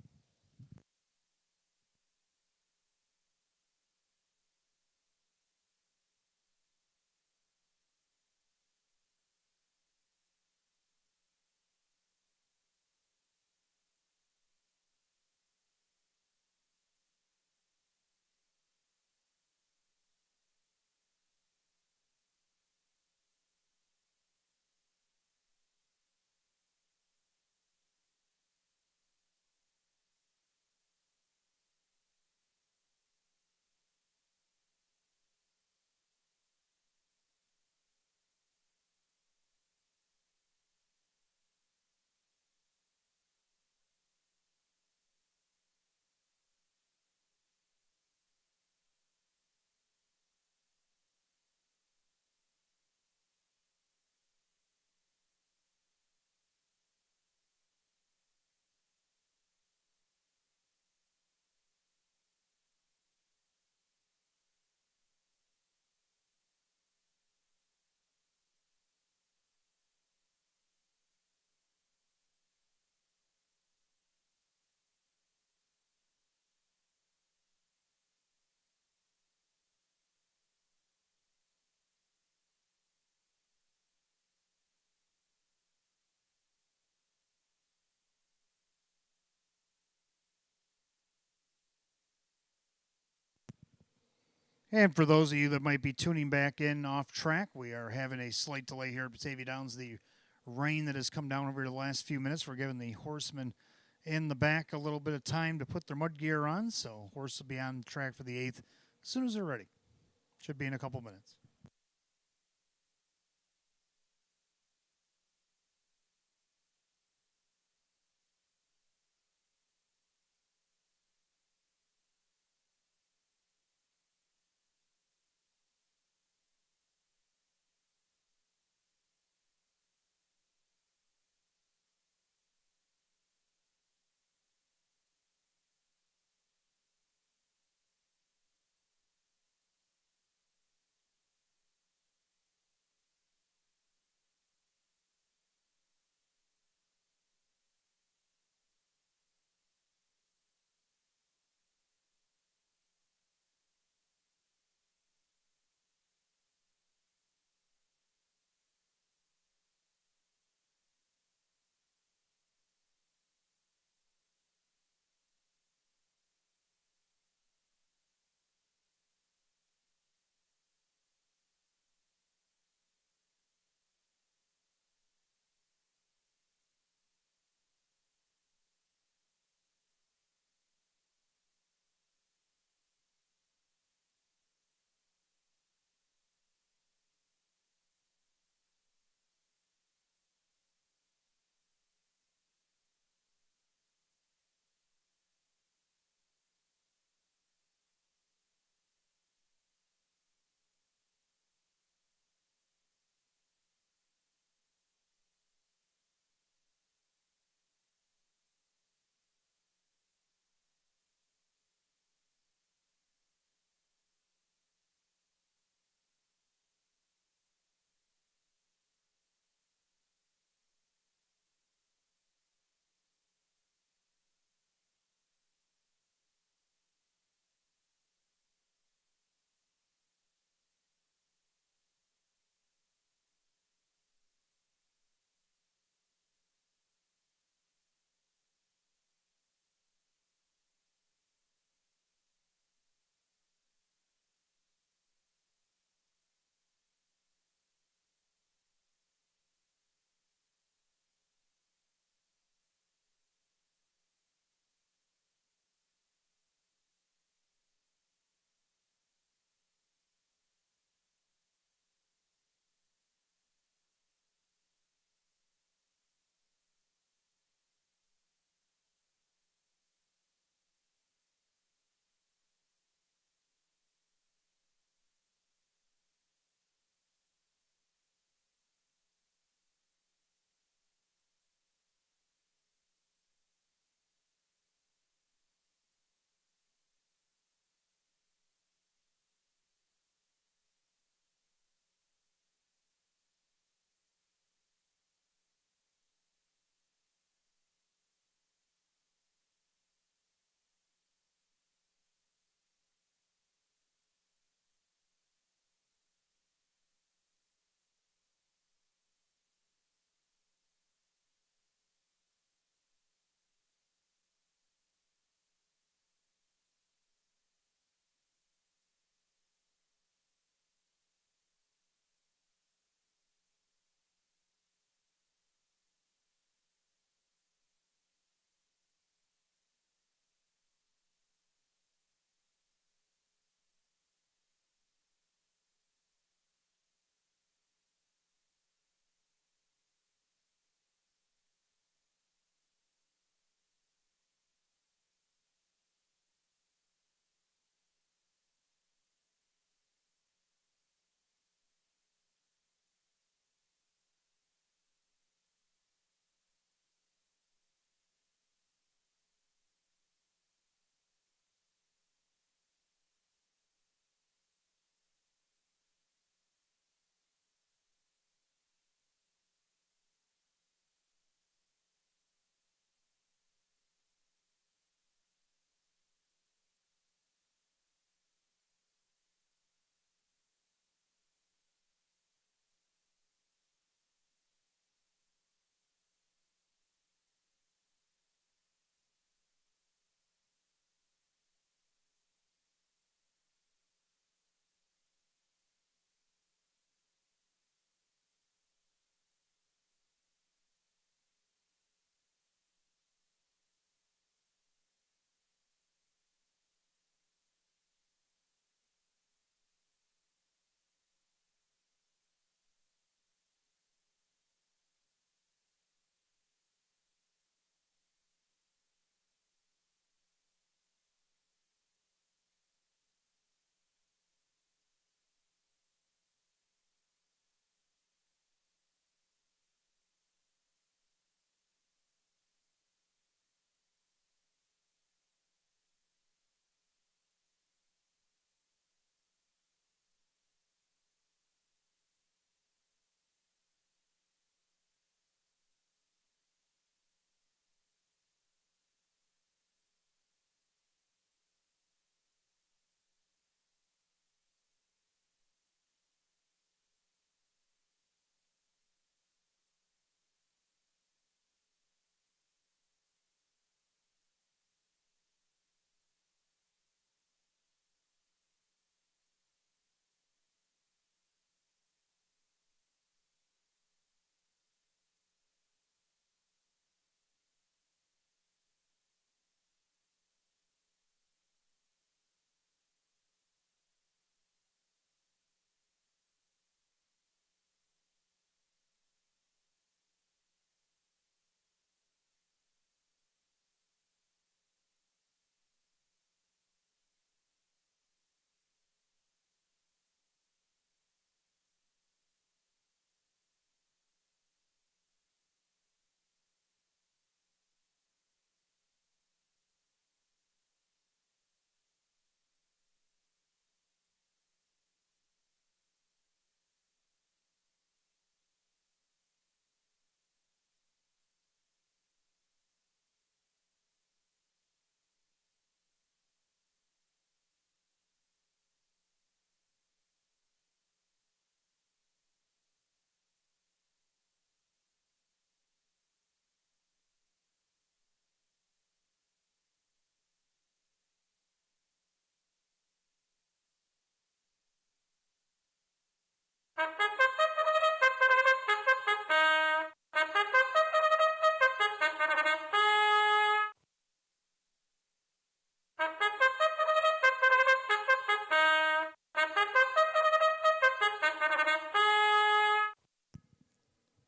And for those of you that might be tuning back in off track, we are having a slight delay here at Batavia Downs. The rain that has come down over the last few minutes, we're giving the horsemen in the back a little bit of time to put their mud gear on. So horse will be on track for the 8th as soon as they're ready. Should be in a couple minutes.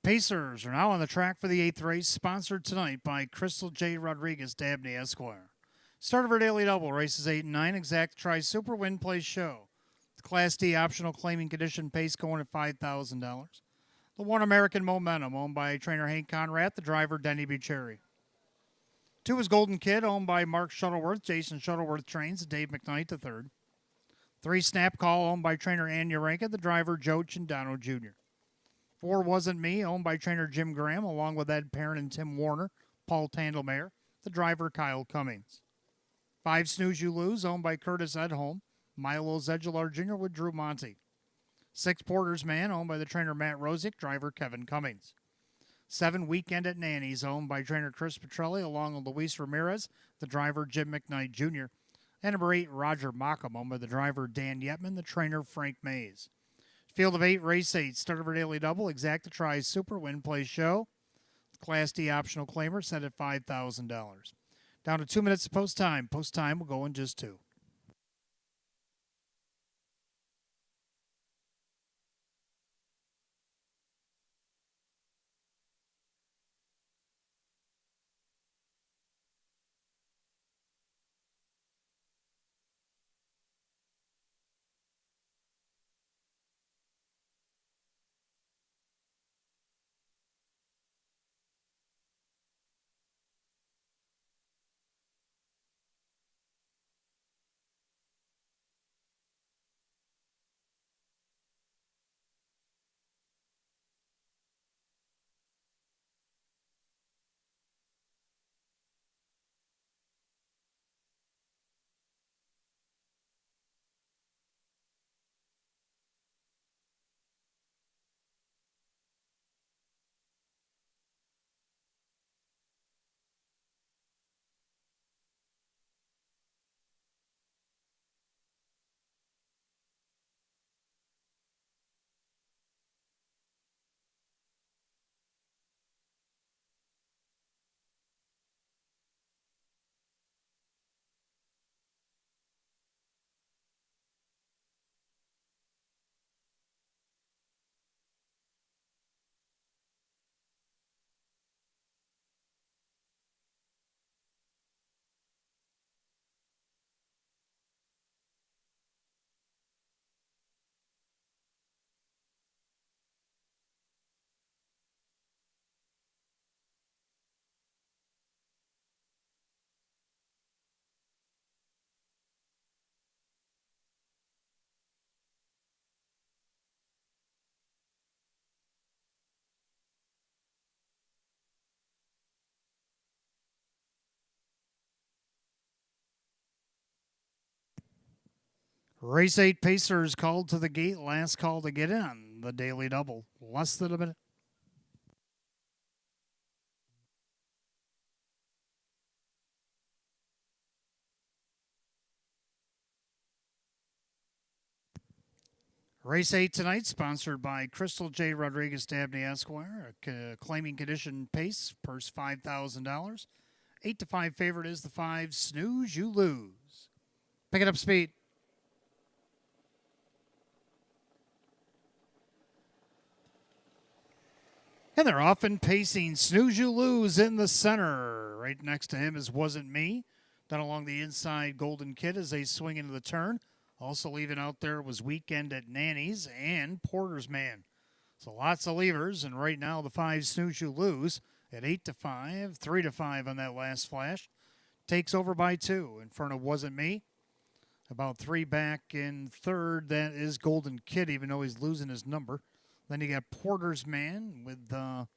Pacers are now on the track for the 8th race, sponsored tonight by Crystal J. Rodriguez Dabney Esquire. Start of our daily double, races 8 and 9, exact try super win place show. The Class D optional claiming condition pace going at $5,000. The One American Momentum, owned by trainer Hank Conrad, the driver Denny Bucherri. 2 is Golden Kid, owned by Mark Shuttleworth, Jason Shuttleworth trains, Dave McKnight the third. 3 Snap Call, owned by trainer Ann Uranka, the driver Joe Chindano Jr. 4 Wasn't Me, owned by trainer Jim Graham, along with Ed Perrin and Tim Warner, Paul Tandlemeyer, the driver Kyle Cummings. 5 Snooze You Lose, owned by Curtis Edholm, Milo Zedular Jr. with Drew Monty. 6 Porter's Man, owned by the trainer Matt Rosick, driver Kevin Cummings. 7 Weekend at Nanny's, owned by trainer Chris Petrelli, along with Luis Ramirez, the driver Jim McKnight Jr. And number 8, Roger Mockham, owned by the driver Dan Yetman, the trainer Frank Mays. Field of 8, race 8, start of our daily double, exacta try super win play show. Class D optional claimer set at $5,000. Down to 2 minutes of post time. Post time will go in just 2. Race 8 Pacers called to the gate. Last call to get in on the daily double. Less than a minute. Race 8 tonight, sponsored by Crystal J. Rodriguez Dabney Esquire. Claiming condition pace, purse $5,000. 8 to 5 favorite is the 5 Snooze You Lose. Pick it up speed. And they're off and pacing. Snooze You Lose in the center. Right next to him is Wasn't Me. Down along the inside, Golden Kid as they swing into the turn. Also leaving out there was Weekend at Nanny's and Porter's Man. So lots of levers, and right now the 5 Snooze You Lose at 8 to 5, 3 to 5 on that last flash. Takes over by 2 in front of Wasn't Me. About 3 back in third, that is Golden Kid, even though he's losing his number. Then you got Porter's Man with the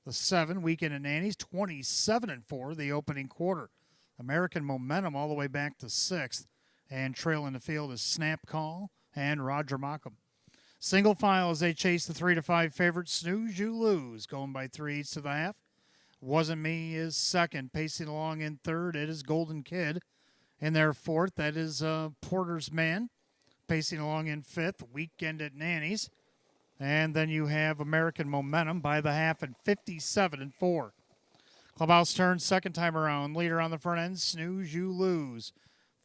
7, Weekend at Nanny's, 27-4, the opening quarter. American Momentum all the way back to 6th. And trailing the field is Snap Call and Roger Mockham. Single file as they chase the 3 to 5 favorite Snooze You Lose, going by 3/8 to the half. Wasn't Me is second, pacing along in third. It is Golden Kid. In their fourth, that is Porter's Man, pacing along in fifth. Weekend at Nanny's. And then you have American Momentum by the half at 57-4. Clubhouse turns second time around. Leader on the front end, Snooze You Lose.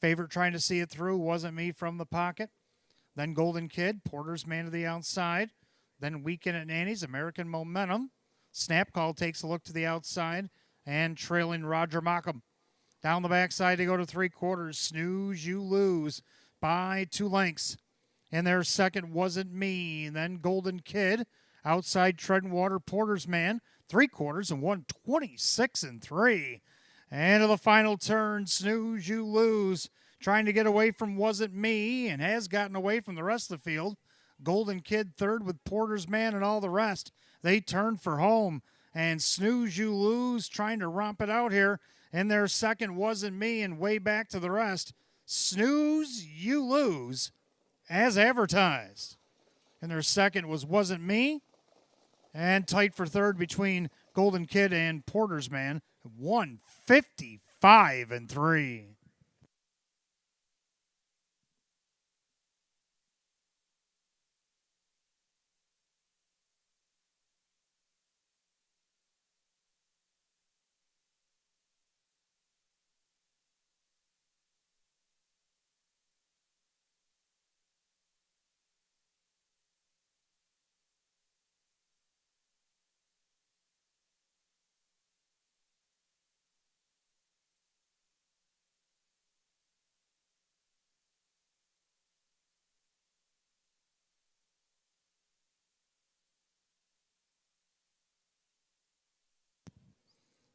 Favorite trying to see it through, Wasn't Me from the pocket. Then Golden Kid, Porter's Man to the outside. Then Weekend at Nanny's, American Momentum. Snap Call takes a look to the outside. And trailing Roger Mockham. Down the backside to go to three quarters. Snooze You Lose by 2 lengths. And their second, Wasn't Me. And then Golden Kid, outside treading water, Porter's Man, 3 quarters and 126-3. And to the final turn, Snooze You Lose, trying to get away from Wasn't Me and has gotten away from the rest of the field. Golden Kid third with Porter's Man and all the rest. They turn for home. And Snooze You Lose trying to romp it out here. And their second, Wasn't Me, and way back to the rest. Snooze You Lose as advertised. And their second Wasn't Me. And tight for third between Golden Kid and Porter's Man. 155-3.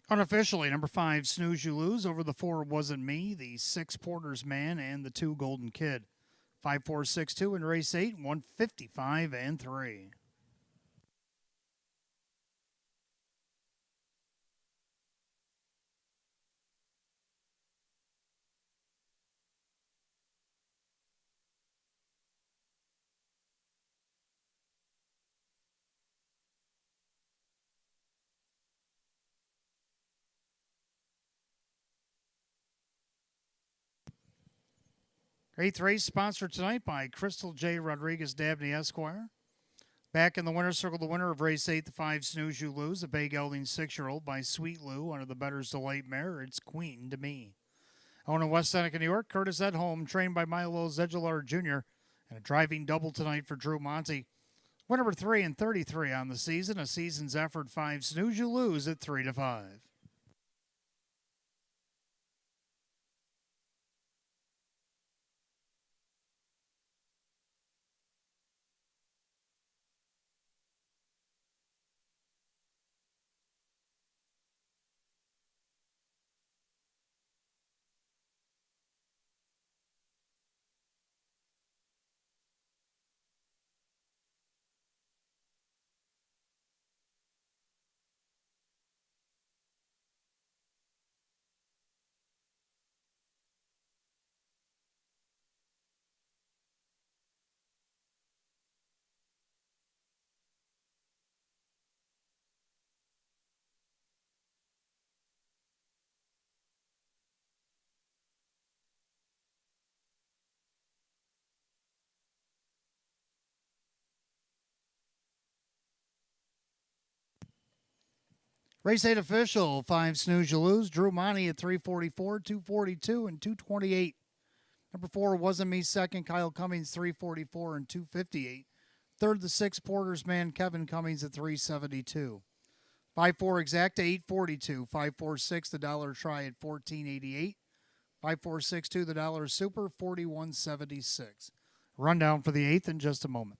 Unofficially, number 5, Snooze You Lose, over the 4, Wasn't Me, the 6, Porter's Man, and the 2, Golden Kid. 5-4-6-2 in race 8, 155-3. Eighth race sponsored tonight by Crystal J. Rodriguez Dabney Esquire. Back in the winner's circle, the winner of race 8, the 5, Snooze You Lose, a bay gelding 6-year-old by Sweet Lou under the Better's Delight mare. It's Queen to Me. Owned in West Seneca, New York, Curtis Edholm, trained by Milo Zedular Jr., and a driving double tonight for Drew Monty. Win number 3 and 33 on the season. A season's effort, 5, Snooze You Lose at 3-5. Race 8 official, 5, Snooze You Lose. Drew Monty at 344, 242, and 228. Number 4, Wasn't Me second. Kyle Cummings, 344 and 258. Third, the 6, Porter's Man, Kevin Cummings at 372. 5-4 exacta, 842. 5-4-6, the dollar try at 1488. 5-4-6-2, the dollar super, 4176. Rundown for the 8th in just a moment.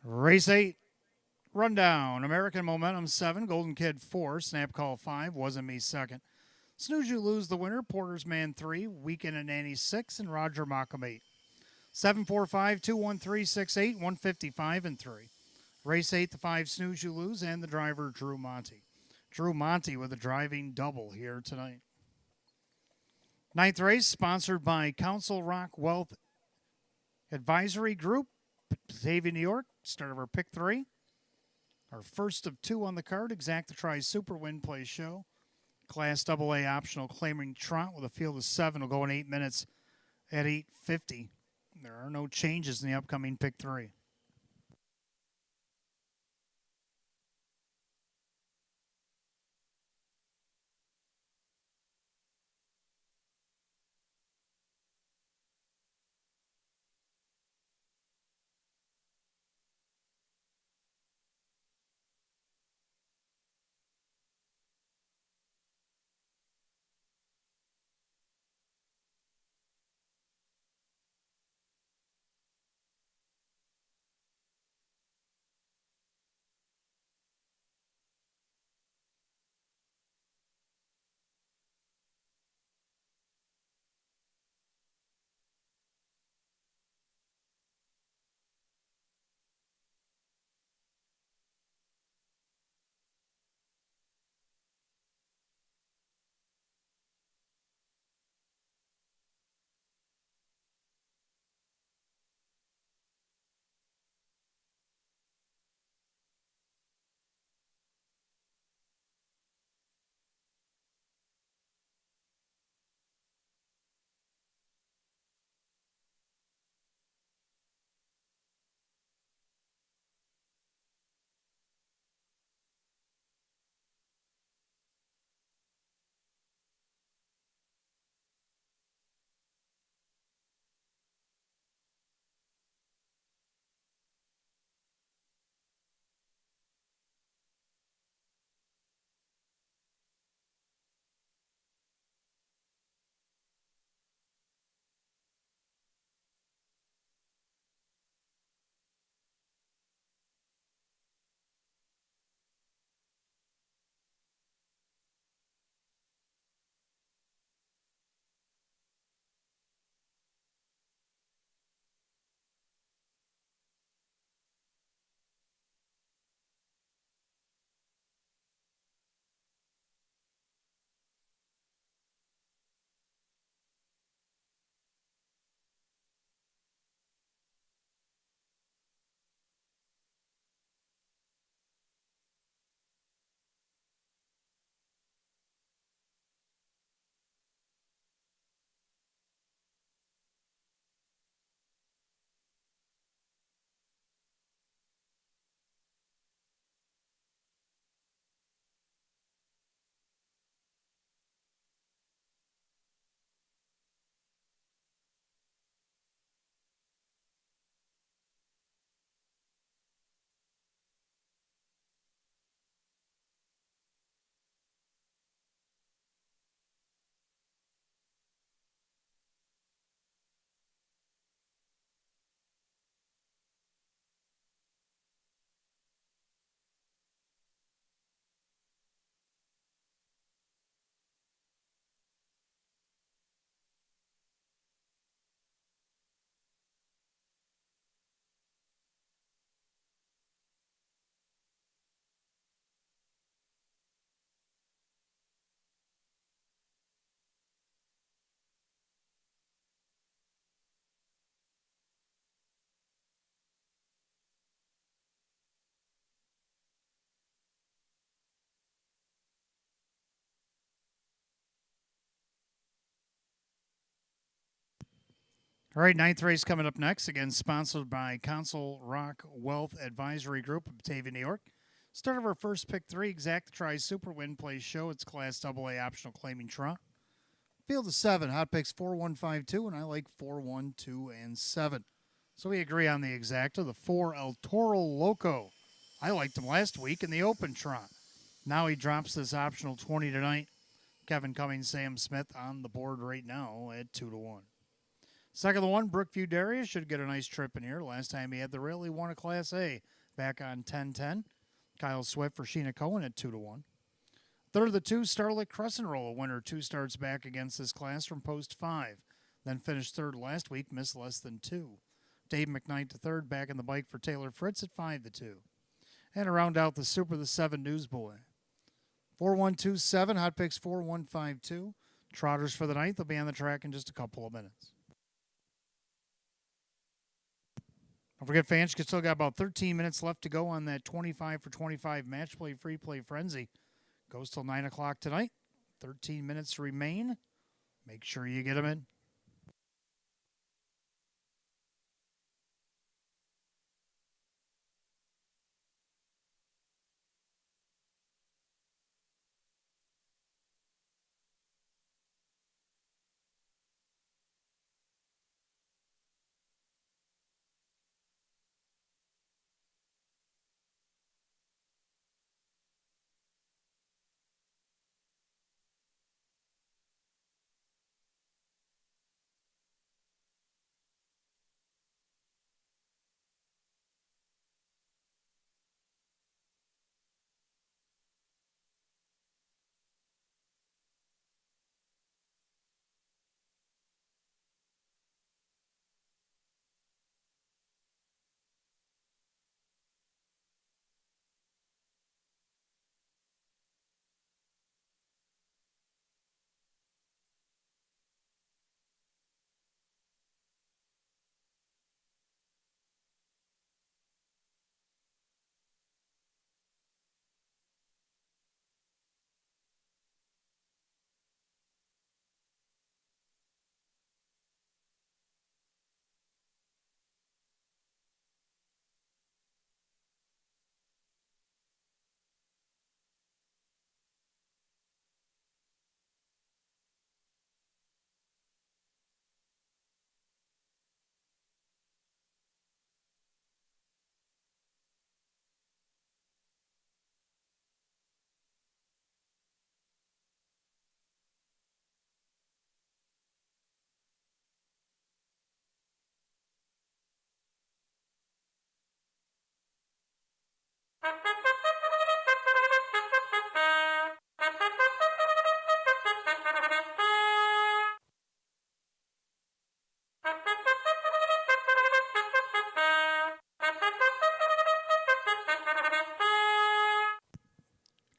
Race 8, rundown. American Momentum 7, Golden Kid 4, Snap Call 5, Wasn't Me second. Snooze You Lose the winner, Porter's Man 3, Weekend at Nanny 6, and Roger Mockham 8. 745-213-68, 155-3. Race 8, the 5, Snooze You Lose, and the driver, Drew Monty. Drew Monty with a driving double here tonight. Ninth race sponsored by Council Rock Wealth Advisory Group, Batavia, New York. Start of our pick 3. Our first of 2 on the card, Exacta Tries Super Win Play Show. Class AA optional claiming trot with a field of 7 will go in 8 minutes at 8:50. There are no changes in the upcoming pick 3. All right, ninth race coming up next. Again, sponsored by Council Rock Wealth Advisory Group of Batavia, New York. Start of our first pick 3, Exacta Tries Super Win Play Show. It's Class AA optional claiming trot. Field of 7, hot picks 4, 1, 5, 2, and I like 4, 1, 2, and 7. So we agree on the Exacta. The 4, El Toro Loco. I liked him last week in the open trot. Now he drops this optional 20 tonight. Kevin Cummings, Sam Smith on the board right now at 2 to 1. Second of the 1, Brookview Darius should get a nice trip in here. Last time he had the rail, he won a Class A back on 10-10. Kyle Swift for Sheena Cohen at 2 to 1. Third of the 2, Starlight Crescent Roll, a winner 2 starts back against this class from post 5. Then finished third last week, missed less than 2. Dave McKnight to third, back in the bike for Taylor Fritz at 5 to 2. And to round out the Super, the 7 Newsboy. 4-1-2-7, hot picks 4-1-5-2. Trotters for the night, they'll be on the track in just a couple of minutes. Don't forget, fans, you still got about 13 minutes left to go on that 25 for 25 match play free play frenzy. Goes till 9 o'clock tonight. 13 minutes remain. Make sure you get them in.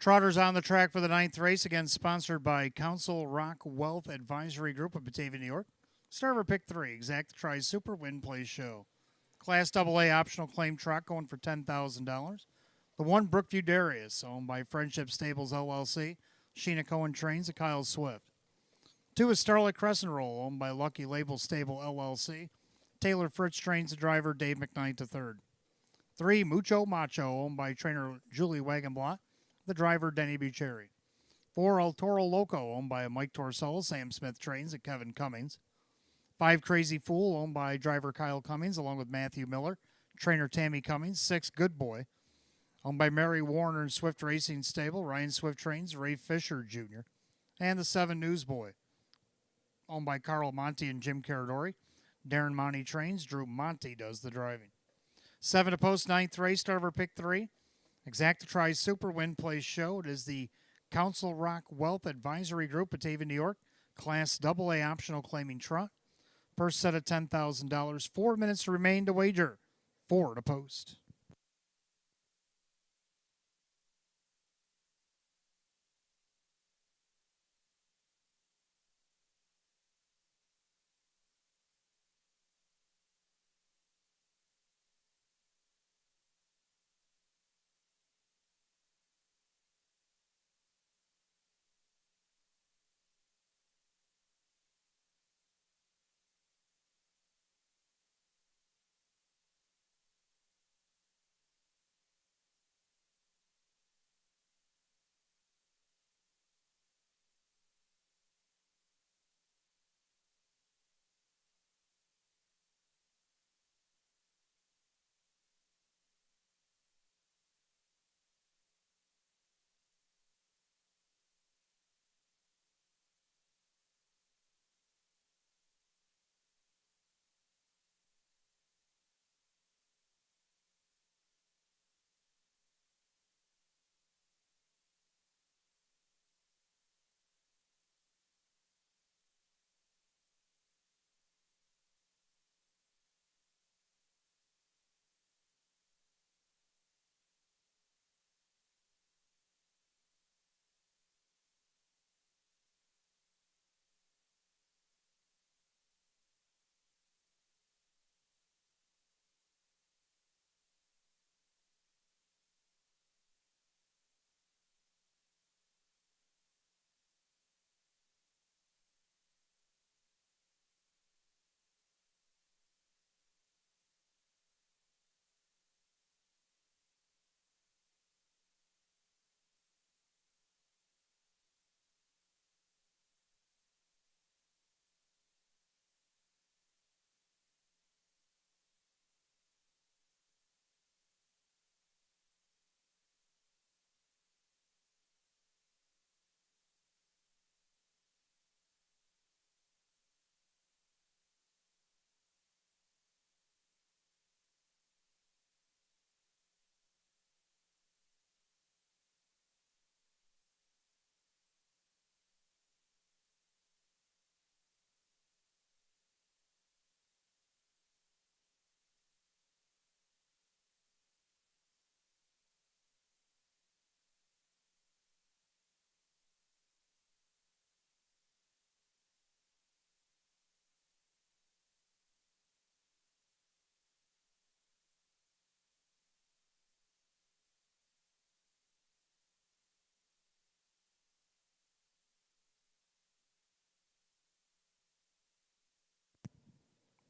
Trotters on the track for the 9th race, again sponsored by Council Rock Wealth Advisory Group of Batavia, New York. Starter pick 3, Exact Tri Super Win Play Show. Class AA optional claim truck going for $10,000. The 1 Brookview Darius, owned by Friendship Stables LLC. Sheena Cohen trains at Kyle Swift. 2 is Starlight Crescent Roll, owned by Lucky Label Stable LLC. Taylor Fritz trains the driver Dave McKnight III. 3 Mucho Macho, owned by trainer Julie Wagenblatt. The driver, Denny Bucherri. 4, El Toro Loco, owned by Mike Torsello. Sam Smith trains at Kevin Cummings. 5, Crazy Fool, owned by driver Kyle Cummings, along with Matthew Miller. Trainer Tammy Cummings. 6, Good Boy, owned by Mary Warner and Swift Racing Stable. Ryan Swift trains Ray Fisher Jr. And the 7, Newsboy, owned by Carl Monty and Jim Caradori. Darren Monty trains. Drew Monty does the driving. 7 to post 9th race, starter pick 3. Exact Tri Super Win Play Show. It is the Council Rock Wealth Advisory Group, Batavia, New York. Class AA optional claiming trot. First set of $10,000. 4 minutes remain to wager. 4 to post.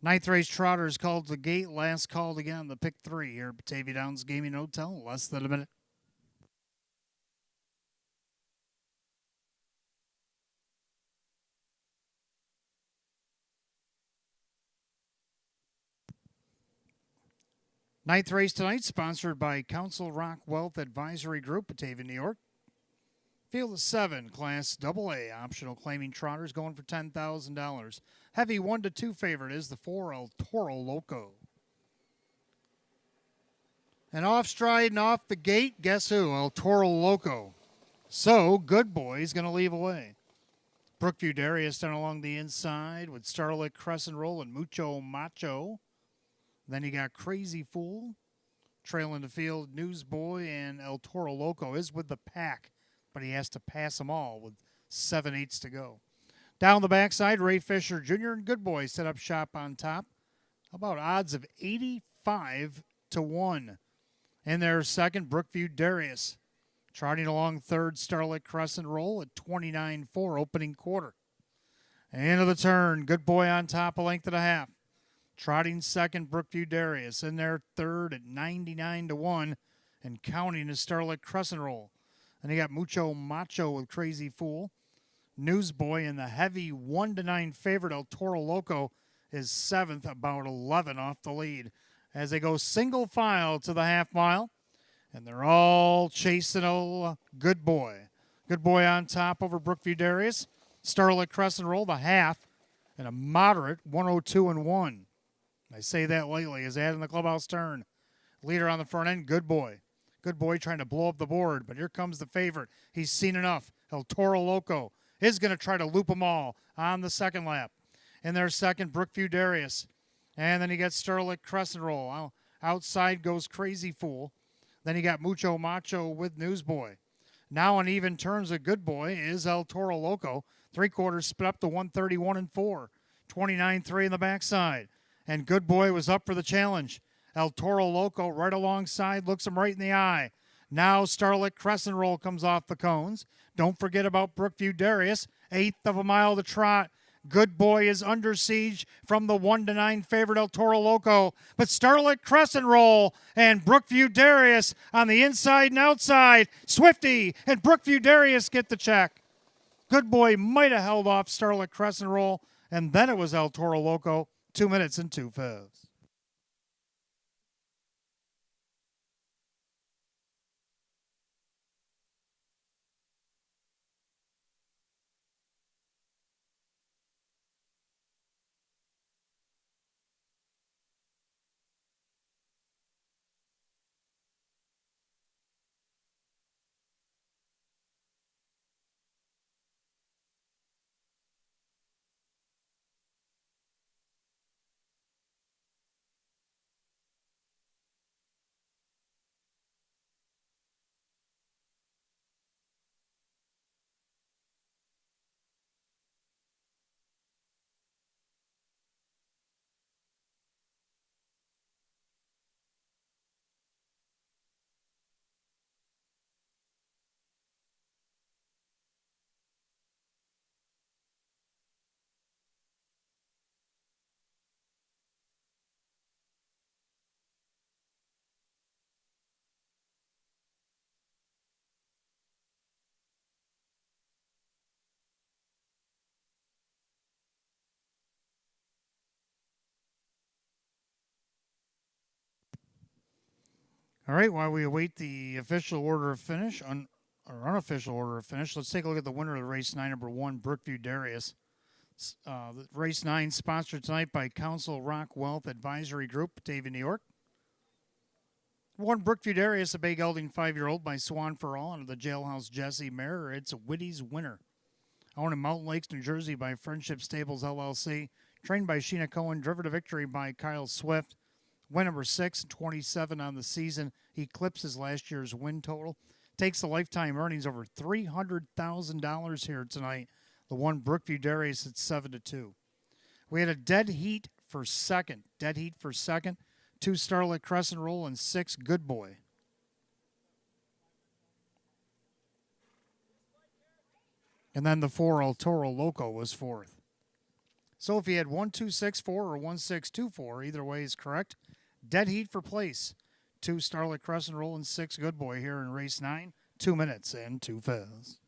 Ninth race trotter is called to the gate. Last called again, the pick 3 here at Batavia Downs Gaming Hotel. Less than a minute. Ninth race tonight, sponsored by Council Rock Wealth Advisory Group, Batavia, New York. Field of 7, Class AA, optional claiming trotters going for $10,000. Heavy 1-2 favorite is the 4 El Toro Loco. And off stride and off the gate, guess who? El Toro Loco. So, Good Boy is going to leave away. Brookview Darius down along the inside with Starlit Crescent Roll and Mucho Macho. Then you got Crazy Fool. Trailing the field, Newsboy and El Toro Loco is with the pack, but he has to pass them all with 7/8 to go. Down the backside, Ray Fisher Jr. and Good Boy set up shop on top. How about odds of 85-1? In their second, Brookview Darius. Trotting along third, Starlit Crescent Roll at 29-4 opening quarter. End of the turn, Good Boy on top, a length and a half. Trotting second, Brookview Darius. In their third at 99-1 and counting is Starlit Crescent Roll. And you got Mucho Macho with Crazy Fool. Newsboy and the heavy 1-9 favorite El Toro Loco is seventh, about 11 off the lead. As they go single file to the half mile, and they're all chasing old Good Boy. Good Boy on top over Brookview Darius. Starlit Crescent Roll, the half, and a moderate 102-1. I say that lightly as adding the clubhouse turn. Leader on the front end, Good Boy. Good Boy trying to blow up the board, but here comes the favorite. He's seen enough. El Toro Loco is going to try to loop them all on the second lap. In their second, Brookview Darius. And then he gets Starlit Crescent Roll. Outside goes Crazy Fool. Then you got Mucho Macho with Newsboy. Now on even terms of Good Boy is El Toro Loco. 3/4 split up to 131-4. 29-3 in the backside. And Good Boy was up for the challenge. El Toro Loco right alongside, looks him right in the eye. Now Starlit Crescent Roll comes off the cones. Don't forget about Brookview Darius. 1/8 of a mile to trot. Good Boy is under siege from the 1-9 favorite El Toro Loco. But Starlit Crescent Roll and Brookview Darius on the inside and outside. Swifty and Brookview Darius get the check. Good Boy might have held off Starlit Crescent Roll, and then it was El Toro Loco. 2 minutes and 2 fifths. All right, while we await the official order of finish, or unofficial order of finish, let's take a look at the winner of race 9, number 1, Brookview Darius. Race 9 sponsored tonight by Council Rock Wealth Advisory Group, Batavia, New York. Won Brookview Darius, a bay gelding 5-year-old by Swan for All under the Jailhouse Jesse mare. It's a Whitty's winner. Owned in Mountain Lakes, New Jersey by Friendship Stables LLC. Trained by Sheena Cohen. Driven to victory by Kyle Swift. Win number 6, 27 on the season. He eclipses last year's win total. Takes the lifetime earnings over $300,000 here tonight. The one Brookview Darius at 7-2. We had a dead heat for second. 2 Starlit Crescent Roll and 6 Good Boy. And then the 4 El Toro Loco was fourth. So if you had 1264 or 1624, either way is correct. Dead heat for place. 2 Starlet Crescent Roll and 6 Good Boy here in race 9. 2 minutes and 2 fizz.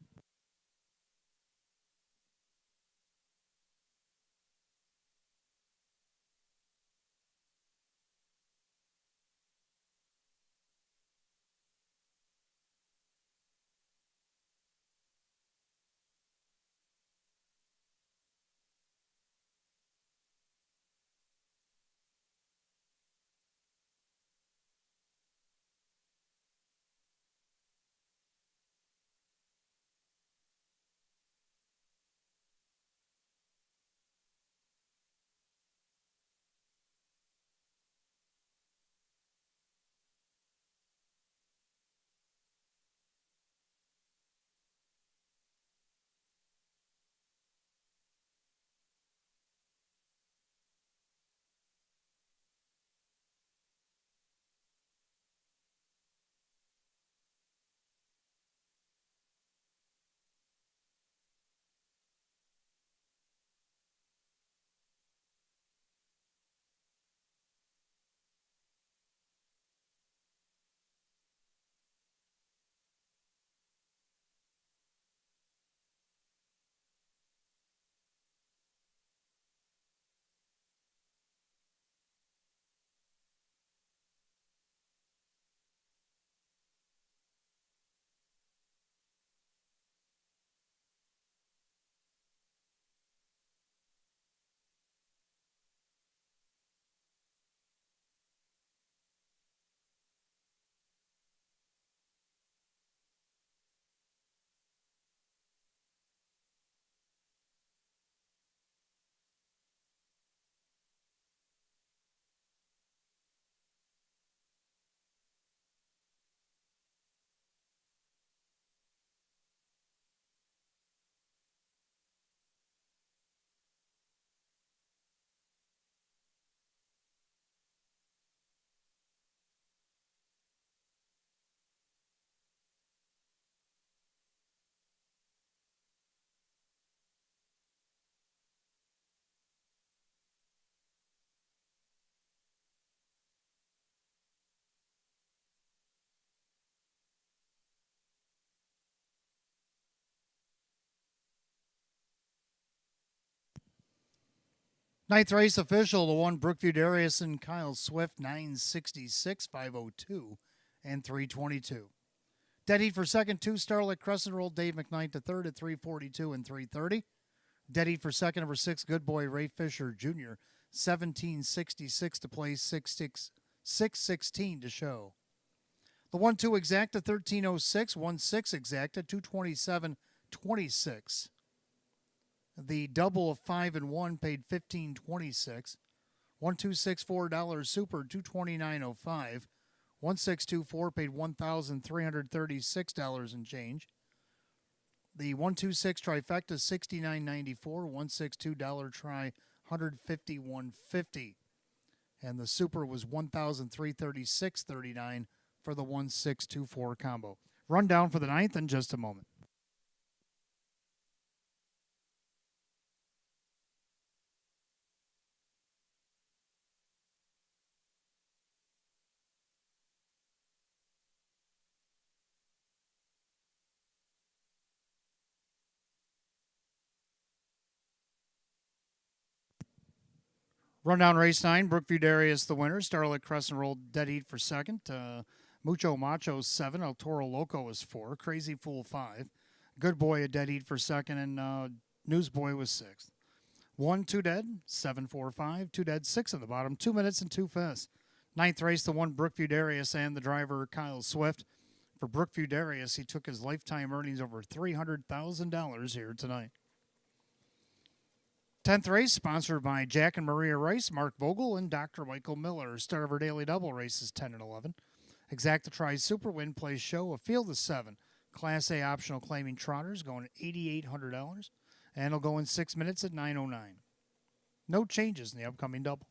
Ninth race official, the one Brookview Darius and Kyle Swift, 966, 502, and 322. Dead heat for second, 2 Starlit Crescent Roll, Dave McKnight to third at 342 and 330. Dead heat for second, number 6 Good Boy Ray Fisher Jr., 1766 to place, 616 to show. The 1-2 exacta 1306, 1-6 exacta 227.26. The double of 5 and 1 paid $15.26. $1,264 super 229.05. 1624 paid $1,336 and change. The 126 trifecta 69.94. $162 try 151.50. And the super was $1,336.39 for the 1624 combo. Rundown for the ninth in just a moment. Rundown race 9, Brookview Darius the winner. Starlit Crescent Roll dead heat for second. Mucho Macho 7. El Toro Loco is 4. Crazy Fool 5. Good Boy a dead heat for second. And Newsboy was 6th. 1, 2 dead. 7, 4, 5. 2 dead. 6 in the bottom. 2 minutes and 2 fifths. Ninth race, the one Brookview Darius and the driver Kyle Swift. For Brookview Darius, he took his lifetime earnings over $300,000 here tonight. 10th race, sponsored by Jack and Maria Rice, Mark Vogel, and Dr. Michael Miller. Start of our daily double races 10 and 11. Exacta Tries Super Win Plays Show, a field of 7. Class A optional claiming trotters going at $8,800. And it'll go in 6 minutes at 9:09. No changes in the upcoming double.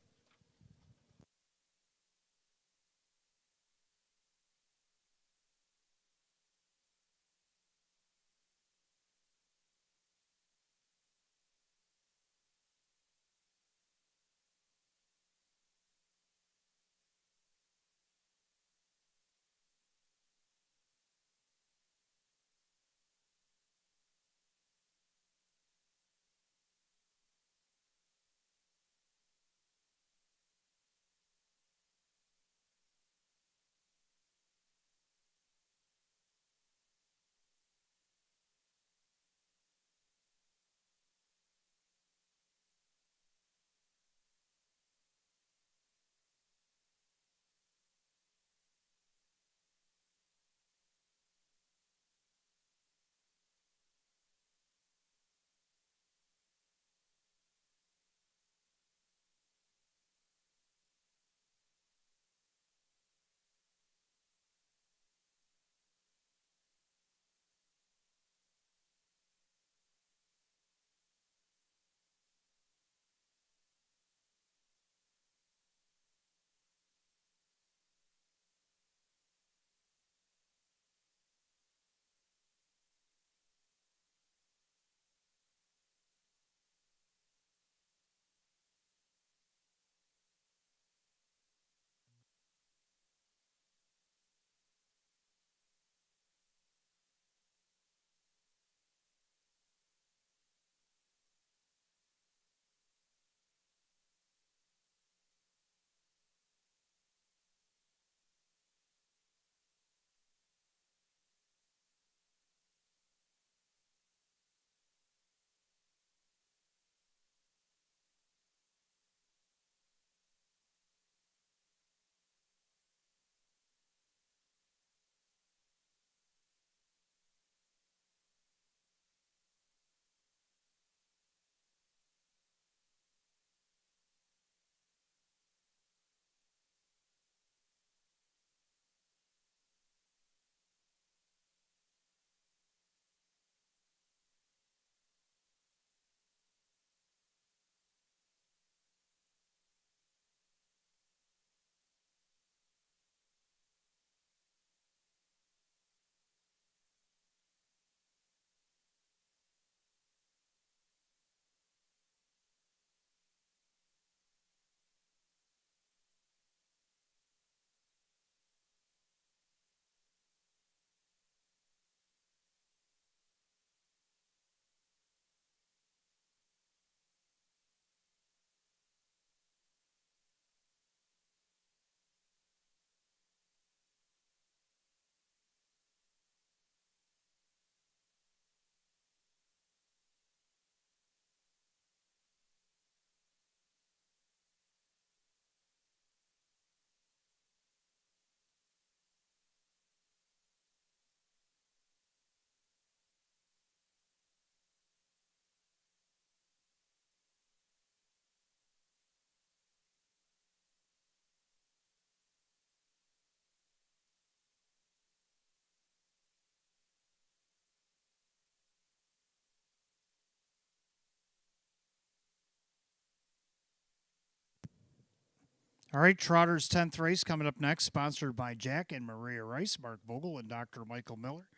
All right, Trotter's 10th race coming up next, sponsored by Jack and Maria Rice, Mark Vogel, and Dr. Michael Miller.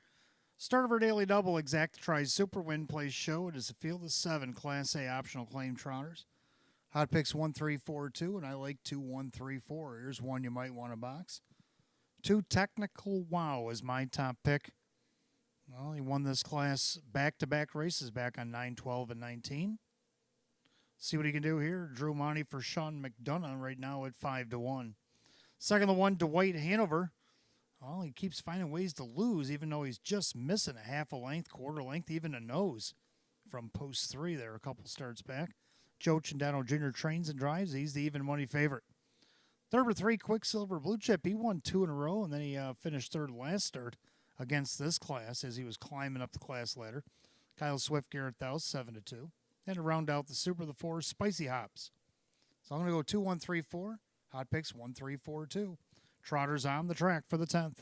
Start of our daily double, Exact Tries Super Win Place Show. It is a field of 7 Class A optional claim trotters. Hot picks 1, 3, 4, 2, and I like 2, 1, 3, 4. Here's one you might want to box. 2 Technical Wow is my top pick. Well, he won this class back-to-back races back on 9, 12, and 19. See what he can do here. Drew Monty for Sean McDonough right now at 5-1. Second to 1, Dwight Hanover. Well, he keeps finding ways to lose, even though he's just missing a half a length, quarter length, even a nose from post 3 there a couple starts back. Joe Chandano Jr. trains and drives. He's the even money favorite. Third for 3, Quicksilver Blue Chip. He won 2 in a row, and then he finished third last start against this class as he was climbing up the class ladder. Kyle Swift, Garrett Thous, 7-2. And to round out the Super, the 4, Spicy Hops. So I'm going to go 2, 1, 3, 4. Hot picks 1, 3, 4, 2. Trotters on the track for the 10th.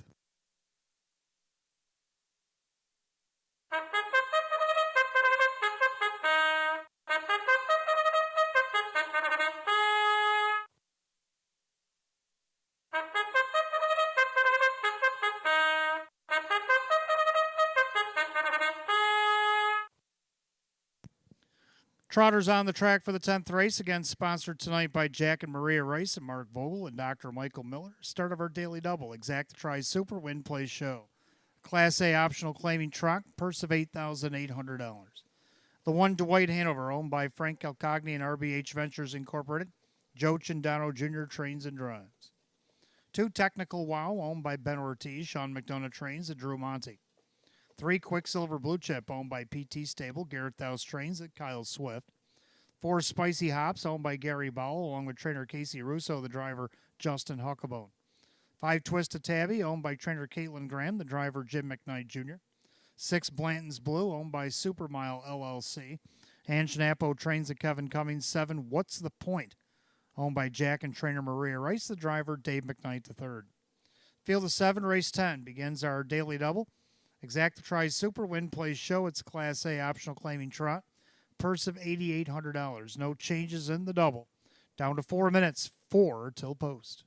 Trotters on the track for the 10th race, again sponsored tonight by Jack and Maria Rice and Mark Vogel and Dr. Michael Miller. Start of our daily double, Exact Tries Super Win Play Show. Class A optional claiming truck, purse of $8,800. The 1, Dwight Hanover, owned by Frank Calcagni and RBH Ventures Incorporated. Joe Chandano Jr. trains and drives. 2, Technical Wow, owned by Ben Ortiz, Sean McDonough trains, and Drew Monty. 3, Quicksilver Blue Chip, owned by PT Stable, Garrett Thous trains, and Kyle Swift. 4, Spicy Hops, owned by Gary Bowell, along with trainer Casey Russo, the driver Justin Huckabone. 5, Twisted Tabby, owned by trainer Caitlin Graham, the driver Jim McKnight Jr. 6, Blanton's Blue, owned by Supermile LLC. Ann Schnapo trains at Kevin Cummings. 7, What's the Point, owned by Jack and trainer Maria Rice, the driver Dave McKnight III. Field of 7, race 10 begins our daily double. Exact Tries Super Win Plays Show. It's Class A optional claiming trot. Purse of $8,800. No changes in the double. Down to 4 minutes, 4 till post.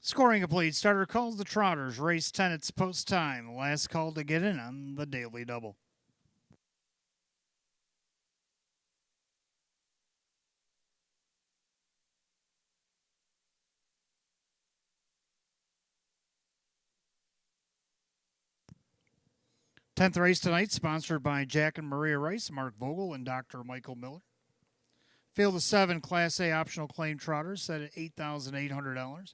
Scoring complete. Starter calls the Trotters. Race 10, it's post time. Last call to get in on the Daily Double. Tenth race tonight, sponsored by Jack and Maria Rice, Mark Vogel, and Dr. Michael Miller. Field of 7 Class A optional claim trotters set at $8,800.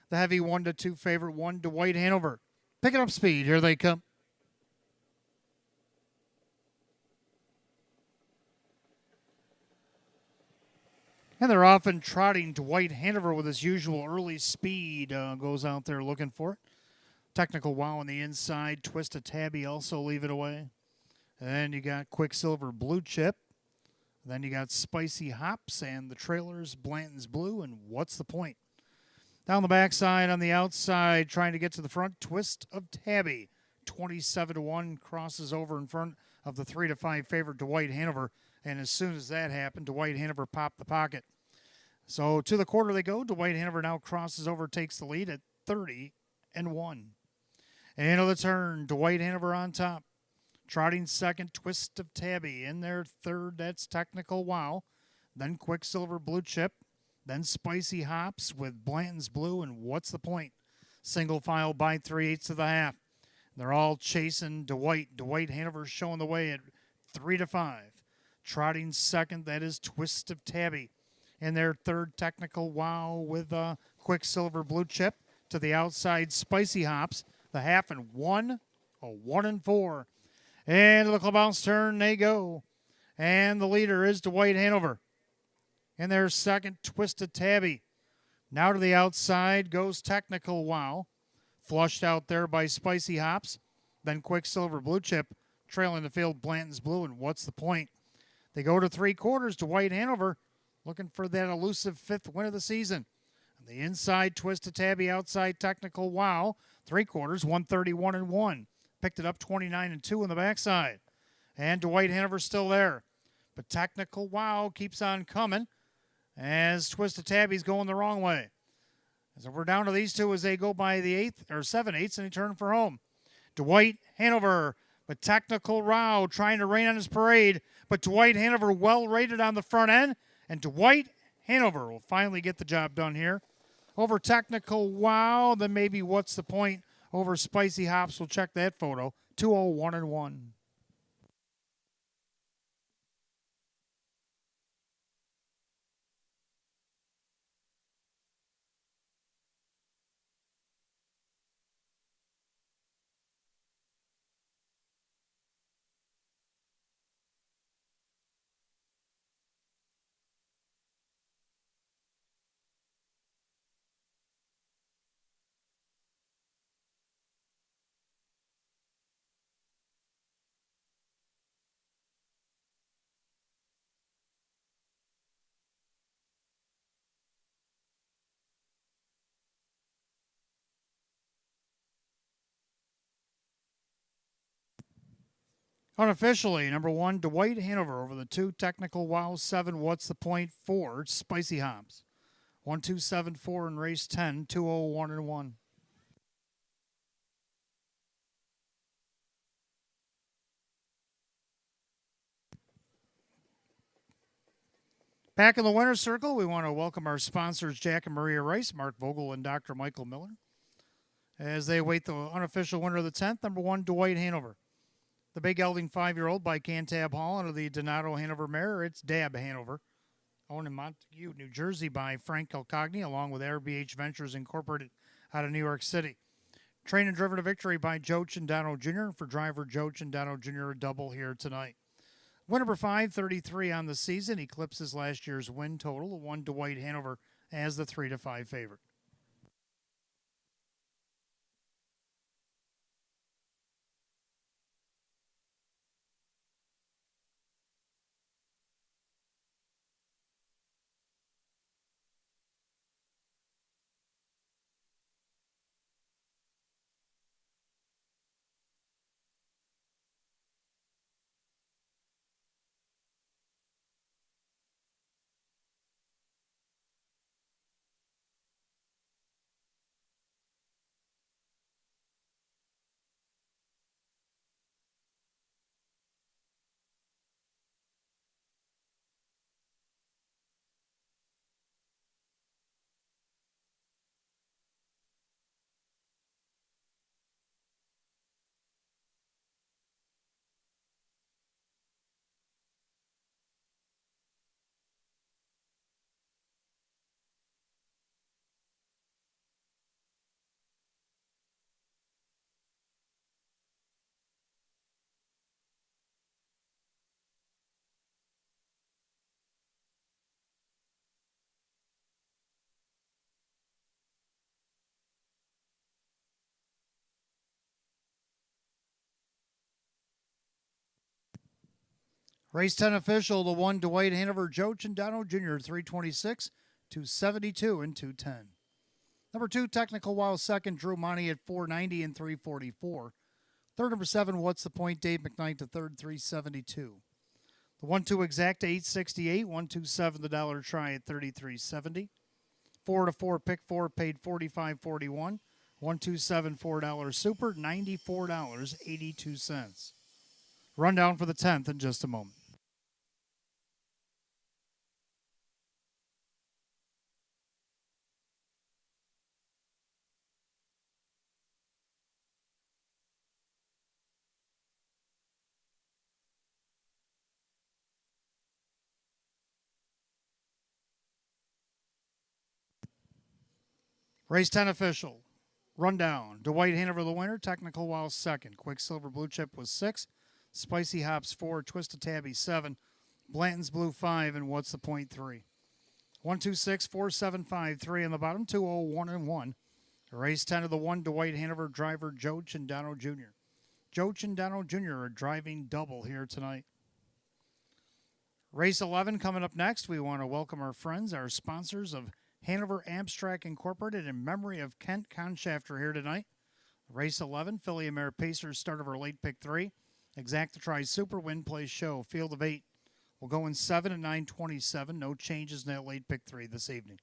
The heavy 1-2 favorite, 1 Dwight Hanover. Picking up speed. Here they come. And they're often trotting. Dwight Hanover with his usual early speed goes out there looking for it. Technical wow on the inside. Twisted Tabby also leave it away. And you got Quicksilver Blue Chip. Then you got Spicy Hops and the trailers, Blanton's Blue, and What's the Point? Down the backside on the outside, trying to get to the front, Twist of Tabby. 27-1 crosses over in front of the 3-5 favorite Dwight Hanover. And as soon as that happened, Dwight Hanover popped the pocket. So to the quarter they go. Dwight Hanover now crosses over, takes the lead at 30-1. And on the turn, Dwight Hanover on top. Trotting second, Twist of Tabby. In there third, that's Technical Wow. Then Quicksilver Blue Chip. Then Spicy Hops with Blanton's Blue and What's the Point? Single file by 3/8 of the half. They're all chasing Dwight. Dwight Hanover showing the way at 3-5. Trotting second, that is Twist of Tabby. In their third, Technical Wow with Quicksilver Blue Chip. To the outside, Spicy Hops. The half and 1, a 1-4. And to the clubhouse turn they go. And the leader is Dwight Hanover. In their second, Twisted Tabby. Now to the outside goes Technical Wow. Flushed out there by Spicy Hops. Then Quicksilver Blue Chip. Trailing the field, Blanton's Blue, and What's the Point? They go to 3/4 to Dwight Hanover, looking for that elusive 5th win of the season. On the inside, Twisted Tabby. Outside, Technical Wow. 3/4, 131-1. Picked it up 29-2 on the backside. And Dwight Hanover's still there. But Technical Wow keeps on coming as Twisted Tabby's going the wrong way. So we're down to these two as they go by the 8th or 7/8 and they turn for home. Dwight Hanover, but Technical Wow trying to rain on his parade. But Dwight Hanover well rated on the front end. And Dwight Hanover will finally get the job done here. Over Technical Wow, then maybe What's the Point? Over Spicy Hops. We'll check that photo. 201-1. Unofficially, number 1, Dwight Hanover over the 2, Technical Wow, 7, What's the Point? 4, Spicy Hops. 1-2-7-4 in race 10, 201-1. Back in the winner's circle, we want to welcome our sponsors, Jack and Maria Rice, Mark Vogel, and Dr. Michael Miller, as they await the unofficial winner of the 10th, number 1, Dwight Hanover. The big gelding 5-year-old by Cantab Hall under the Donato Hanover mare. It's Dab Hanover. Owned in Montague, New Jersey by Frank Calcagni, along with RBH Ventures Incorporated out of New York City. Trained and driven to victory by Joe Cindano Jr. For driver Joe Cindano Jr., a double here tonight. Win number 533 on the season, eclipses last year's win total. 1 Dwight Hanover as the 3-5 favorite. Race 10 official, the 1 Dwight Hanover, Joe Chindano Jr., 326, 272, and 210. Number 2, Technical Wow second, Drew Monty at 490 and 344. Third, number 7, What's the Point, Dave McKnight to third, 372. The 1-2 exact 868, 127 the dollar try at 33.70. 4-4 pick 4 paid 45.41. 127 $4 super $94.82. Rundown for the 10th in just a moment. Race 10 official. Rundown. Dwight Hanover the winner. Technical Wow second. Quicksilver Blue Chip was 6. Spicy Hops 4. Twisted Tabby 7. Blanton's Blue 5. And What's the Point 3. 126 475 3 on the bottom. 201 and 1. Race 10 of the 1 Dwight Hanover driver Joe Chindano Jr. Joe Chindano Jr. a driving double here tonight. Race 11 coming up next. We want to welcome our friends, our sponsors of Hanover Abstract Incorporated in memory of Kent Conshafter here tonight. Race 11, Philly Mare Pacers start of our late pick 3. Exacta Tri Super Win Play Show, field of 8. We'll go in 7 and 927. No changes in that late pick 3 this evening.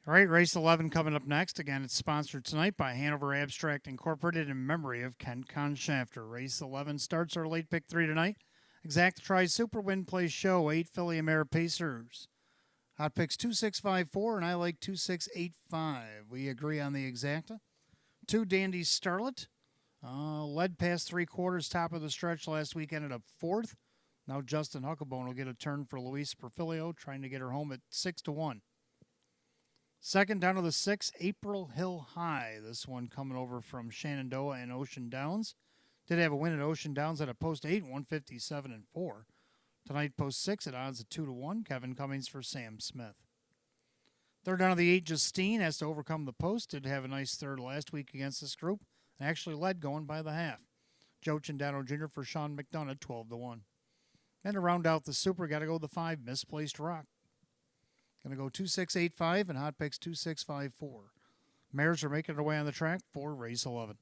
All right, race 11 coming up next. Again, it's sponsored tonight by Hanover Abstract Incorporated in memory of Ken Conshafter. Race 11 starts our late pick 3 tonight. Exact Tri Super Win Play Show, 8 Philly Amer Pacers. Hot picks 2654, and I like 2685. We agree on the exacta. 2 Dandy Starlet. Led past 3/4, top of the stretch last week, ended up 4th. Now Justin Huckabone will get a turn for Luis Perfilio, trying to get her home at 6-1. Second down to the 6, April Hill High. This one coming over from Shenandoah and Ocean Downs. Did have a win at Ocean Downs at a post 8, 157-4. Tonight, post 6 at odds of 2-1. Kevin Cummings for Sam Smith. Third down to the 8, Justine has to overcome the post. Did have a nice third last week against this group. And actually led going by the half. Joe Chindano Jr. for Sean McDonough, 12-1. And to round out the super, got to go the 5, Misplaced Rock. Going to go 2685 and hot picks 2654. Mares are making their way on the track for race 11.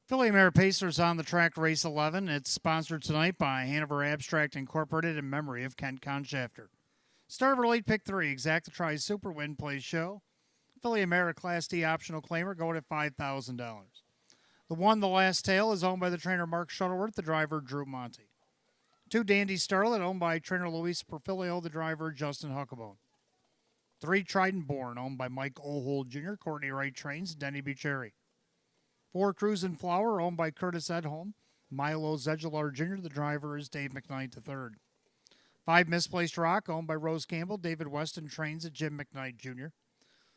Philly Amer Pacers on the track, race 11. It's sponsored tonight by Hanover Abstract Incorporated in memory of Ken Conshafter. Start of our late pick 3, Exacta Tri Super Win Play Show. Philly Amer Class D optional claimer going at $5,000. The one, the last tail, is owned by the trainer Mark Shuttleworth, the driver Drew Monty. 2 Dandy Starlet, owned by trainer Luis Perfilio, the driver Justin Huckabone. 3 Trident Born, owned by Mike Ohold Jr., Courtney Wright trains, Denny Bucherri. 4 Cruisin' Flower, owned by Curtis Edholm, Milo Zedular Jr., the driver is Dave McKnight III. 5 Misplaced Rock, owned by Rose Campbell, David Weston trains at Jim McKnight Jr.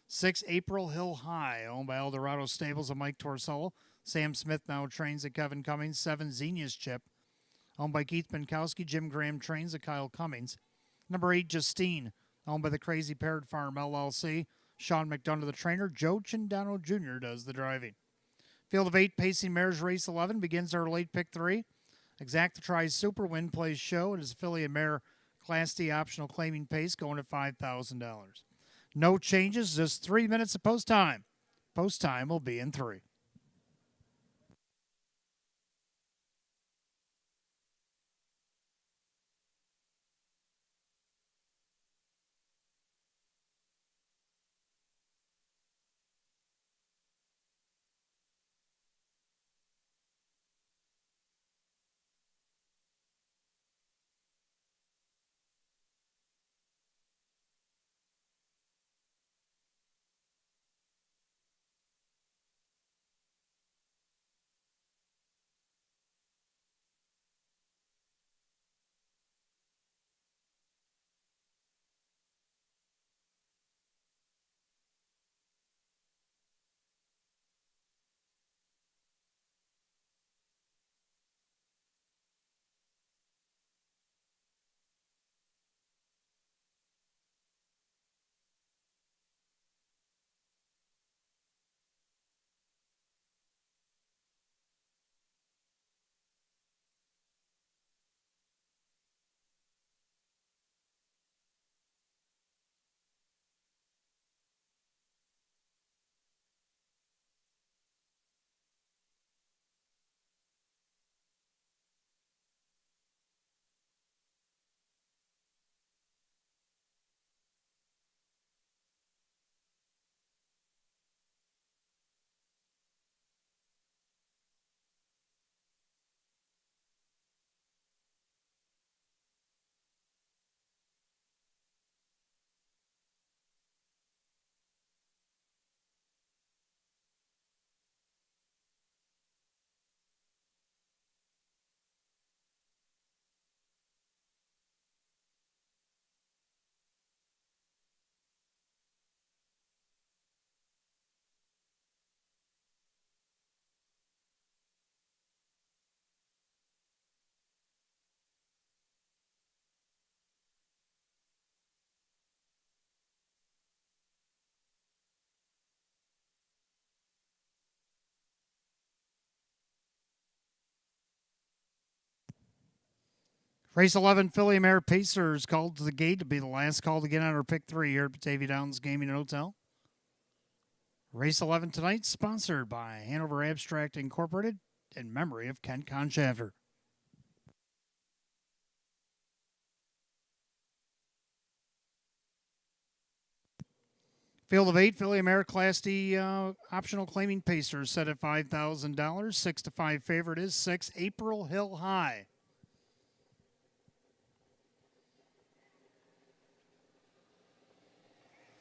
6 April Hill High, owned by Eldorado Stables and Mike Torsello. Sam Smith now trains at Kevin Cummings. 7 Xenia's Chip, owned by Keith Binkowski. Jim Graham trains at Kyle Cummings. Number 8 Justine, owned by the Crazy Parrot Farm LLC. Sean McDonough, the trainer. Joe Chindano Jr. does the driving. Field of 8 Pacing Mares race 11 begins our late pick 3. Exacta Tri Super Win Plays Show. It is Philly Mare Class D optional claiming pace going at $5,000. No changes, just 3 minutes of post time. Post time will be in 3. Race 11, Philly Mare Pacers called to the gate to be the last call to get on her pick 3 here at Batavia Downs Gaming and Hotel. Race 11 tonight, sponsored by Hanover Abstract Incorporated in memory of Kent Conshafter. Field of 8, Philly Mare Class D optional claiming Pacers set at $5,000. 6-5 favorite is 6, April Hill High.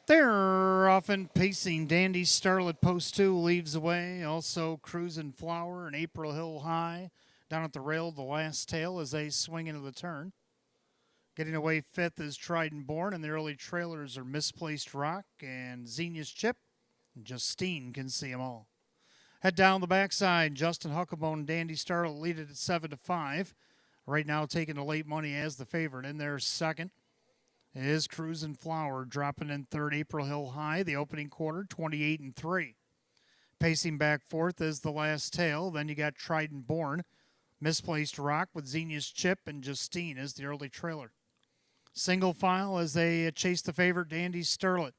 They're often pacing. Dandy Starlet post 2 leaves away. Also Cruisin' Flower and April Hill High down at the rail of the last tail as they swing into the turn. Getting away 5th is Trident Born, and the early trailers are Misplaced Rock and Xenia's Chip. And Justine can see them all. Head down the backside. Justin Huckabone and Dandy Starlet lead it at 7-5. Right now taking the late money as the favorite. In there second is Cruisin' Flower, dropping in third, April Hill High, the opening quarter, 28-3. Pacing back fourth is the last tail. Then you got Trident Born, Misplaced Rock with Xenia's Chip, and Justine is the early trailer. Single file as they chase the favorite, Dandy Starlet.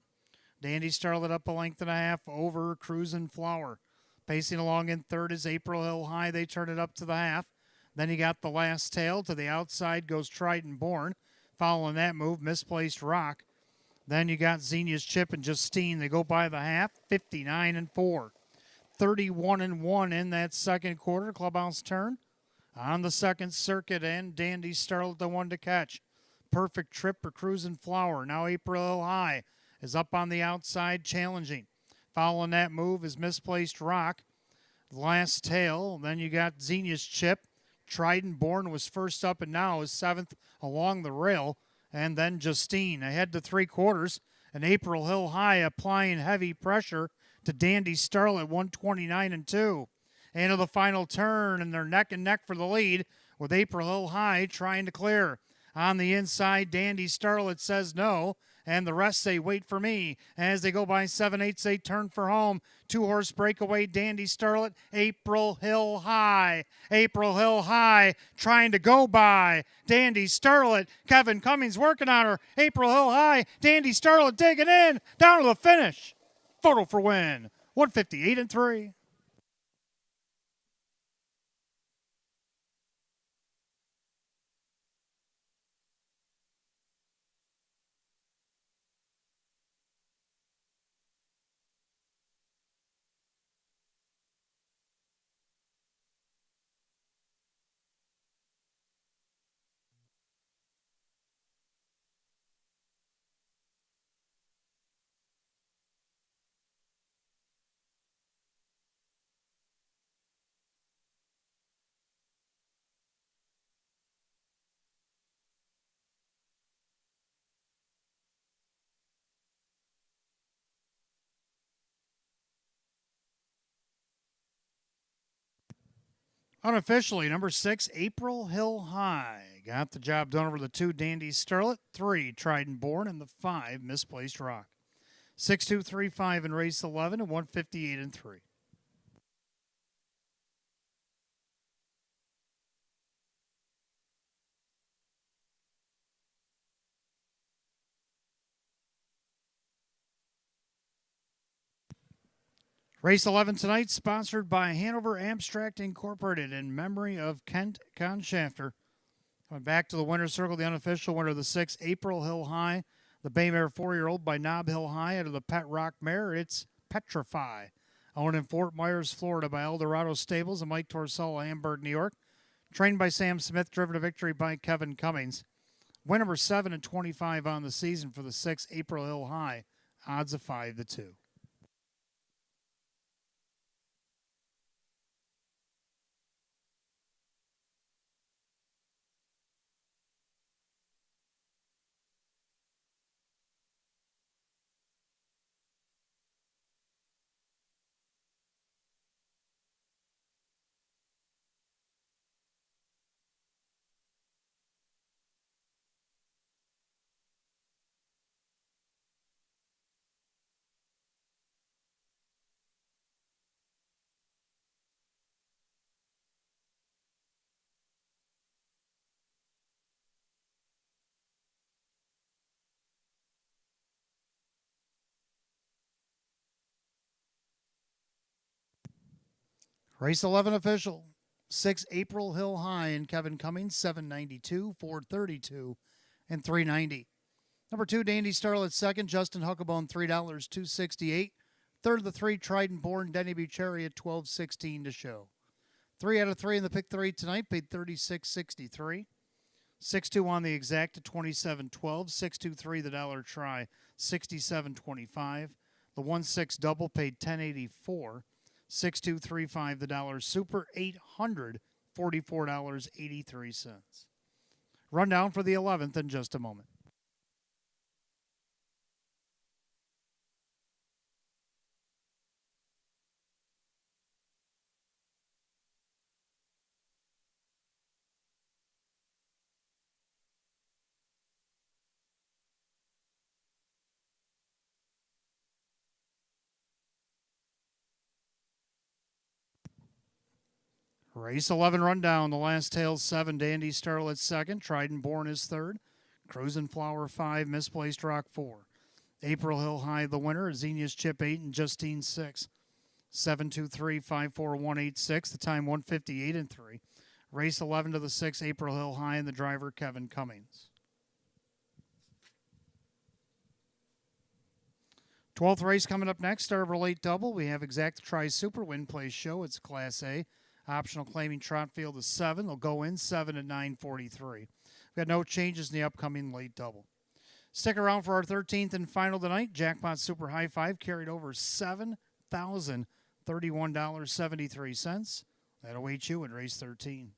Dandy Starlet up a length and a half over Cruisin' Flower. Pacing along in third is April Hill High. They turn it up to the half. Then you got the last tail. To the outside goes Trident Born. Following that move, Misplaced Rock. Then you got Xenia's Chip and Justine. They go by the half, 59-4. 31-1 in that second quarter. Clubhouse turn on the second circuit, and Dandy Starlet the one to catch. Perfect trip for Cruisin' Flower. Now April Hill High is up on the outside challenging. Following that move is Misplaced Rock. Last tail. Then you got Xenia's Chip. Trident Born was first up and now is 7th along the rail. And then Justine ahead to 3/4. And April Hill High applying heavy pressure to Dandy Starlet, 129-2. Into the final turn, and they're neck and neck for the lead with April Hill High trying to clear. On the inside, Dandy Starlet says no, and the rest say wait for me. As they go by 7/8, they turn for home. 2-horse breakaway, Dandy Starlet, April Hill High. April Hill High trying to go by Dandy Starlet. Kevin Cummings working on her. April Hill High, Dandy Starlet digging in, down to the finish. Photo for win, 158-3. Unofficially, number 6, April Hill High. Got the job done over the 2, Dandy Starlet, 3, Trident Born, and the 5, Misplaced Rock. 6-2-3-5 in race 11 and 158-3. Race 11 tonight, sponsored by Hanover Abstract Incorporated in memory of Kent Conshafter. Coming back to the winner's circle, the unofficial winner of the 6, April Hill High. The Bay Mare 4-year-old by Knob Hill High. Out of the Pet Rock Mare, it's Petrify. Owned in Fort Myers, Florida by Eldorado Stables and Mike Torsella, Hamburg, New York. Trained by Sam Smith, driven to victory by Kevin Cummings. Win number 7-25 on the season for the 6, April Hill High. Odds of 5-2. Race 11 official. 6 April Hill High and Kevin Cummings, 792, 432, and 390. Number 2, Dandy Starlet second, Justin Huckabone, $3, 268. Third of the 3, Trident Born, Denny Bucherri at 12.16 to show. 3 out of 3 in the pick 3 tonight, paid 36.63. 6-2 on the exact at 27.12. 6-2-3 the dollar try, 67.25. The 1-6 double paid 10.84. 6-2-3-5 the dollar super, $844.83. Rundown for the 11th in just a moment. Race 11 rundown. The last tail 7, Dandy Starlet second, Trident Born is third, Cruisin' Flower 5, Misplaced Rock 4. April Hill High the winner, Xenia's Chip 8 and Justine 6. 7-2-3-5-4-1-8-6, the time 158 and 3. Race 11 to the 6, April Hill High, and the driver Kevin Cummings. 12th race coming up next, start of our late double. We have Exact Try Super Win Play Show. It's Class A. Optional claiming trot field is 7. They'll go in 7 at 9:43. We've got no changes in the upcoming late double. Stick around for our 13th and final tonight. Jackpot Super High 5 carried over $7,031.73. That awaits you in race 13.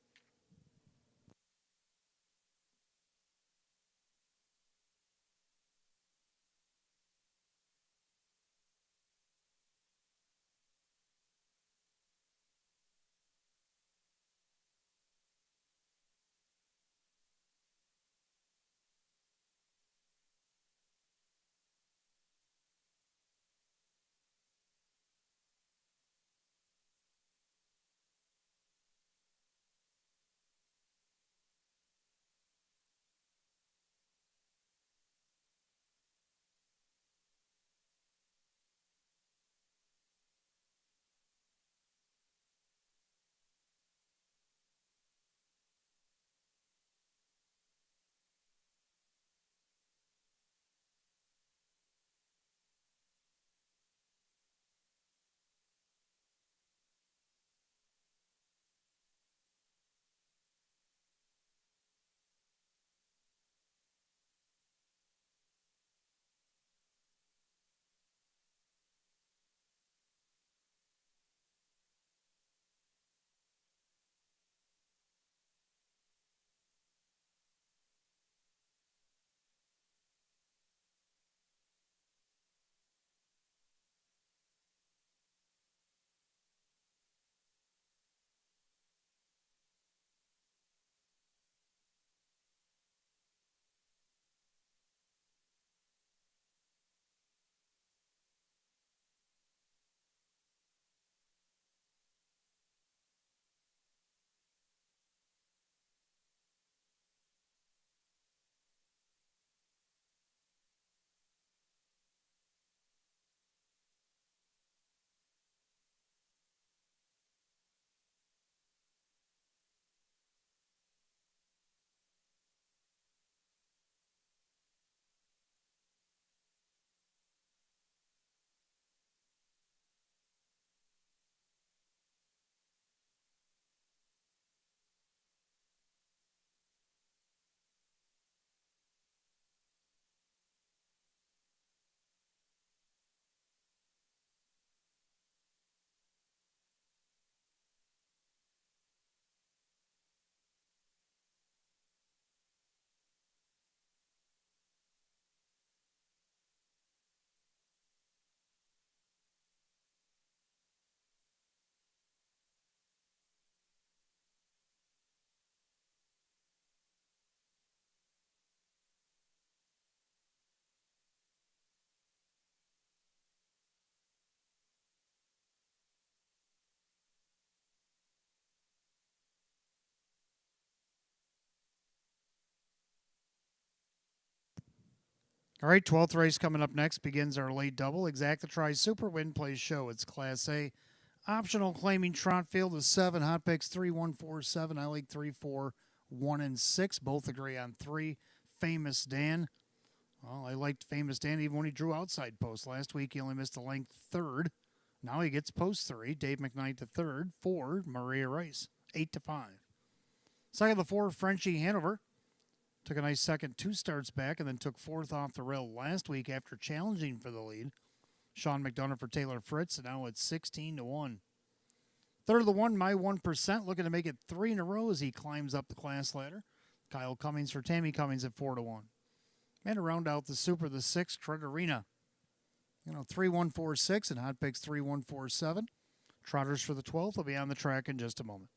All right, 12th race coming up next begins our late double. Exact Try Super Win Play Show. It's Class A. Optional claiming Trotfield is 7. Hot picks 3, 1, 4, 7. I like 3, 4, 1, and 6. Both agree on 3. Famous Dan. Well, I liked Famous Dan even when he drew outside post. Last week he only missed a length third. Now he gets post 3. Dave McKnight to third. 4. Maria Rice. 8 to 5. Second of the 4, Frenchie Hanover. Took a nice second 2 starts back and then took 4th off the rail last week after challenging for the lead. Sean McDonough for Taylor Fritz, and now it's 16 to 1. Third of the 1, My 1%, looking to make it 3 in a row as he climbs up the class ladder. Kyle Cummings for Tammy Cummings at 4 to 1. And to round out the Super, the 6, Credit Arena. 3, 1, 4, 6, and Hot Picks 3, 1, 4, 7. Trotters for the 12th will be on the track in just a moment.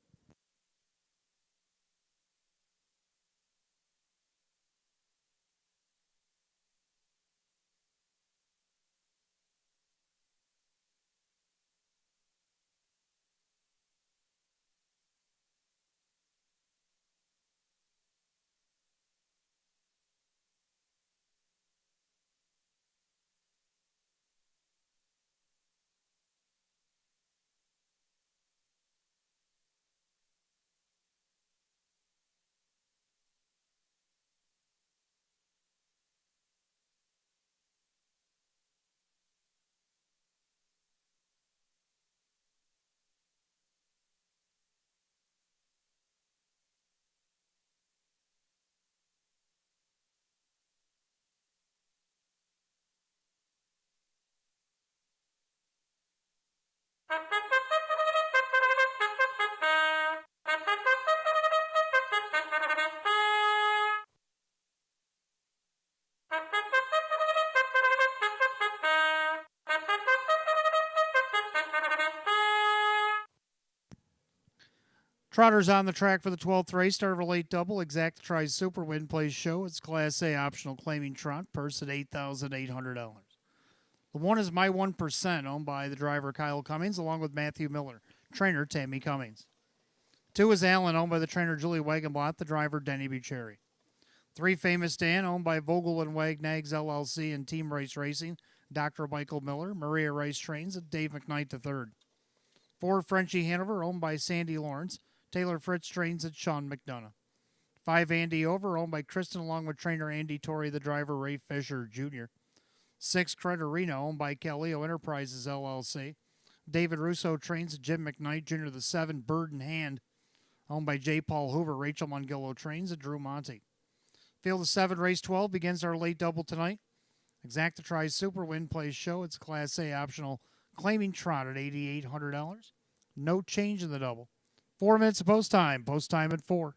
Trotters on the track for the 12th race. Start of a late double. Exact tries Super Win plays show. It's Class A optional claiming trot. Purse at $8,800. The 1 is My 1%, owned by the driver Kyle Cummings, along with Matthew Miller, trainer Tammy Cummings. 2 is Allen, owned by the trainer Julie Wagenblatt, the driver Denny Bucherri. 3, Famous Dan, owned by Vogel and Wagnags LLC and Team Race Racing, Dr. Michael Miller, Maria Rice trains, and Dave McKnight III. 4, Frenchie Hanover, owned by Sandy Lawrence, Taylor Fritz trains at Sean McDonough. 5, Andy Over, owned by Kristen, along with trainer Andy Torrey, the driver Ray Fisher Jr. 6, Credit Arena, owned by Calio Enterprises LLC. David Russo trains at Jim McKnight Jr. The 7, Bird in Hand, owned by J. Paul Hoover. Rachel Mongillo trains at Drew Monty. Field of 7, race 12 begins our late double tonight. Exacta tries Super Win plays show. It's Class A optional claiming trot at $8,800. No change in the double. 4 minutes of post time. Post time at 4.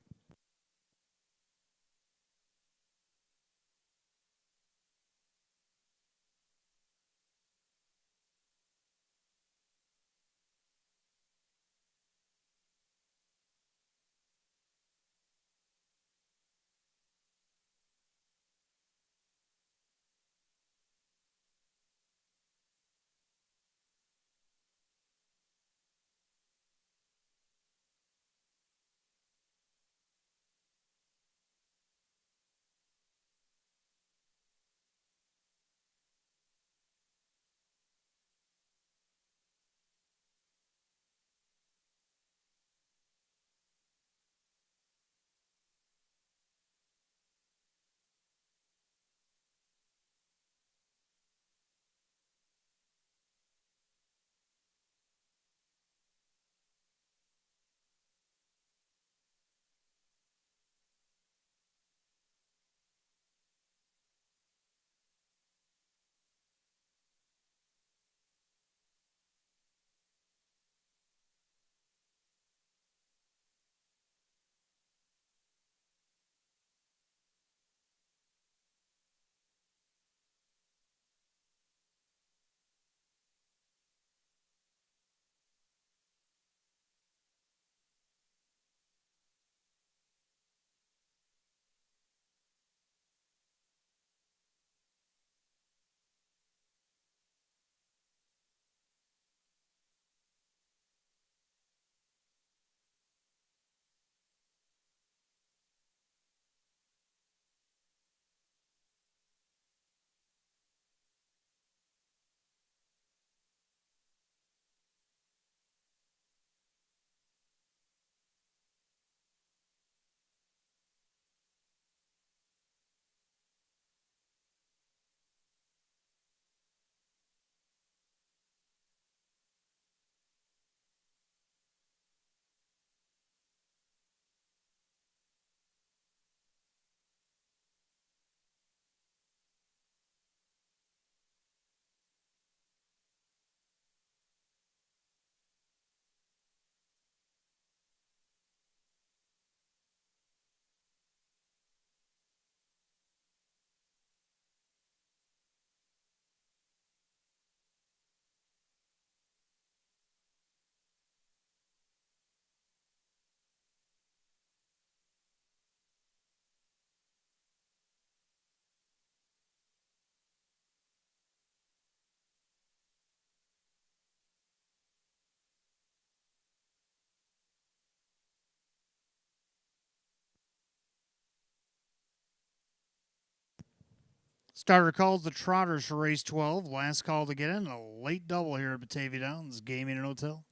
Starter calls the Trotters for race 12. Last call to get in. A late double here at Batavia Downs Gaming and Hotel.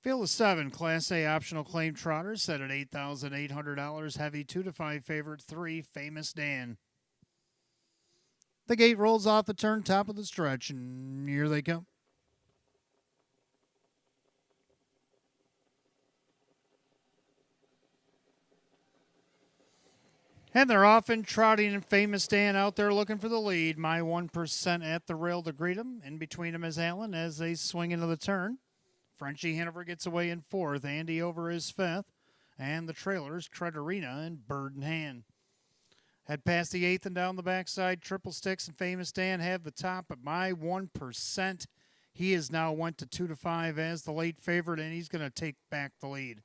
Field of 7 Class A optional claim trotters set at $8,800. Heavy 2 to 5 favorite 3 Famous Dan. The gate rolls off the turn, top of the stretch, and here they come. And they're off and trotting, and Famous Dan out there looking for the lead. My 1% at the rail to greet him. In between him is Allen as they swing into the turn. Frenchie Hanover gets away in 4th. Andy Over is 5th. And the trailers, Credarina and Bird in Hand. Head past the 8th and down the backside. Triple Sticks and Famous Dan have the top, but my 1%. He has now went to 2 to 5 as the late favorite, and he's going to take back the lead.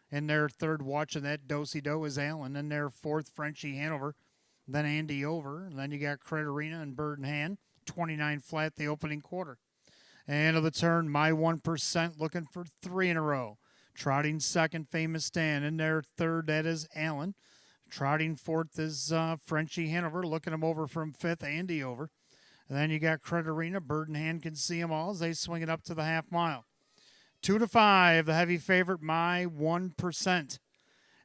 In their 3rd, watching that do-si-do is Allen. In their 4th, Frenchie Hanover. Then Andy Over. And then you got Credarina and Bird in Hand. 29 flat the opening quarter. And of the turn, my 1% looking for 3 in a row. Trotting 2nd, Famous Dan. In their 3rd, that is Allen. Trotting 4th is Frenchie Hanover. Looking him over from 5th, Andy Over. And then you got Credarina. Bird in Hand can see them all as they swing it up to the half mile. 2 to 5, the heavy favorite, my 1%.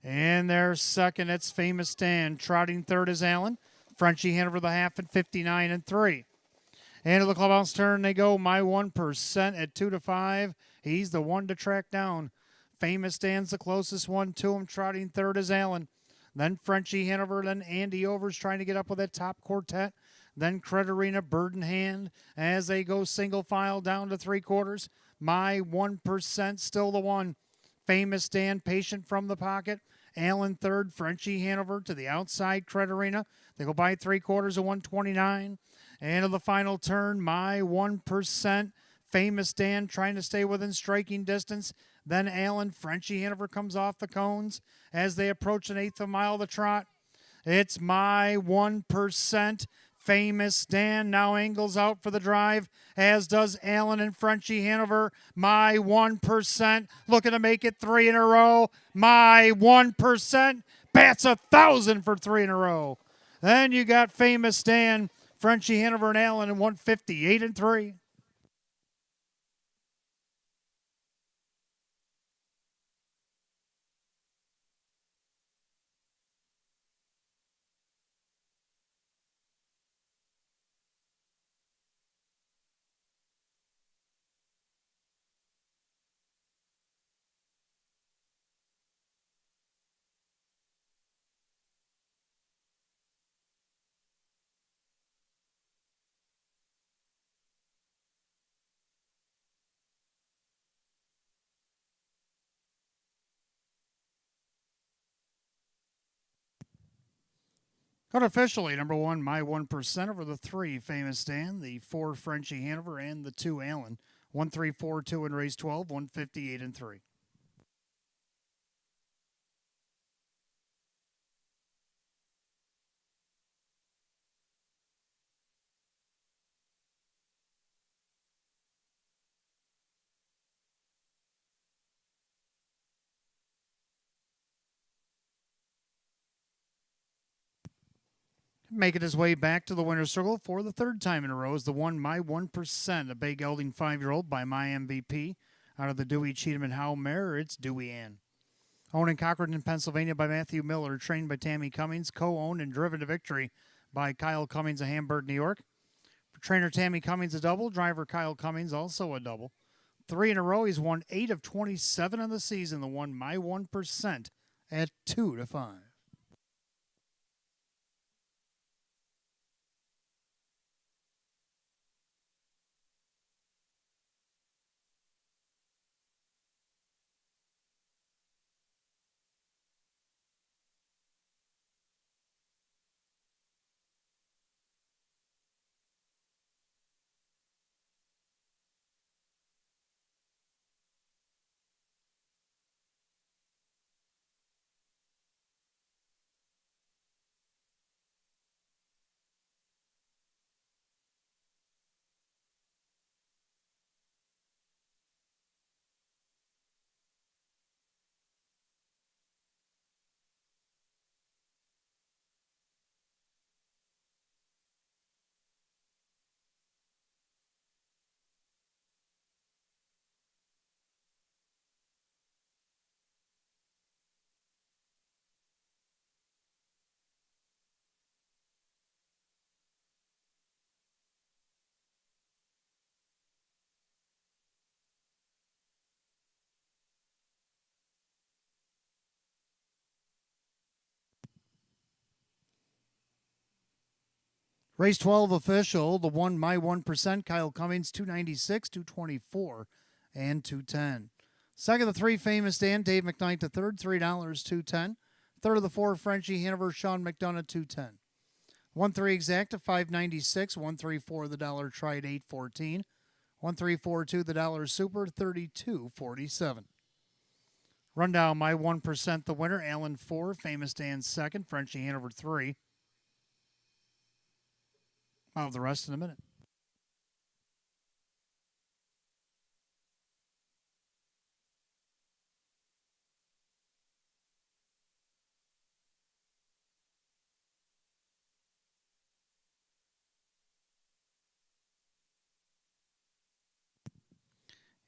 And their 2nd, it's Famous Dan. Trotting 3rd is Allen. Frenchie Hanover the half at 59 and 3. And to the clubhouse turn they go. My 1% at 2 to 5. He's the one to track down. Famous Dan's the closest one to him. Trotting 3rd is Allen. Then Frenchie Hanover. Then Andy Over's trying to get up with that top quartet. Then Credarina, Bird in Hand as they go single file down to 3/4. My 1% still the one. Famous Dan, patient from the pocket. Allen 3rd, Frenchie Hanover to the outside, Credarina. They go by 3/4 of 129. And of the final turn, my 1%. Famous Dan trying to stay within striking distance. Then Allen, Frenchie Hanover comes off the cones as they approach an 1/8 of a mile of the trot. It's my 1%. Famous Dan now angles out for the drive, as does Allen and Frenchie Hanover. My 1% looking to make it 3 in a row. My 1% bats 1,000 for 3 in a row. Then you got Famous Dan, Frenchie Hanover, and Allen in 158 and 3. Unofficially, number 1, my 1% over the 3, Famous Dan, the 4, Frenchie Hanover, and the 2, Allen. 1-3-4-2 in race 12, 158 and 3. Making his way back to the winner's circle for the 3rd time in a row is the 1, my 1%, a big gelding 5-year-old by my MVP. Out of the Dewey, Cheatham, and Howe mare, it's Dewey Ann. Owned in Cochran, Pennsylvania by Matthew Miller, trained by Tammy Cummings, co-owned and driven to victory by Kyle Cummings of Hamburg, New York. For trainer Tammy Cummings, a double. Driver Kyle Cummings, also a double. 3 in a row. He's won 8 of 27 on the season. The 1, my 1% at 2 to 5. Race 12 official, the one My 1%, Kyle Cummings, 296, 224, and 210. Second of the three, Famous Dan, Dave McKnight to third, $3, 210. Third of the four, Frenchie Hanover, Sean McDonough, 210. 1-3 exacta, 596. 1-3-4 the dollar try at 814. 1-3-4-2 the dollar super, 32.47. Rundown, My 1%, the winner, Allen 4, Famous Dan 2nd, Frenchie Hanover 3. I'll have the rest in a minute.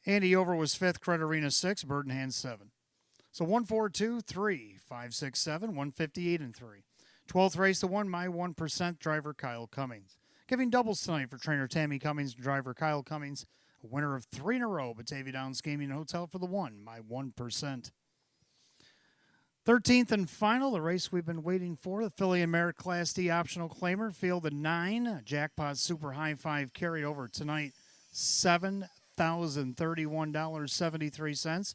Andy Over was 5th, Credit Arena 6, Bird in Hand 7. So 1, 4, 2, 3, 5, 6, 7, 158 and 3. 12th race, the one, My 1%, driver Kyle Cummings. Giving doubles tonight for trainer Tammy Cummings and driver Kyle Cummings. A winner of 3 in a row, Batavia Downs Gaming Hotel for the one, My 1%. 13th and final, the race we've been waiting for, the Filly and Merit Class D optional claimer, field of 9. Jackpot Super High 5 carried over tonight, $7,031.73.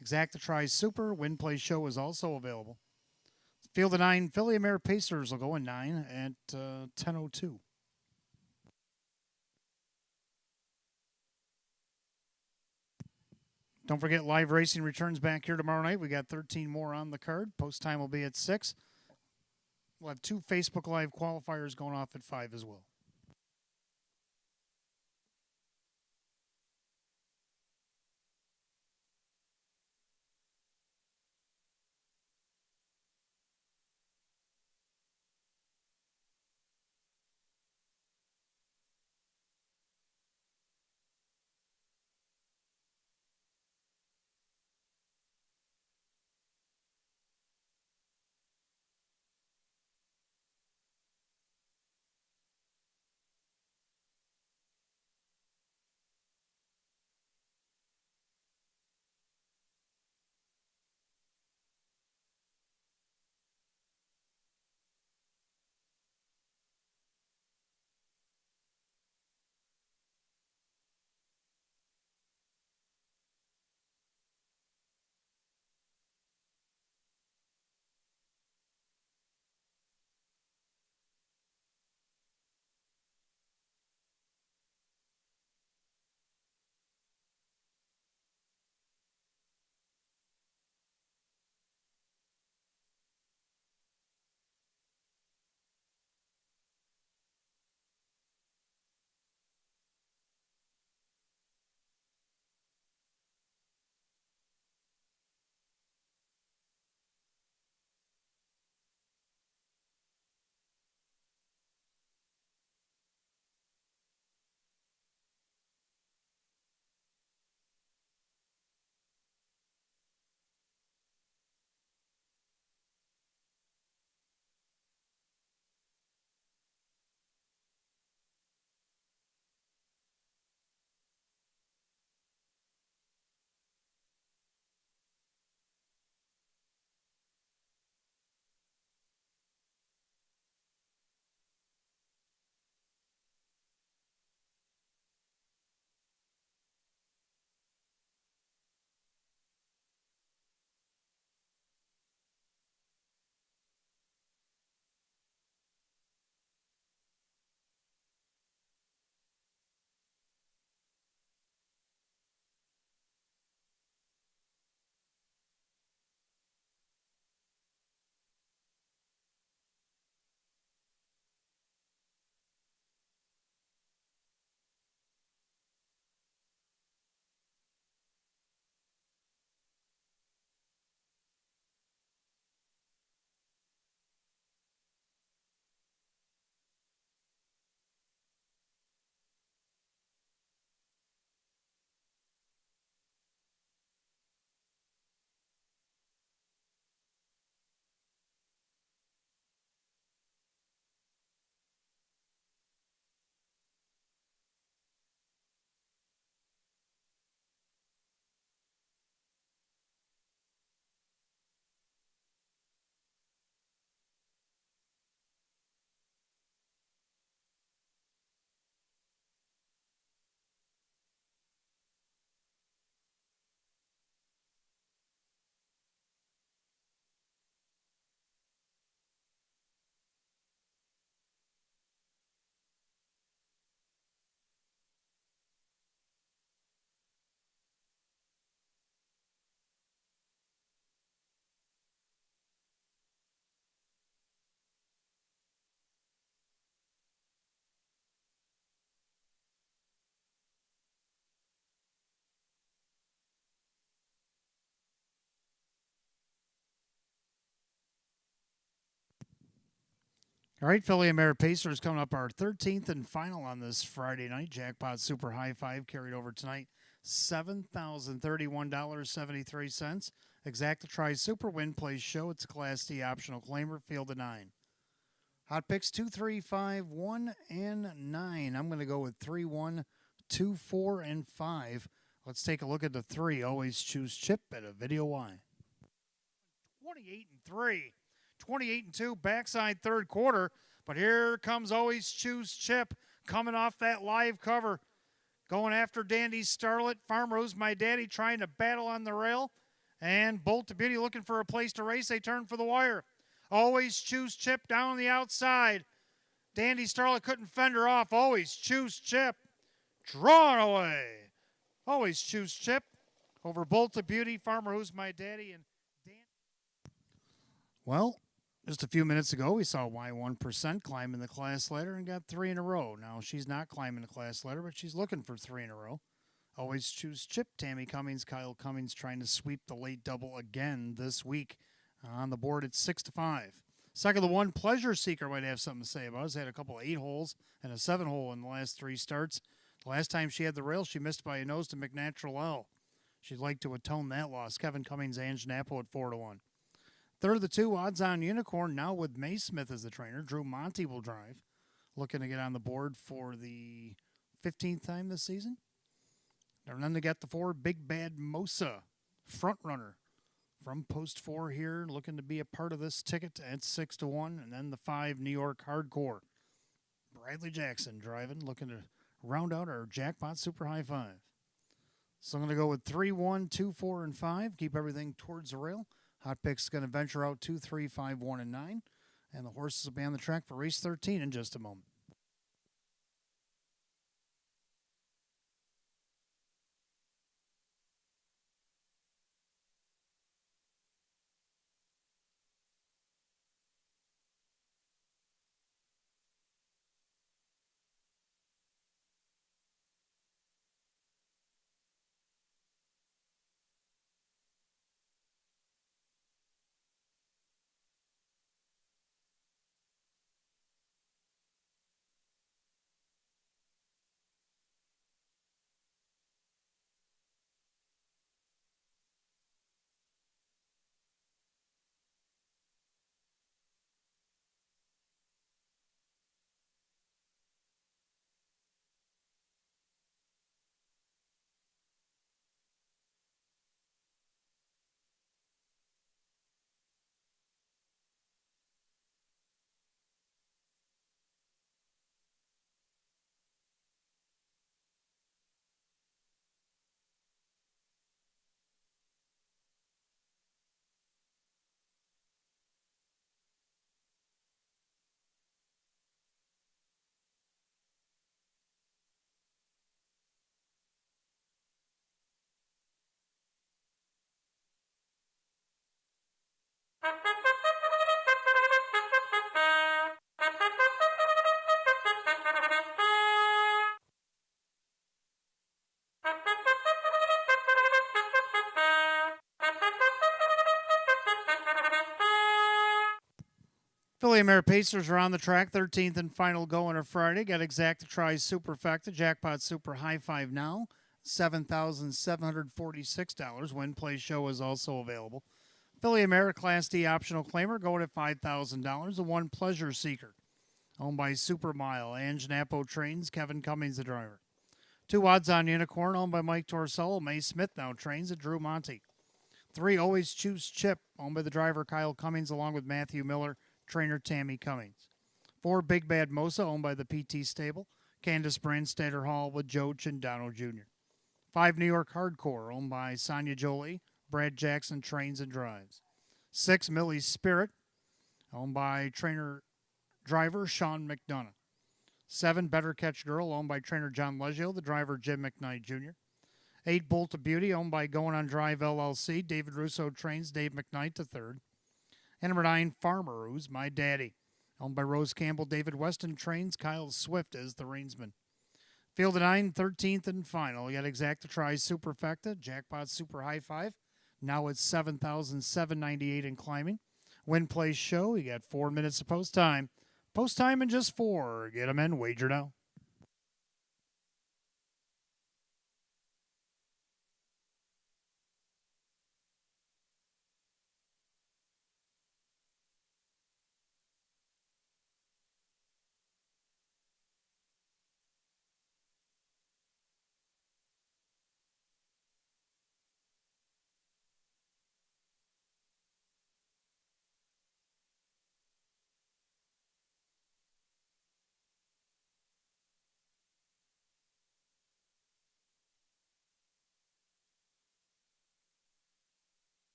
Exacta Try Super, Win Play Show is also available. Field of 9, Filly and Merit Pacers will go in 9 at 10:02. Don't forget, live racing returns back here tomorrow night. We got 13 more on the card. Post time will be at 6. We'll have 2 Facebook Live qualifiers going off at 5 as well. All right, Philly and Mare Pacers coming up our 13th and final on this Friday night. Jackpot Super High Five carried over tonight, $7,031.73. Exacta Tri Super Win Plays Show. It's a Class D optional claimer, field of 9. Hot picks 2, 3, 5, 1, and 9. I'm going to go with 3, 1, 2, 4, and 5. Let's take a look at the 3. Always choose Chip at a video Y. 28 and 3. 28 and 2, backside third quarter. But here comes Always Choose Chip coming off that live cover. Going after Dandy Starlet. Farmer Who's My Daddy trying to battle on the rail. And Bolt to Beauty looking for a place to race. They turn for the wire. Always Choose Chip down on the outside. Dandy Starlet couldn't fend her off. Always Choose Chip. Drawn away. Always Choose Chip over Bolt to Beauty, Farmer Who's My Daddy, and Dan. Well, just a few minutes ago, we saw Y1% climbing the class ladder and got 3 in a row. Now, she's not climbing the class ladder, but she's looking for 3 in a row. Always Choose Chip, Tammy Cummings, Kyle Cummings trying to sweep the late double again this week. On the board, it's 6 to 5. Second, the one Pleasure Seeker might have something to say about us. Had a couple of 8 holes and a 7 hole in the last 3 starts. The last time she had the rail, she missed by a nose to McNatural L. She'd like to atone that loss. Kevin Cummings, Ange Napo at 4 to 1. Third of the 2, Odds On Unicorn, now with May Smith as the trainer. Drew Monty will drive. Looking to get on the board for the 15th time this season. And then they got the 4, Big Bad Mosa, front runner from post 4 here, looking to be a part of this ticket at 6 to 1. And then the 5, New York Hardcore. Bradley Jackson driving, looking to round out our Jackpot Super High Five. So I'm going to go with 3, 1, 2, 4, and 5. Keep everything towards the rail. Hot Pick's going to venture out 2, 3, 5, 1, and 9. And the horses will be on the track for race 13 in just a moment. Philly and Mare Pacers are on the track, 13th and final go on a Friday. Got Exacta Tri Superfecta, Jackpot Super High Five now, $7,746. Win Play Show is also available. Philly and Mare Class D optional claimer going at $5,000. The one Pleasure Seeker, owned by Supermile, Ange Napo trains, Kevin Cummings the driver. 2, Odds On Unicorn, owned by Mike Torsello, May Smith now trains at Drew Monty. 3, Always Choose Chip, owned by the driver Kyle Cummings along with Matthew Miller, trainer Tammy Cummings. 4, Big Bad Mosa, owned by the PT Stable, Candace Brandstatter Hall with Joe Chindano Jr. 5, New York Hardcore, owned by Sonia Jolie, Brad Jackson trains and drives. 6, Millie's Spirit, owned by trainer driver Sean McDonough. 7, Better Catch Girl, owned by trainer John Leggio, the driver Jim McKnight Jr. 8, Bolt of Beauty, owned by Going on Drive LLC, David Russo trains Dave McKnight to third. And number 9, Farmer Who's My Daddy, owned by Rose Campbell, David Weston trains Kyle Swift as the reinsman. Field of 9, 13th and final. You got Exacta Tri Superfecta, Jackpot Super High Five. Now it's $7,798 in climbing. Win Play Show, you got 4 minutes of post time. Post time in just 4. Get 'em in. Wager now.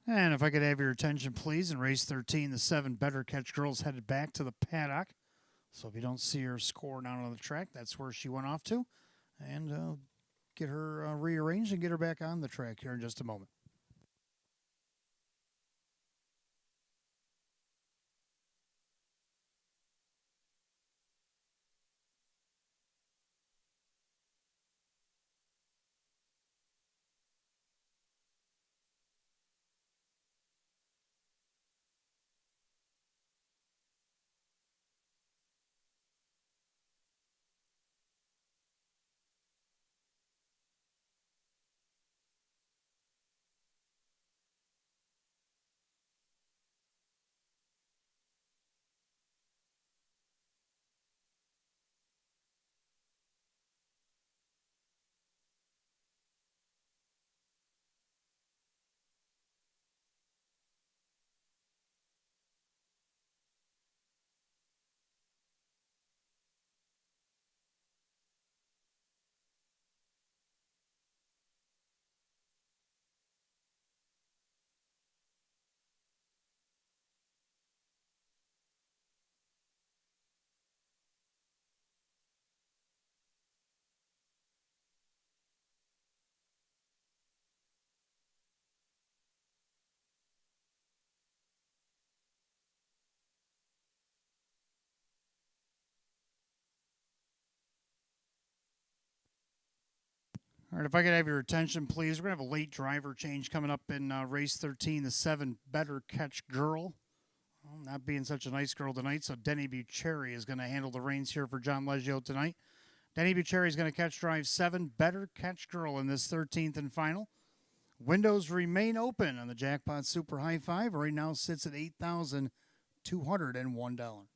And if I could have your attention, please, in race 13, the 7 Better Catch Girls headed back to the paddock. So if you don't see her score down on the track, that's where she went off to. And get her rearranged and get her back on the track here in just a moment. All right, if I could have your attention, please. We're going to have a late driver change coming up in race 13, the 7 Better Catch Girl. Well, not being such a nice girl tonight, so Denny Bucherri is going to handle the reins here for John Leggio tonight. Denny Bucherri is going to catch drive 7 Better Catch Girl in this 13th and final. Windows remain open on the Jackpot Super High Five. Right now sits at $8,201.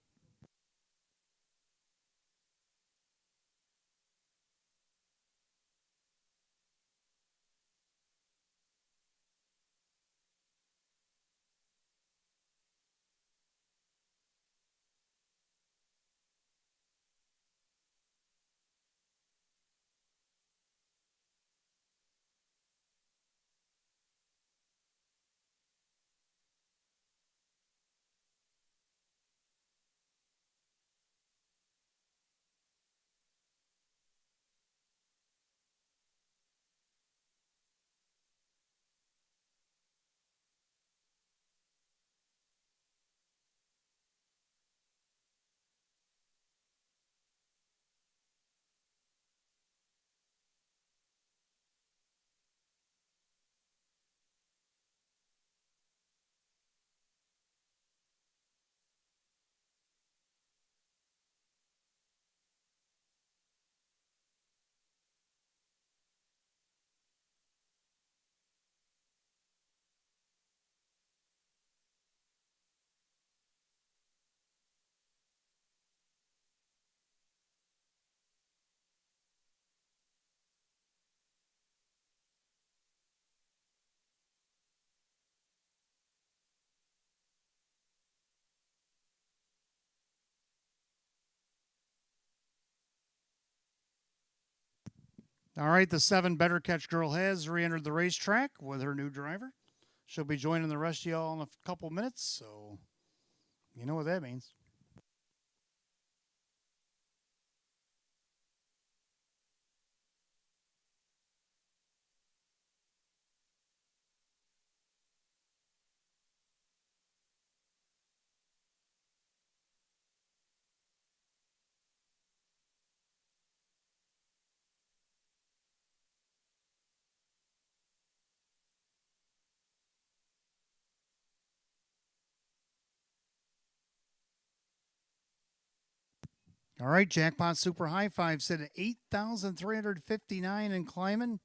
All right, the 7 Better Catch Girl has re-entered the racetrack with her new driver. She'll be joining the rest of y'all in a couple minutes, so you know what that means. All right, Jackpot Super High Five set at 8,359 and climbing.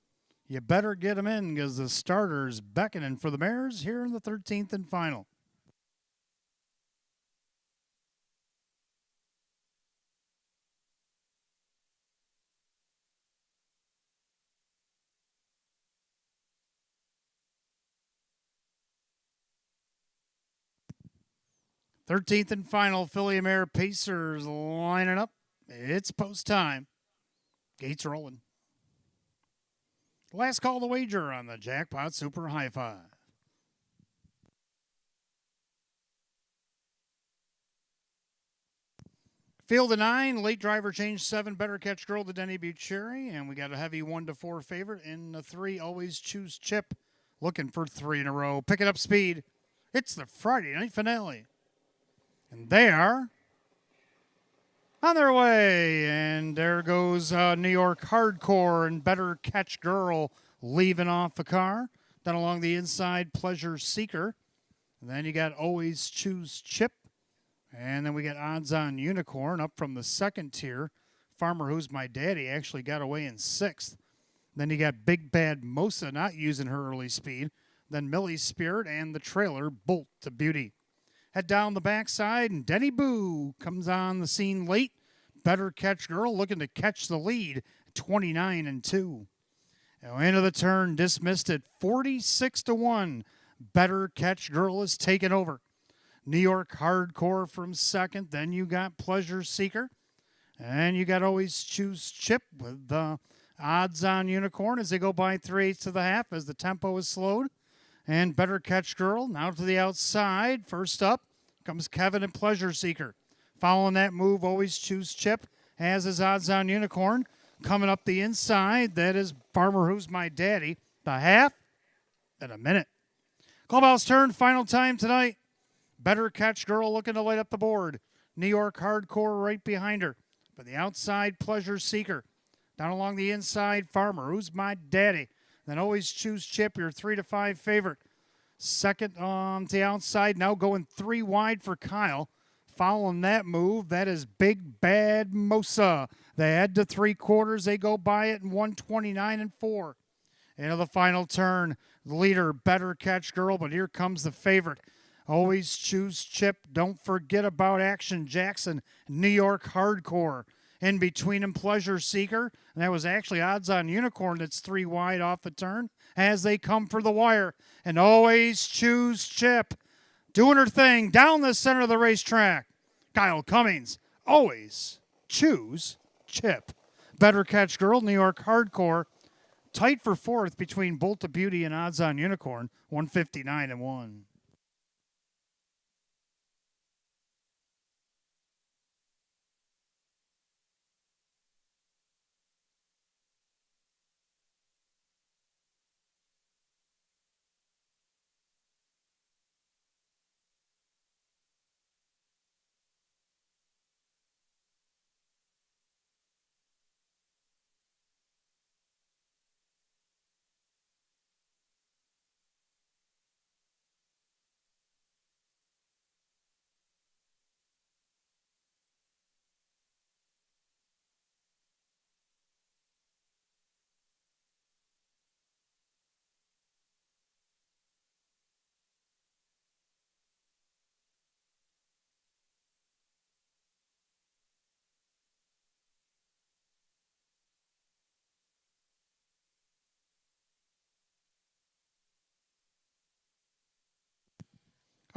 You better get them in because the starter's beckoning for the mares here in the 13th and final. Thirteenth and final, Filly Mare Pacers lining up. It's post time. Gates rolling. Last call to wager on the Jackpot Super High Five. Field of 9, late driver change 7, Better Catch Girl to Denny Bucherry, and we got a heavy 1-4 favorite in the 3, Always Choose Chip, looking for 3 in a row. Picking up speed. It's the Friday night finale. And they are on their way. And there goes New York Hardcore and Better Catch Girl leaving off the car. Then along the inside, Pleasure Seeker. And then you got Always Choose Chip. And then we got Odds On Unicorn up from the second tier. Farmer Who's My Daddy actually got away in 6th. Then you got Big Bad Mosa not using her early speed. Then Millie's Spirit and the trailer Bolt to Beauty. Head down the backside, and Denny Boo comes on the scene late. Better Catch Girl looking to catch the lead, 29 and 2. Now into the turn, dismissed at 46-1. Better Catch Girl is taken over. New York Hardcore from second. Then you got Pleasure Seeker. And you got Always Choose Chip with the Odds On Unicorn as they go by 3/8 to the half as the tempo is slowed. And Better Catch Girl now to the outside. First up comes Kevin and Pleasure Seeker. Following that move, Always Choose Chip, as his Odds On Unicorn. Coming up the inside, that is Farmer Who's My Daddy. The half in a minute. Clubhouse turn, final time tonight. Better Catch Girl looking to light up the board. New York Hardcore right behind her. But the outside, Pleasure Seeker. Down along the inside, Farmer Who's My Daddy. Then Always Choose Chip, your 3-5 favorite. Second on the outside, now going 3 wide for Kyle. Following that move, that is Big Bad Mosa. They head to 3/4. They go by it in 129 and 4. Into the final turn, the leader, Better Catch Girl, but here comes the favorite. Always Choose Chip. Don't forget about Action Jackson, New York Hardcore. In between them, Pleasure Seeker. And that was actually Odds On Unicorn that's 3 wide off the turn as they come for the wire. And Always Choose Chip doing her thing down the center of the racetrack. Kyle Cummings, Always Choose Chip. Better Catch Girl, New York Hardcore. Tight for 4th between Bolt of Beauty and Odds On Unicorn, 159 and 1.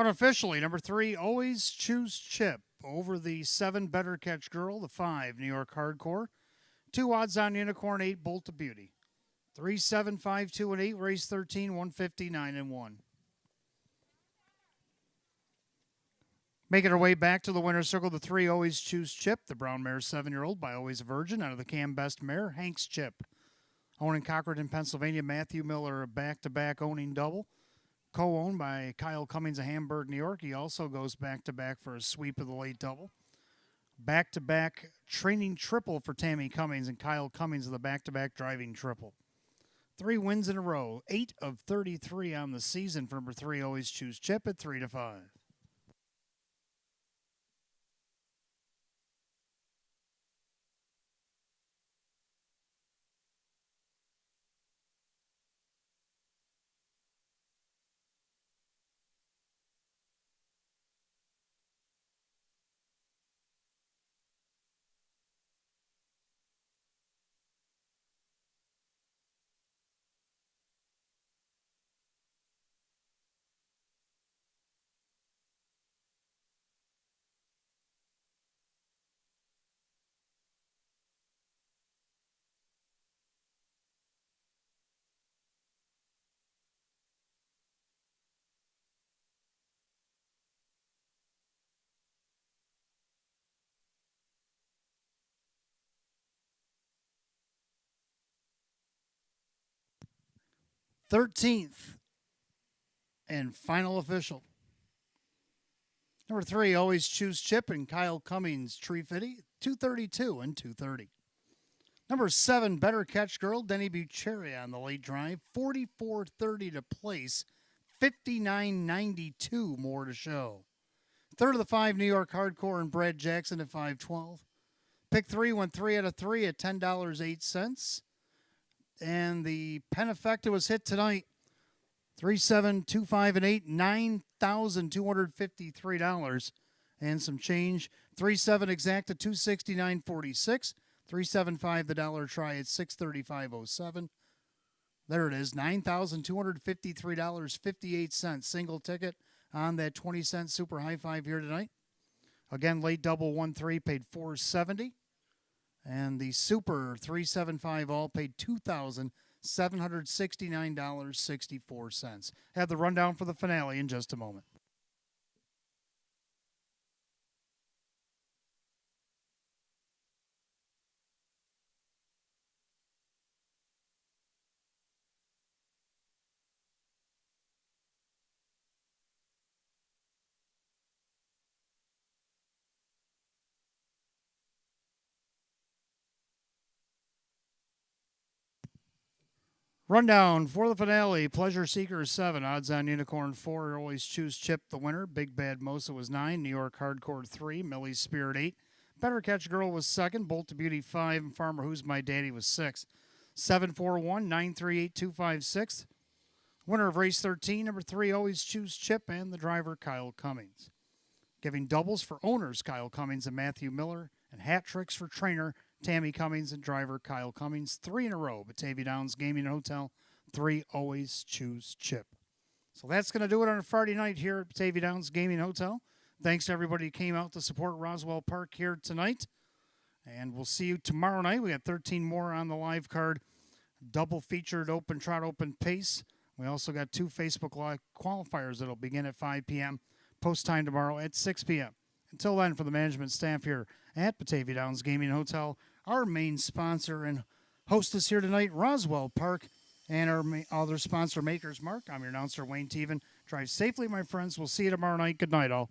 Unofficially, number 3, Always Choose Chip over the 7, Better Catch Girl, the 5, New York Hardcore, 2 Odds On Unicorn, 8, Bolt of Beauty. 3, 7, 5, 2, and 8, race 13, 159 and 1. Making her way back to the winner's circle, the 3, Always Choose Chip, the brown mare 7-year-old by Always a Virgin, out of the Cam Best mare, Hank's Chip. Owning Cockerton, Pennsylvania, Matthew Miller, a back-to-back owning double. Co-owned by Kyle Cummings of Hamburg, New York. He also goes back-to-back for a sweep of the late double. Back-to-back training triple for Tammy Cummings and Kyle Cummings of the back-to-back driving triple. 3 wins in a row. 8 of 33 on the season for number 3, Always Choose Chip at 3-5. 13th and final official. Number 3, Always Choose Chip and Kyle Cummings, Tree Fitty, 232 and 230. Number 7, Better Catch Girl, Denny Bucherri on the late drive, 44.30 to place, 59.92 more to show. Third of the 5, New York Hardcore and Brad Jackson at 5.12. Pick 3 went 3 out of 3 at $10.08. And the Penifecta was hit tonight. 3, 7, 2, 5, and 8, $9,253 and some change. 3, 7 exacta, $269.46. 3, 7, 5 the dollar try at $635.07. There it is, $9,253.58 single ticket on that 20-cent super high five here tonight. Again, late double 1-3 paid $470. And the super 375 all paid $2,769.64. Have the rundown for the finale in just a moment. Rundown for the finale. Pleasure Seeker 7. Odds on Unicorn 4. Always Choose Chip the winner. Big Bad Mosa was 9. New York Hardcore 3. Millie's Spirit 8. Better Catch Girl was 2nd. Bolt to Beauty 5. And Farmer Who's My Daddy was 6. 741 938 256. Winner of race 13. Number 3. Always Choose Chip. And the driver Kyle Cummings. Giving doubles for owners Kyle Cummings and Matthew Miller. And hat tricks for trainer Tammy Cummings and driver Kyle Cummings. 3 in a row. Batavia Downs Gaming and Hotel. 3 Always Choose Chip. So that's going to do it on a Friday night here at Batavia Downs Gaming Hotel. Thanks to everybody who came out to support Roswell Park here tonight. And we'll see you tomorrow night. We got 13 more on the live card. Double featured open trot, open pace. We also got 2 Facebook Live qualifiers that will begin at 5 p.m. Post time tomorrow at 6 p.m. Until then, for the management staff here at Batavia Downs Gaming Hotel, our main sponsor and hostess here tonight, Roswell Park, and our other sponsor, Maker's Mark. I'm your announcer, Wayne Teven. Drive safely, my friends. We'll see you tomorrow night. Good night, all.